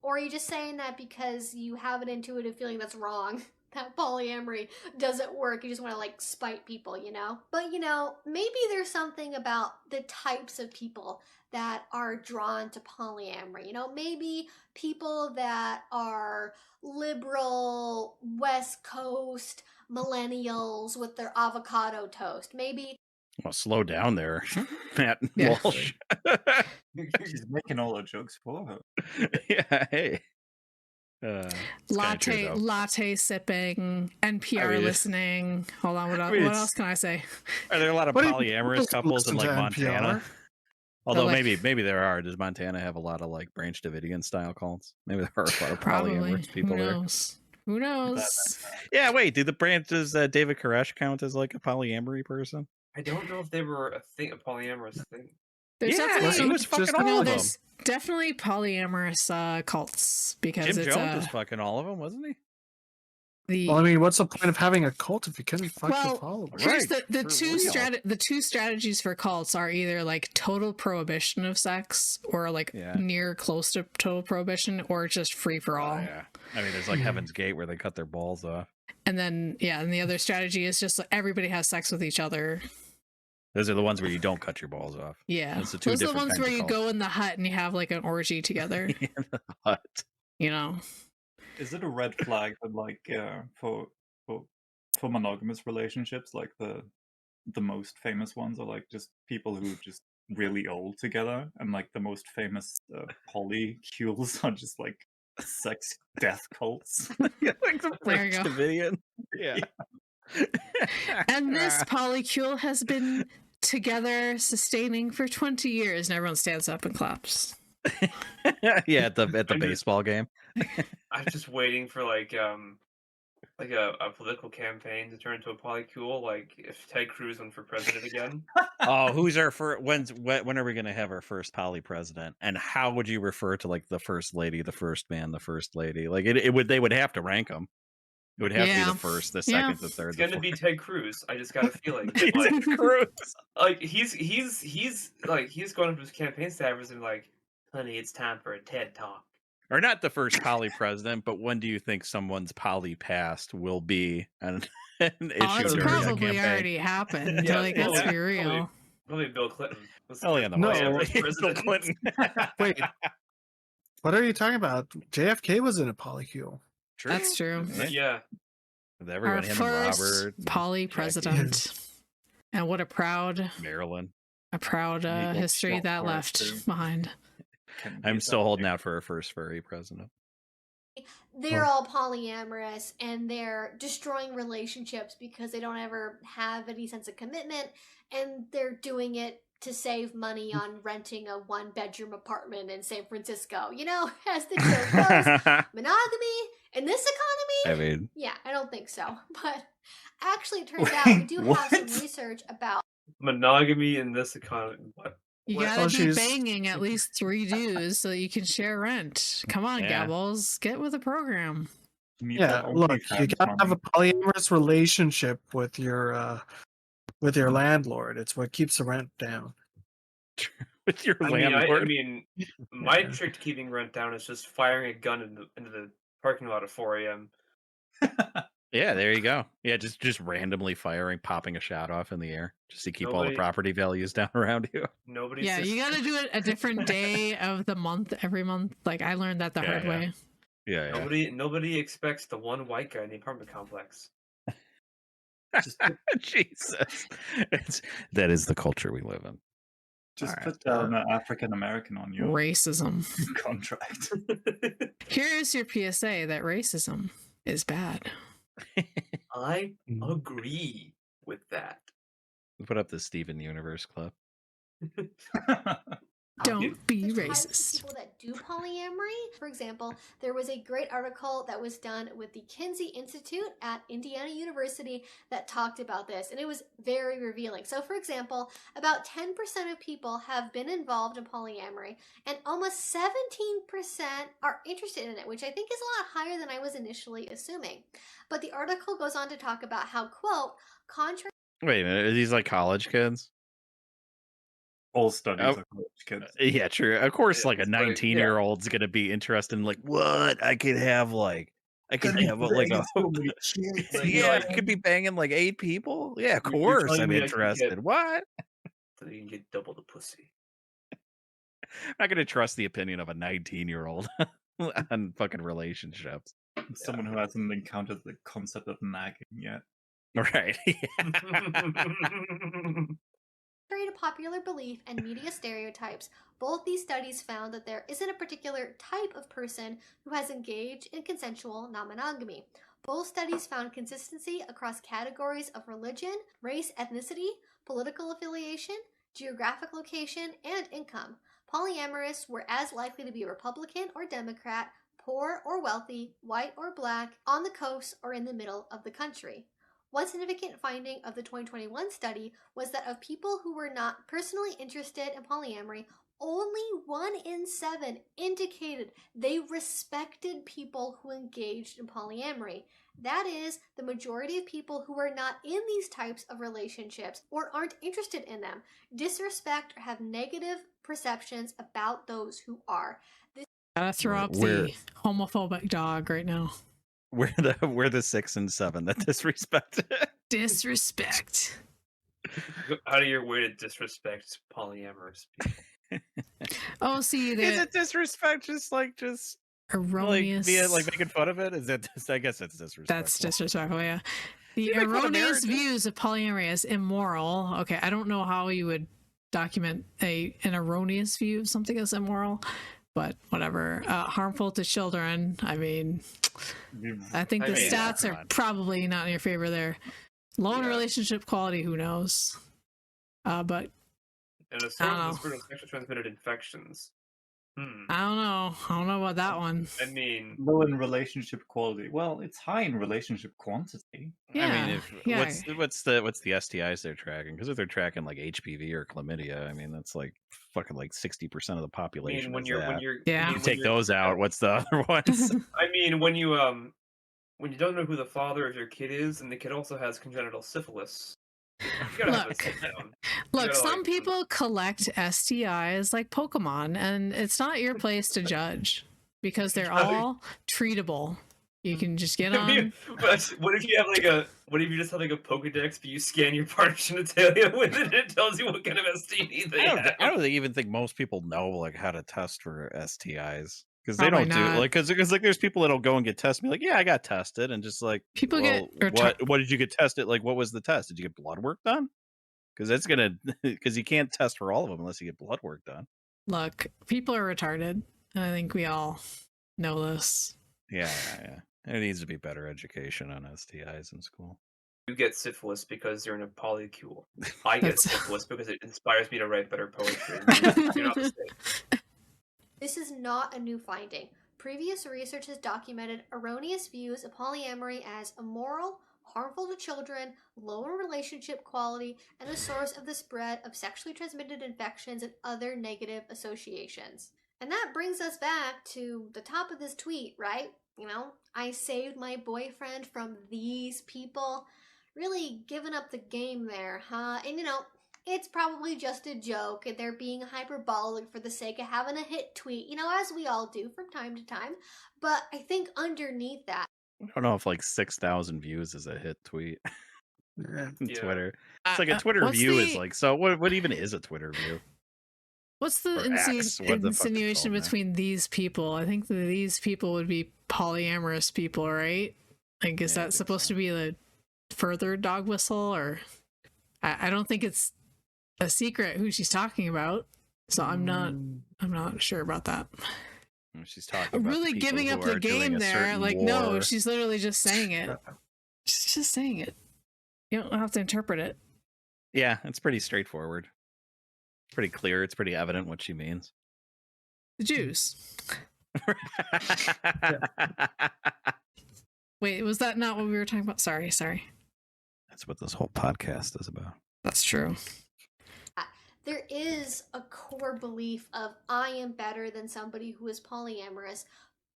Or are you just saying that because you have an intuitive feeling that's wrong? That polyamory doesn't work. You just want to like spite people, you know? But you know, maybe there's something about the types of people that are drawn to polyamory. You know, maybe people that are liberal, West Coast millennials with their avocado toast. Maybe. Well, slow down there, Matt Walsh. She's making all her jokes for her. Yeah, hey. Latte sipping, NPR listening. Hold on, what else can I say? Are there a lot of polyamorous couples in like Montana? Although maybe there are. Does Montana have a lot of like Branch Davidian style cults? Maybe there are a lot of polyamorous people there. Who knows? Yeah, wait. Does David Koresh count as like a polyamory person? I don't know if they were a polyamorous thing. There's he was fucking all of them. There's definitely polyamorous cults because Jim Jones was fucking all of them, wasn't he? Well, I mean, what's the point of having a cult if you couldn't fuck your followers? Here's the two strategies for cults are either like total prohibition of sex or like near close to total prohibition or just free for all. Yeah. I mean, there's like Heaven's Gate where they cut their balls off. And then and the other strategy is just like everybody has sex with each other. Those are the ones where you don't cut your balls off. Yeah. Those are the ones where you go in the hut and you have like an orgy together. In the hut. You know. Is it a red flag that like for monogamous relationships, like the most famous ones are like just people who are just really old together, and like the most famous polycules are just like sex death cults? Like the Branch Davidian. Yeah. And this polycule has been together sustaining for 20 years, and everyone stands up and claps. Yeah, at the baseball game. I'm just waiting for like a political campaign to turn into a polycule, like if Ted Cruz went for president again. Oh, who's our first? When are we going to have our first poly president? And how would you refer to like the first lady, the first man, the first lady? Like they would have to rank them. It would have to be the first, the second, the third. It's gonna be Ted Cruz. I just got a feeling. Ted Cruz. Like he's going up to his campaign staffers and like, honey, it's time for a TED talk. Or not the first poly president, but when do you think someone's poly past will be an issue? It's probably already happened. Like, let's be real. Probably Bill Clinton. Bill Clinton. Wait, what are you talking about? JFK was in a polycule. True. That's true. Yeah. With everyone, Our him first and Robert, poly president. And what a proud Maryland. A proud history that left behind. I'm still holding out for our first furry president. They're all polyamorous and they're destroying relationships because they don't ever have any sense of commitment, and they're doing it to save money on renting a 1-bedroom apartment in San Francisco. You know, as the joke goes, monogamy in this economy? I mean, yeah, I don't think so. But actually, it turns out we do have some research about monogamy in this economy. What? You gotta be banging at least 3 dudes so that you can share rent. Come on, Gabbles, get with the program. Yeah, look, you gotta have a polyamorous relationship with your landlord. It's what keeps the rent down. With your landlord. I mean, my trick to keeping rent down is just firing a gun into the parking lot at 4 a.m. Yeah, there you go. Yeah, just randomly firing, popping a shot off in the air, just to keep all the property values down around you. Nobody. Yeah, you got to do it a different day of the month every month. Like I learned that the hard way. Yeah. Nobody expects the one white guy in the apartment complex. Jesus, that is the culture we live in. Just put down an African American on your racism contract. Here's your PSA that racism is bad. I agree with that. Put up the Steven Universe Club. Don't be racist. People that do polyamory. For example, there was a great article that was done with the Kinsey Institute at Indiana University that talked about this, and it was very revealing. So, for example, about 10% of people have been involved in polyamory, and almost 17% are interested in it, which I think is a lot higher than I was initially assuming. But the article goes on to talk about how, quote, contrary... Wait a minute, are these like college kids? All studies are college kids. Yeah, true. Of course, like a 19-year-old's gonna be interested in like, what? I could have I could be banging like 8 people. Yeah, of course I'm interested. What? So you can get double the pussy. I'm not gonna trust the opinion of a 19-year-old on fucking relationships. Someone who hasn't encountered the concept of nagging yet. Right. Contrary to popular belief and media stereotypes, both these studies found that there isn't a particular type of person who has engaged in consensual non-monogamy. Both studies found consistency across categories of religion, race, ethnicity, political affiliation, geographic location, and income. Polyamorous were as likely to be Republican or Democrat, poor or wealthy, white or black, on the coast or in the middle of the country. One significant finding of the 2021 study was that of people who were not personally interested in polyamory, only 1 in 7 indicated they respected people who engaged in polyamory. That is, the majority of people who are not in these types of relationships or aren't interested in them disrespect or have negative perceptions about those who are. Gotta throw up the homophobic dog right now. We're the 6 and 7 that disrespect. Disrespect. Out of your way to disrespect polyamorous people. Oh, see, is it disrespect? Just erroneous, like making fun of it? Is it? I guess it's disrespectful. That's disrespectful. Yeah, the erroneous views of polyamory as immoral. Okay, I don't know how you would document an erroneous view of something as immoral, but whatever. Harmful to children. I mean, I think the stats are probably not in your favor there. Low in relationship quality, who knows? But and a source of sexually transmitted infections. I don't know about that one. I mean, low in relationship quality. Well, it's high in relationship quantity. Yeah, I mean, what's the STIs they're tracking? Because if they're tracking like HPV or chlamydia, I mean that's like fucking like 60% of the population. When you're take those out, what's the other ones? I mean, when you don't know who the father of your kid is, and the kid also has congenital syphilis. Look, some people collect STIs like Pokemon, and it's not your place to judge because they're all treatable. You can just get on. What if you just have like a Pokedex, but you scan your partner's genitalia with it, and it tells you what kind of STD they have? I don't even think most people know like how to test for STIs. Because they don't do like because like there's people that'll go and get tested, be like, yeah, I got tested, and just like people what did you get tested? Like, what was the test? Did you get blood work done? Because that's gonna because you can't test for all of them unless you get blood work done. Look, people are retarded, and I think we all know this. Yeah. There needs to be better education on STIs in school. You get syphilis because you're in a polycule. I get syphilis because it inspires me to write better poetry. You're not the same. This is not a new finding. Previous research has documented erroneous views of polyamory as immoral, harmful to children, low in relationship quality, and a source of the spread of sexually transmitted infections and other negative associations. And that brings us back to the top of this tweet, right? You know, I saved my boyfriend from these people. Really giving up the game there, huh? And you know, it's probably just a joke and they're being hyperbolic for the sake of having a hit tweet, you know, as we all do from time to time. But I think underneath that, I don't know if like 6,000 views is a hit tweet. Twitter. It's like a Twitter view is like, so what even is a Twitter view? What's the insinuation between these people? I think that these people would be polyamorous people, right? Like, is that supposed to be the further dog whistle? Or I don't think it's a secret who she's talking about, so I'm not sure about that. She's talking about really giving up the game there. Like, no, she's literally just saying it. She's just saying it. You don't have to interpret it. Yeah, it's pretty straightforward. It's pretty clear. It's pretty evident what she means. The Jews. Wait, was that not what we were talking about? Sorry. That's what this whole podcast is about. That's true. there is a core belief of I am better than somebody who is polyamorous.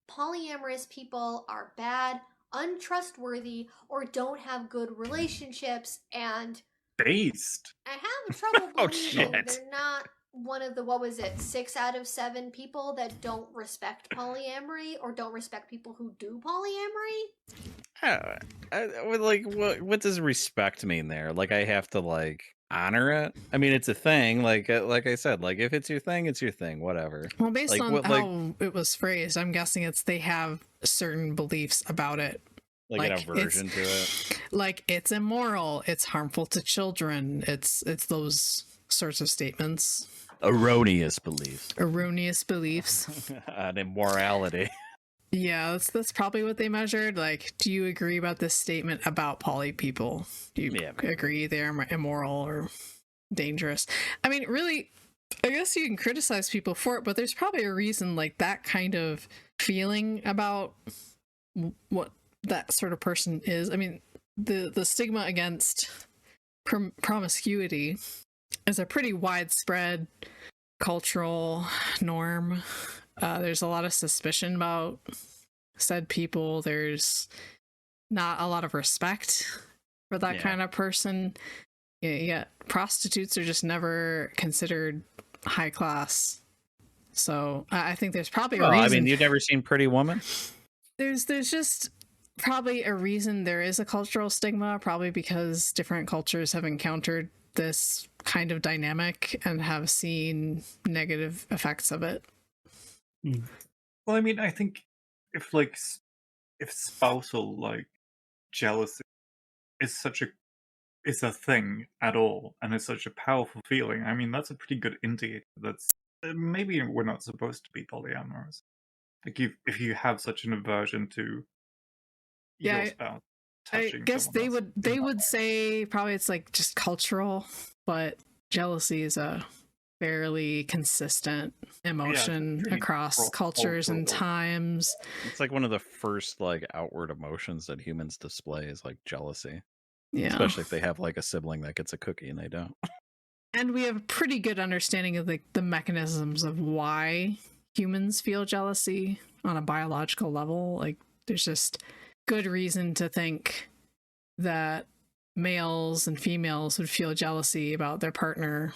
Polyamorous people are bad, untrustworthy, or don't have good relationships, and based. I have trouble believing they're not one of the 6 out of 7 people that don't respect polyamory or don't respect people who do polyamory. What does respect mean there? Like, I have to honor it? I mean, it's a thing. Like I said, if it's your thing, it's your thing. Whatever. Well, based on how it was phrased, I'm guessing they have certain beliefs about it. Like an aversion to it. Like, it's immoral, it's harmful to children, it's those sorts of statements. Erroneous beliefs. Erroneous beliefs. On immorality. Yeah, that's probably what they measured. Like, do you agree about this statement about poly people? Do you agree they're immoral or dangerous? I mean, really, I guess you can criticize people for it, but there's probably a reason, like, that kind of feeling about what that sort of person is. I mean, the stigma against promiscuity is a pretty widespread cultural norm. There's a lot of suspicion about said people. There's not a lot of respect for that kind of person. Yet prostitutes are just never considered high class. So I think there's probably a reason. I mean, you've never seen Pretty Woman? There's just probably a reason there is a cultural stigma, probably because different cultures have encountered this kind of dynamic and have seen negative effects of it. Well, I mean, I think if spousal like jealousy is a thing at all, and it's such a powerful feeling, I mean, that's a pretty good indicator that's maybe we're not supposed to be polyamorous. Like, if you have such an aversion to your spouse touching, I guess they would say probably it's like just cultural, but jealousy is a fairly consistent emotion across cultures and times. It's like one of the first like outward emotions that humans display is like jealousy. Yeah. Especially if they have like a sibling that gets a cookie and they don't. And we have a pretty good understanding of the mechanisms of why humans feel jealousy on a biological level. Like, there's just good reason to think that males and females would feel jealousy about their partner.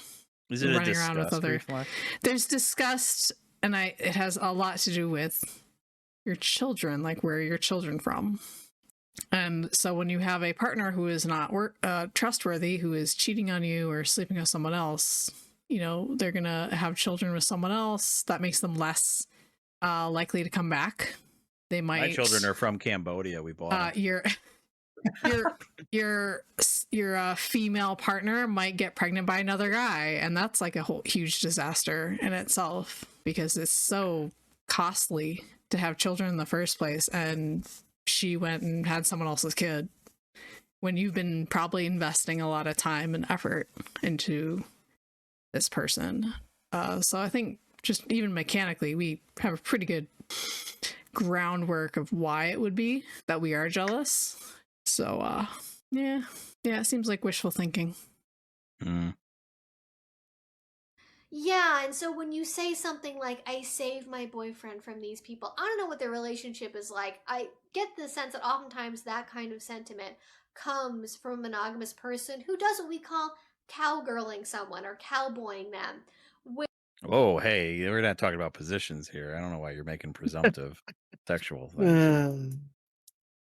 Is it running a around with disgust other reflex? There's disgust, and it has a lot to do with your children, like where are your children from. And so when you have a partner who is not trustworthy, who is cheating on you or sleeping with someone else, you know, they're gonna have children with someone else. That makes them less likely to come back. They might. My children are from Cambodia. We bought them. Your female partner might get pregnant by another guy, and that's like a whole huge disaster in itself, because it's so costly to have children in the first place, and she went and had someone else's kid when you've been probably investing a lot of time and effort into this person. So I think just even mechanically, we have a pretty good groundwork of why it would be that we are jealous. So, yeah, it seems like wishful thinking. Yeah, and so when you say something like, I saved my boyfriend from these people, I don't know what their relationship is like. I get the sense that oftentimes that kind of sentiment comes from a monogamous person who does what we call cowgirling someone or cowboying them. Oh, hey, we're not talking about positions here. I don't know why you're making presumptive sexual things.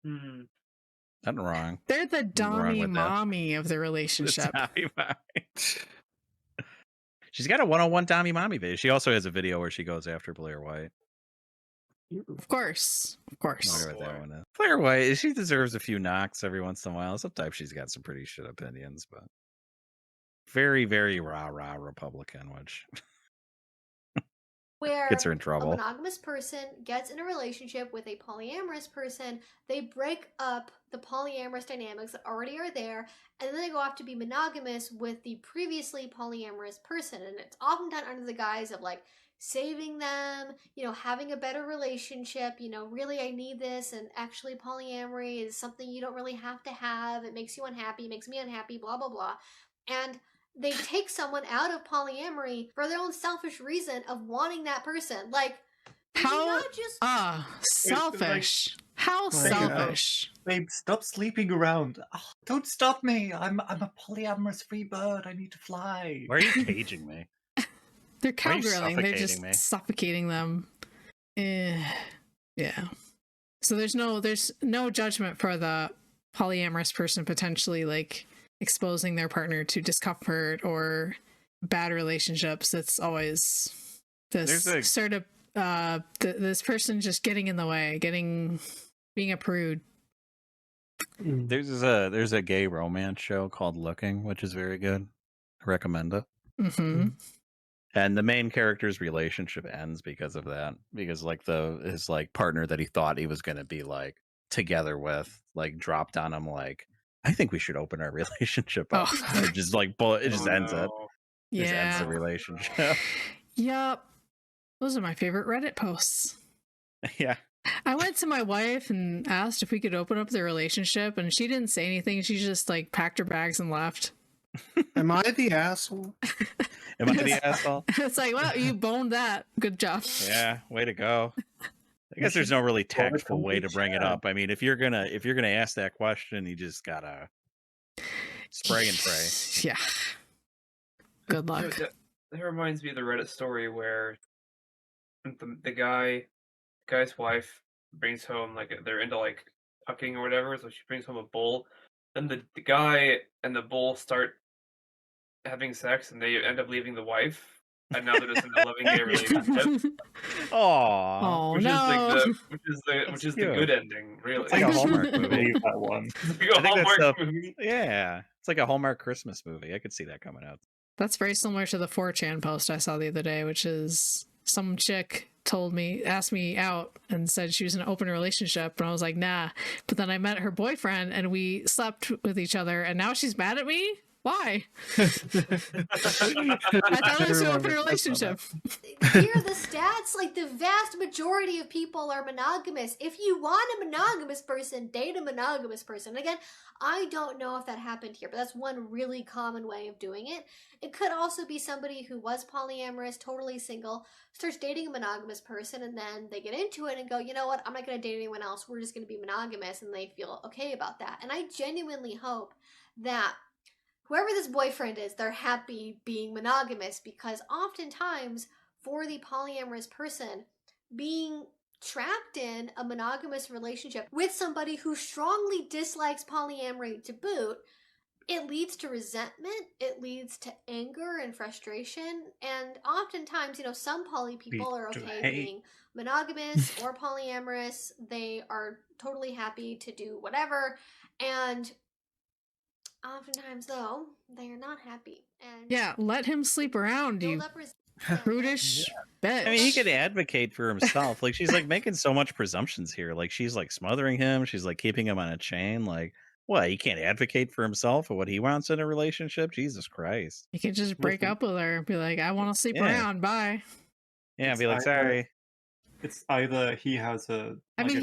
Nothing wrong. They're the dommy mommy of the relationship. She's got a 101 Dommy Mommy video. She also has a video where she goes after Blair White. Of course. I wonder what that one is. Blair White, she deserves a few knocks every once in a while. Sometimes she's got some pretty shit opinions, but very, very rah-rah Republican, which where gets her in trouble. A monogamous person gets in a relationship with a polyamorous person, they break up the polyamorous dynamics that already are there, and then they go off to be monogamous with the previously polyamorous person. And it's often done under the guise of like saving them, you know, having a better relationship, you know, really I need this, and actually polyamory is something you don't really have to have. It makes you unhappy, it makes me unhappy, blah, blah, blah. And they take someone out of polyamory for their own selfish reason of wanting that person. Like, how selfish. How selfish. Babe, stop sleeping around. Oh, don't stop me. I'm a polyamorous free bird. I need to fly. Why are you caging me? They're cowgirling. They're just suffocating them. Yeah. So there's no judgment for the polyamorous person potentially like exposing their partner to discomfort or bad relationships. It's always this sort of this person just getting in the way, being a prude. There's a gay romance show called Looking, which is very good. I recommend it. Mm-hmm. And the main character's relationship ends because of that. Because like his like partner that he thought he was gonna be like together with, like dropped on him like, I think we should open our relationship up. Oh. It just like it just ends it. Yeah. Just ends the relationship. Yep. Those are my favorite Reddit posts. Yeah. I went to my wife and asked if we could open up the relationship, and she didn't say anything. She just like packed her bags and left. Am I the asshole? Am I the asshole? It's like, well, you boned that. Good job. Yeah, way to go. I guess there's no really tactful way to bring it up. I mean, if you're gonna ask that question, you just gotta spray and pray. Yeah. Good luck. That reminds me of the Reddit story where the guy's wife brings home, like, they're into like hucking or whatever, so she brings home a bull. Then the guy and the bull start having sex, and they end up leaving the wife, and now they're just in a loving gay relationship. Oh no! Which is the good ending, really. It's like a Hallmark movie. That one. It's like a Hallmark movie. Yeah, it's like a Hallmark Christmas movie. I could see that coming out. That's very similar to the 4chan post I saw the other day, which is some chick asked me out and said she was in an open relationship, and I was like, nah. But then I met her boyfriend and we slept with each other, and now she's mad at me? Why? I thought it was an open relationship. Here are the stats. Like, the vast majority of people are monogamous. If you want a monogamous person, date a monogamous person. Again, I don't know if that happened here, but that's one really common way of doing it. It could also be somebody who was polyamorous, totally single, starts dating a monogamous person, and then they get into it and go, you know what, I'm not going to date anyone else. We're just going to be monogamous, and they feel okay about that. And I genuinely hope that whoever this boyfriend is, they're happy being monogamous, because oftentimes for the polyamorous person, being trapped in a monogamous relationship with somebody who strongly dislikes polyamory to boot, it leads to resentment, it leads to anger and frustration, and oftentimes, some poly people are okay being monogamous or polyamorous. They are totally happy to do whatever, and oftentimes, though, they are not happy. And yeah, let him sleep around, you prudish bitch. I mean, he could advocate for himself. Like, she's like making so much presumptions here. Like, she's like smothering him. She's like keeping him on a chain. Like, what? He can't advocate for himself or what he wants in a relationship? Jesus Christ! You can just break up with her and be like, "I want to sleep around. Bye." Yeah, be like, "Sorry." It's either he has a. I mean,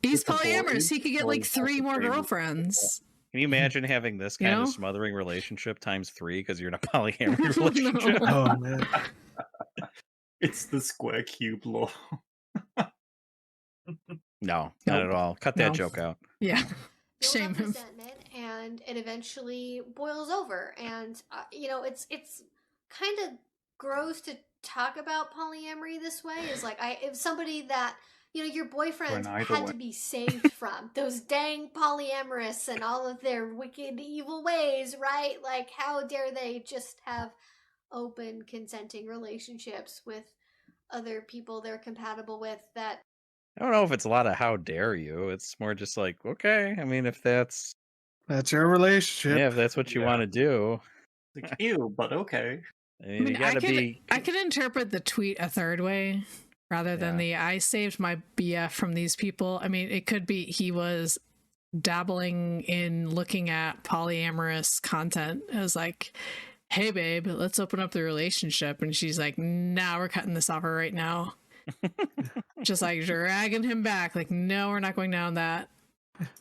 he's polyamorous. He could get like 3 more girlfriends. Can you imagine having this kind of smothering relationship times 3 because you're in a polyamory relationship? Oh man, it's the square cube law. No, not at all. Cut that joke out. Yeah, shame him. And it eventually boils over, and it's kind of gross to talk about polyamory this way. Is like if somebody that your boyfriend had to be saved from those dang polyamorous and all of their wicked, evil ways, right? Like, how dare they just have open, consenting relationships with other people they're compatible with? That I don't know if it's a lot of how dare you. It's more just like, okay, I mean, if that's your relationship. Yeah, if that's what you want to do. Like, ew, but okay. I mean, you gotta be. I could interpret the tweet a third way. Rather than I saved my BF from these people. I mean, it could be he was dabbling in looking at polyamorous content. It was like, hey, babe, let's open up the relationship. And she's like, nah, we're cutting this offer right now. Just like dragging him back. Like, no, we're not going down that.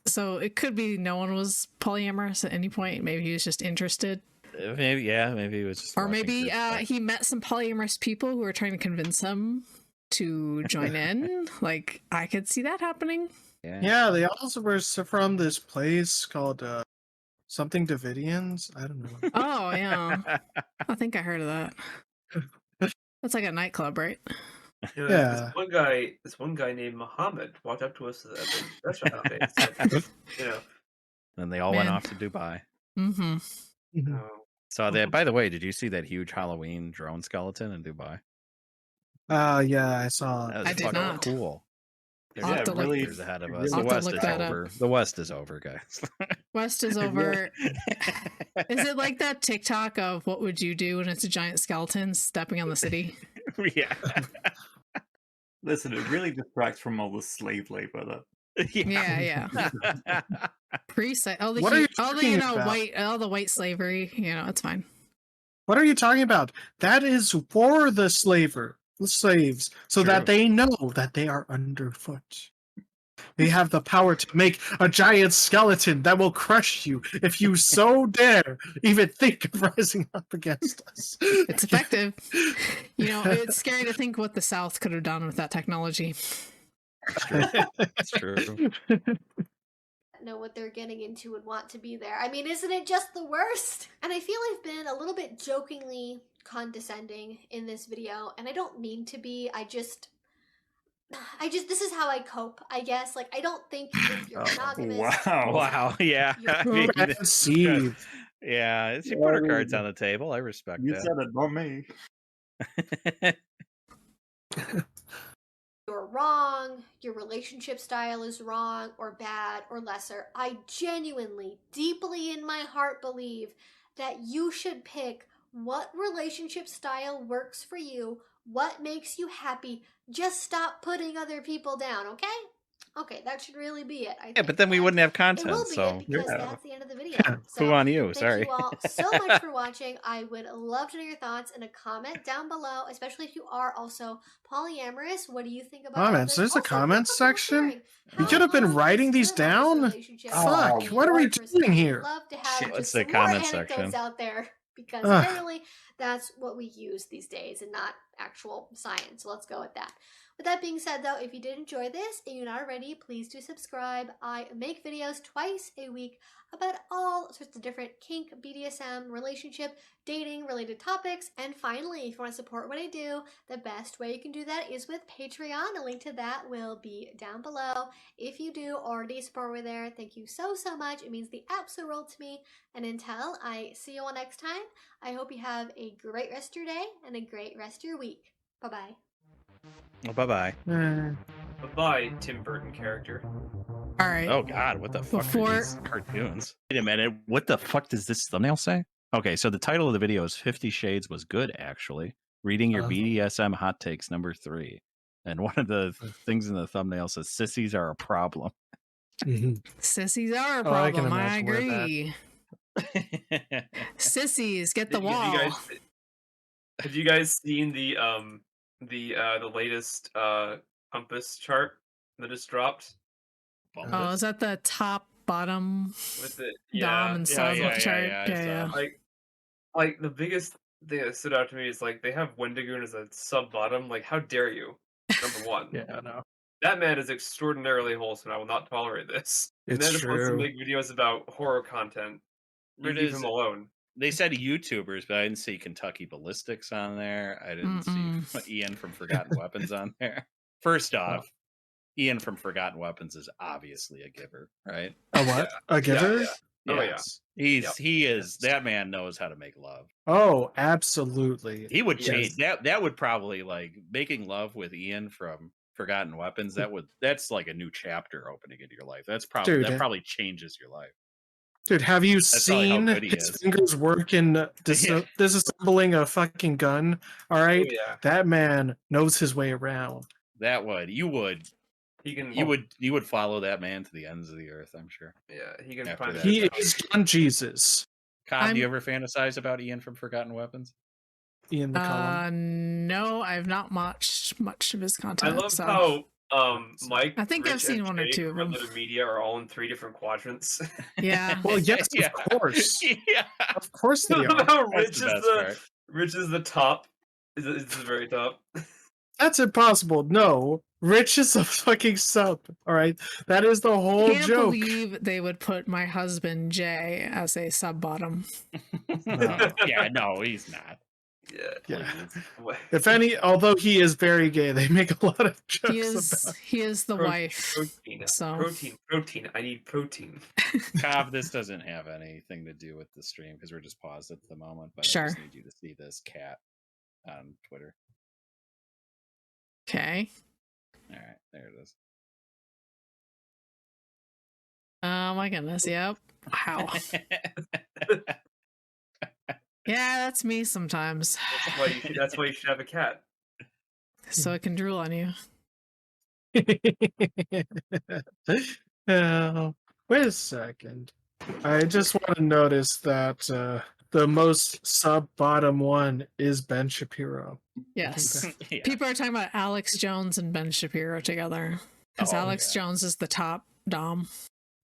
So it could be no one was polyamorous at any point. Maybe he was just interested. Maybe he was just. Or maybe he met some polyamorous people who were trying to convince him to join in. Like, I could see that happening. Yeah, they also were from this place called something Davidians. I don't know. Oh yeah, I think I heard of that. That's like a nightclub, right? Yeah. This one guy named Muhammad walked up to us at the restaurant that day. Said, And they all went off to Dubai. Mm-hmm. So that. By the way, did you see that huge Halloween drone skeleton in Dubai? Yeah, I saw. That was I did not. Cool. I'll have to look- really years ahead of us. I'll The have to West look is that up. over. The West is over, guys. West is over. Is it like that TikTok of what would you do when it's a giant skeleton stepping on the city? Yeah. Listen, it really distracts from all the slave labor that. Yeah. What are you talking about? all the white slavery. It's fine. What are you talking about? That is for the slaves, so True. that they know that they are underfoot. They have the power to make a giant skeleton that will crush you if you so dare even think of rising up against us. It's effective. It's scary to think what the South could have done with that technology. That's true. Know what they're getting into and want to be there. I mean, isn't it just the worst? And I feel I've been a little bit jokingly condescending in this video, and I don't mean to be. I just this is how I cope, I guess. Like, I don't think if you're monogamous. Wow. Yeah. You're Yeah. She put her cards on the table. I respect You that. said it, not me. You're wrong, your relationship style is wrong or bad or lesser. I genuinely, deeply in my heart believe that you should pick what relationship style works for you, what makes you happy. Just stop putting other people down, okay? Okay, that should really be it. I think. Yeah, but then we wouldn't have It content. will be So it because that's the end of the video. Who on you? Thank Sorry. you all so much for watching. I would love to know your thoughts in a comment down below, especially if you are also polyamorous. What do you think about Comments? this? There's a Also, comment feel comfortable section. sharing You how could have been long writing you these live on this down. relationship. Fuck, If what you are we personally doing would here? love to have What's just the some more comment anecdotes section? out there, because Ugh. apparently that's what we use these days and not actual science. So let's go with that. With that being said, though, if you did enjoy this and you're not already, please do subscribe. I make videos twice a week about all sorts of different kink, BDSM, relationship, dating related topics. And finally, if you want to support what I do, the best way you can do that is with Patreon. A link to that will be down below. If you do already support me there, thank you so much. It means the absolute world to me. And until I see you all next time, I hope you have a great rest of your day and a great rest of your week. Bye-bye. Well, bye-bye. Bye-bye, Tim Burton character. All right. Oh God, what the fuck are these cartoons? Wait a minute, what the fuck does this thumbnail say? Okay, so the title of the video is 50 Shades Was Good, actually. Reading your BDSM hot takes #3. And one of the things in the thumbnail says, sissies are a problem. Sissies are a Oh, I can problem. I imagine where agree. Sissies, get the Have wall. Have you guys seen the latest compass chart that just dropped? Oh, is that the top bottom With it, dom and sub chart? Yeah. Like the biggest thing that stood out to me is like they have Wendigoon as a sub bottom. Like, how dare you? Number one. Yeah, I know. That man is extraordinarily wholesome. I will not tolerate this. And It's then just wants to true. make videos about horror content. You leave him alone. They said YouTubers, but I didn't see Kentucky Ballistics on there. I didn't see Ian from Forgotten Weapons on there. First off, Ian from Forgotten Weapons is obviously a giver, right? A what? A giver? Yes. Oh, yeah. He is. That man knows how to make love. Oh, absolutely. He would change that. That would probably, like, making love with Ian from Forgotten Weapons. That's like a new chapter opening into your life. That probably changes your life. Dude, have you seen his fingers work in disassembling a fucking gun? All right, that man knows his way around. You would follow that man to the ends of the earth. I'm sure. Yeah, he can. He is Gun Jesus. Cobb, do you ever fantasize about Ian from Forgotten Weapons? Ian McCollum? No, I've not watched much of his content. I love how Mike. I think Rich, I've seen and one or Jake two of from them. the media are all in 3 different quadrants. Yeah. Well, yes, of course. Of course they are. How Rich is the top. Is the very top. That's impossible. No, Rich is a fucking sub. All right, that is the whole I can't joke. believe they would put my husband Jay as a sub bottom. Yeah, no, he's not. Yeah. If any, although he is very gay, they make a lot of jokes about. He is the wife. Protein. So Protein. I need protein. Cobb, this doesn't have anything to do with the stream because we're just paused at the moment. But I just need you to see this cat on Twitter. Okay. All right, there it is. Oh my goodness. Yep. Wow. Yeah, that's me sometimes. That's why you should have a cat. So I can drool on you. Wait a second. I just want to notice that the most sub-bottom one is Ben Shapiro. Yes. Yeah. People are talking about Alex Jones and Ben Shapiro together. Because Alex Jones is the top dom.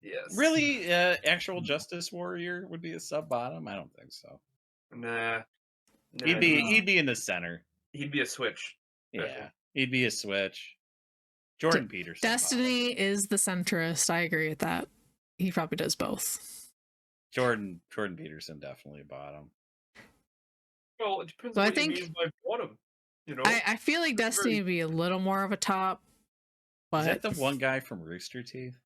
Yes. Really, actual Justice Warrior would be a sub bottom? I don't think so. Nah. He'd be in the center. He'd be a switch. Yeah, he'd be a switch. Jordan Peterson. Destiny is the centrist. I agree with that. He probably does both. Jordan Peterson definitely bottom. Well, it depends So on I what think- you mean by bottom. You know, I feel like Destiny would be a little more of a top. But Is that the one guy from Rooster Teeth?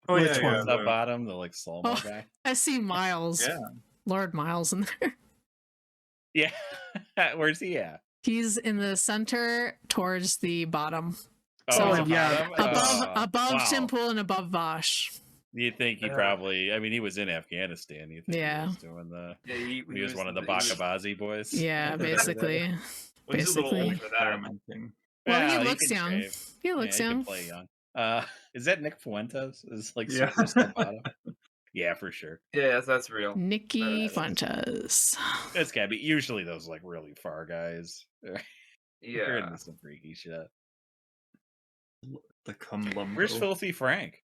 Oh, Which yeah, one? yeah, Sub bottom, the like slow mo Oh. guy. I see Miles. Yeah. Lord Miles in there. Yeah. Where's he at? He's in the center towards the bottom. Oh, So, he's a yeah, bottom? Above wow. Tim Pool and above Vosh. You think he probably? I mean, he was in Afghanistan. You think Yeah. he was doing the? yeah, He was one of the Bakabazi boys. Yeah, basically. Well, he's a little basically. older than that. Experimenting. Well, Well, he looks can young. shave. He looks Yeah, he young. can play young. Is that Nick Fuentes? Is like Yeah. super sub bottom? Yeah, for sure. Yeah, that's real. Nikki Fuentes. It's gotta be usually those like really far guys. They're Yeah. into some freaky shit. The cum lumbo. Where's Filthy Frank?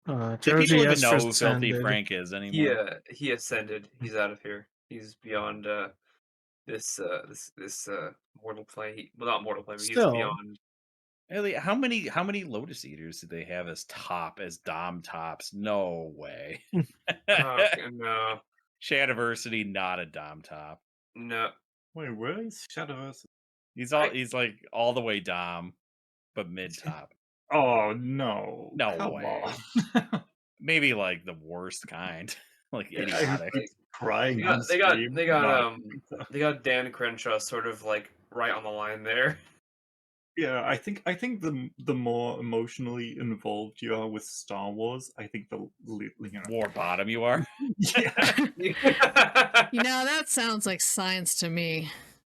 Do Josie people even know Estrus who Filthy ascended. Frank is anymore? Yeah, he ascended. He's out of here. He's beyond this mortal plane. Well, not mortal plane, but he's Still. beyond. Really, how many Lotus Eaters do they have as dom tops? No way. Oh, no, Shadiversity, not a dom top. no. Wait, where is Shadowverse? He's like all the way dom, but mid top. Oh no! No Come way. on. Maybe like the worst kind, like Yeah, idiotic. He's crying. They on got stream. they got Dan Crenshaw sort of like right on the line there. Yeah, I think the more emotionally involved you are with Star Wars, I think the War bottom you are. yeah. You know, that sounds like science to me.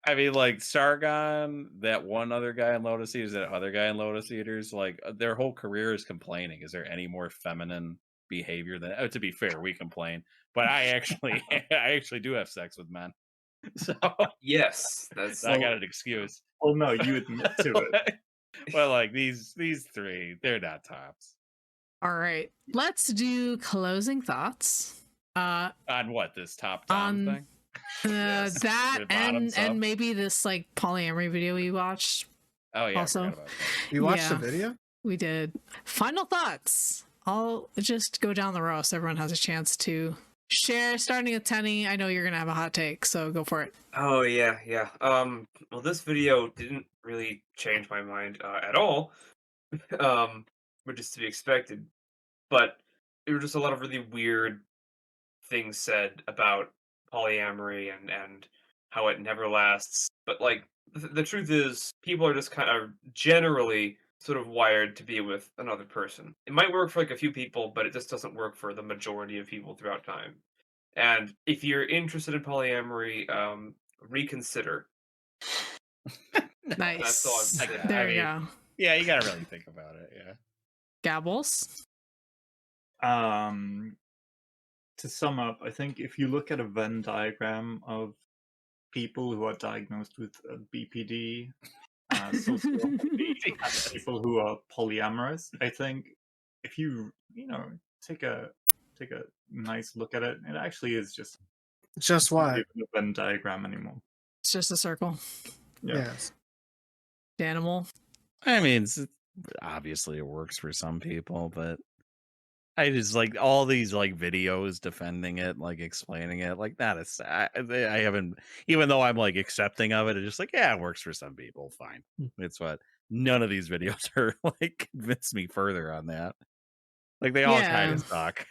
I mean, like Sargon, that one other guy in Lotus Eaters, that other guy in Lotus Eaters, like their whole career is complaining. Is there any more feminine behavior than? Oh, to be fair, we complain, but I actually do have sex with men, so Yes, that's. I got an excuse. Well, no, you admit to it. Well, like these three, they're not tops. All right. Let's do closing thoughts. On what, this top dom On thing? Yes. That The bottoms up. and maybe this like polyamory video we watched. Oh yeah. Also- I forgot about that. You watched the Yeah. video? We did. Final thoughts. I'll just go down the row so everyone has a chance to share. Starting at Tenny, I know you're gonna have a hot take, so go for it. Oh yeah, yeah. Well, this video didn't really change my mind at all, which is to be expected. But there were just a lot of really weird things said about polyamory and how it never lasts. But like, the truth is, people are just kind of generally sort of wired to be with another person. It might work for like a few people, but it just doesn't work for the majority of people throughout time. And if you're interested in polyamory, reconsider. Nice. That's all I'm saying. There I you mean, go. Yeah, you gotta really think about it. Yeah. Gabbles. To sum up, I think if you look at a Venn diagram of people who are diagnosed with BPD, sociopathy, and people who are polyamorous, I think if you take a nice look at it, it actually is just Why? not even a Venn diagram anymore. It's just a circle. Yeah. Yes. Animal. I mean, obviously it works for some people, but I just like all these like videos defending it, like explaining it, like that is I haven't, even though I'm like accepting of it, it's just like, yeah, it works for some people, fine. It's what none of these videos are like convince me further on that. Like they all kind of suck.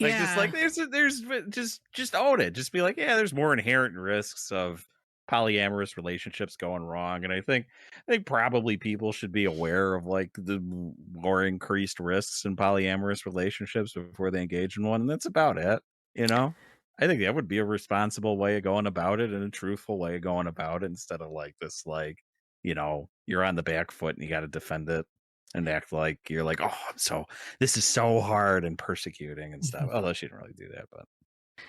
Just like there's just own it. Just be like, yeah, there's more inherent risks of polyamorous relationships going wrong, and I think probably people should be aware of like the more increased risks in polyamorous relationships before they engage in one, and that's about it. You know, I think that would be a responsible way of going about it and a truthful way of going about it, instead of like this, like, you know, you're on the back foot and you got to defend it and act like you're like, oh, so this is so hard and persecuting and stuff. Although she didn't really do that, but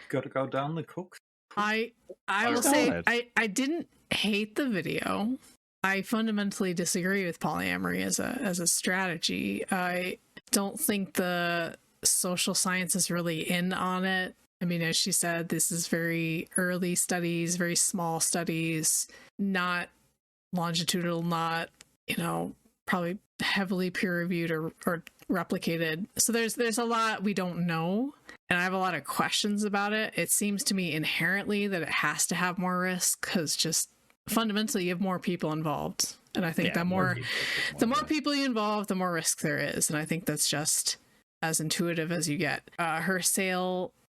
gotta go down the cook. I will say I didn't hate the video. I fundamentally disagree with polyamory as a strategy. I don't think the social science is really in on it. I mean, as she said, this is very early studies, very small studies, not longitudinal, not, you know, probably heavily peer reviewed or replicated. So there's a lot we don't know, and I have a lot of questions about it. It seems to me inherently that it has to have more risk, because just fundamentally you have more people involved, and I think the more people you involve, the more risk there is, and I think that's just as intuitive as you get.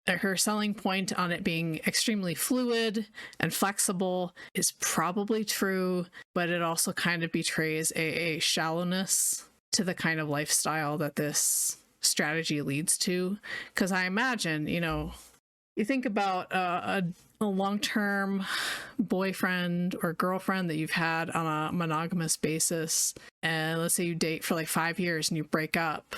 Her selling point on it being extremely fluid and flexible is probably true, but it also kind of betrays a shallowness to the kind of lifestyle that this strategy leads to. Because I imagine, you know, you think about a long-term boyfriend or girlfriend that you've had on a monogamous basis, and let's say you date for like 5 years and you break up.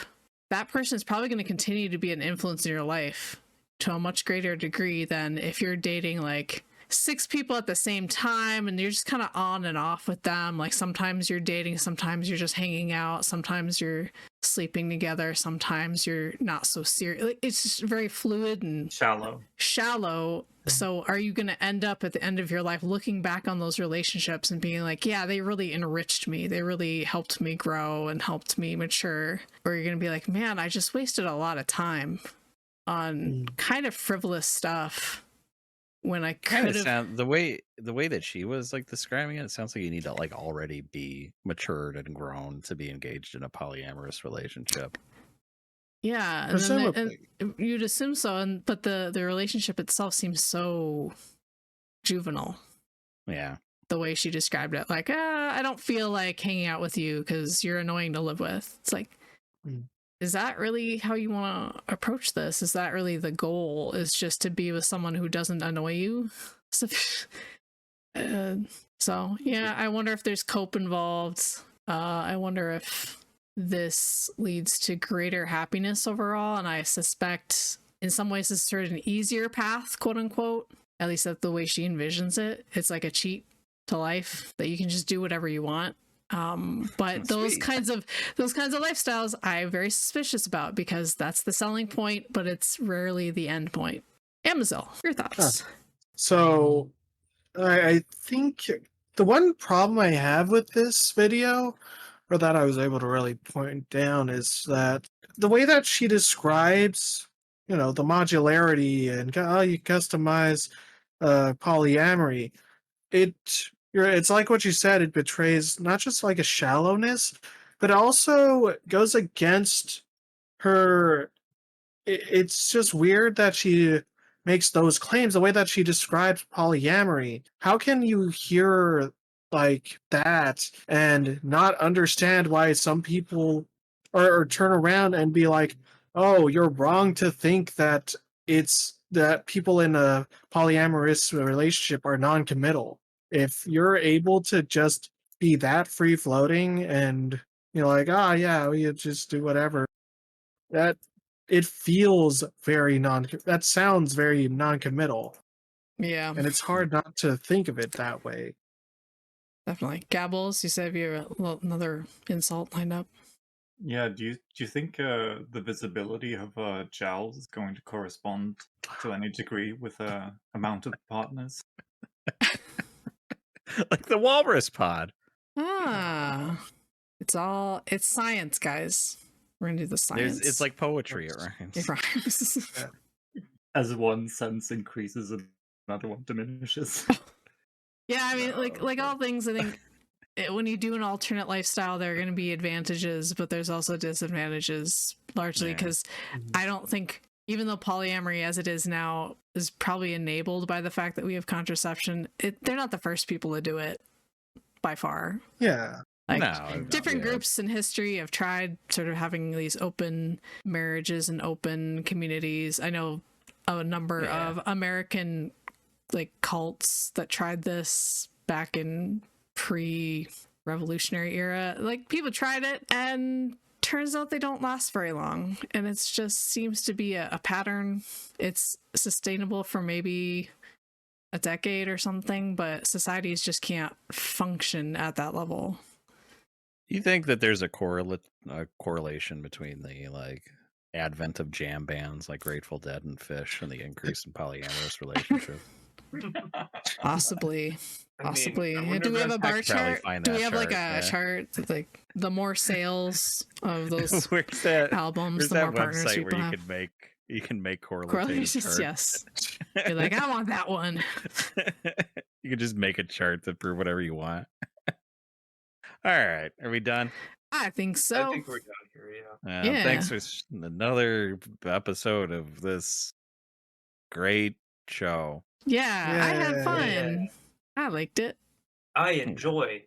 That person is probably going to continue to be an influence in your life to a much greater degree than if you're dating like 6 people at the same time and you're just kind of on and off with them. Like sometimes you're dating, sometimes you're just hanging out, sometimes you're sleeping together, sometimes you're not so serious. Like, it's just very fluid and shallow. So are you going to end up at the end of your life looking back on those relationships and being like, yeah, they really enriched me, they really helped me grow and helped me mature? Or you're going to be like, man, I just wasted a lot of time on kind of frivolous stuff when I could have. The way that she was like describing it, it sounds like you need to like already be matured and grown to be engaged in a polyamorous relationship. Yeah, and you'd assume so, but the relationship itself seems so juvenile. Yeah, the way she described it, like, I don't feel like hanging out with you because you're annoying to live with. It's like, is that really how you want to approach this? Is that really the goal? Is just to be with someone who doesn't annoy you? So yeah, I wonder if there's cope involved. I wonder if this leads to greater happiness overall, and I suspect in some ways it's sort of an easier path, quote unquote. At least that's the way she envisions it. It's like a cheat to life that you can just do whatever you want. But those kinds of lifestyles I'm very suspicious about, because that's the selling point, but it's rarely the end point. Amazil, your thoughts? So I think the one problem I have with this video, or that I was able to really point down, is that the way that she describes, you know, the modularity and how you customize polyamory, it's like what you said, it betrays not just like a shallowness, but also goes against her. It's just weird that she makes those claims, the way that she describes polyamory. How can you hear like that and not understand why some people or turn around and be like, oh, you're wrong to think that it's that people in a polyamorous relationship are non-committal? If you're able to just be that free floating and you're like, yeah, we just do whatever, that it feels very that sounds very non-committal. Yeah. And it's hard not to think of it that way. Definitely. Gabbles, you said you have another insult lined up. Yeah, do you think the visibility of jowls is going to correspond to any degree with amount of partners? Like the walrus pod. It's science, guys. We're gonna do the science. It's like poetry, it rhymes. It rhymes. As one sense increases, another one diminishes. Yeah, I mean, like all things, I think when you do an alternate lifestyle, there are going to be advantages, but there's also disadvantages, largely because I don't think even though polyamory as it is now is probably enabled by the fact that we have contraception, they're not the first people to do it by far. Yeah. Like different groups in history have tried sort of having these open marriages and open communities. I know a number of American like cults that tried this back in pre-revolutionary era. Like people tried it and turns out they don't last very long, and it's just seems to be a pattern. It's sustainable for maybe a decade or something, but societies just can't function at that level. You think that there's a correlation between the like advent of jam bands like Grateful Dead and Fish and the increase in polyamorous relationships? Possibly. I wonder Do we have a bar chart? find Do that we have like a chart, chart that's like the more sales of those Where's that albums, Where's the that more partners website people where have? you can make correlations? Correlations, yes. You're like, I want that one. You can just make a chart to prove whatever you want. All right, are we done? I think so. I think we're done here. Yeah. Yeah. Thanks for another episode of this great show. Yeah, I had fun. Yeah. I liked it. I enjoy.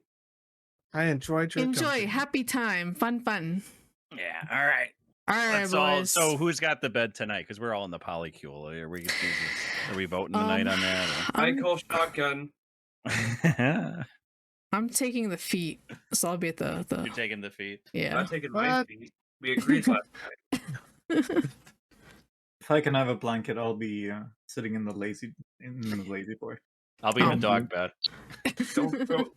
I enjoyed your Enjoy. company. Happy time. Fun. Yeah. All right. All right, Let's all, boys. so who's got the bed tonight? Because we're all in the polycule. Are we voting tonight on that? I call shotgun. Or? I'm taking the feet, so I'll be at the. You're taking the feet. Yeah. I'm taking my feet. We agreed last night. If I can have a blanket, I'll be sitting in the lazy boy. I'll be in the dog bed. Don't.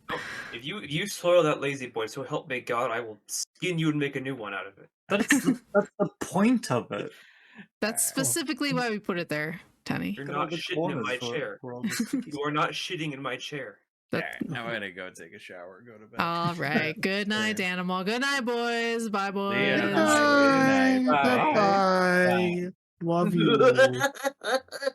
If you soil that lazy boy, so help me God, I will skin you and make a new one out of it. That's the point of it. That's specifically why we put it there, Tenny. You're not shitting in my chair. You are not shitting in my chair. I'm gonna go take a shower, go to bed. All right. Good night, animal. Good night, boys. Bye, boys. Bye. Bye. Love you.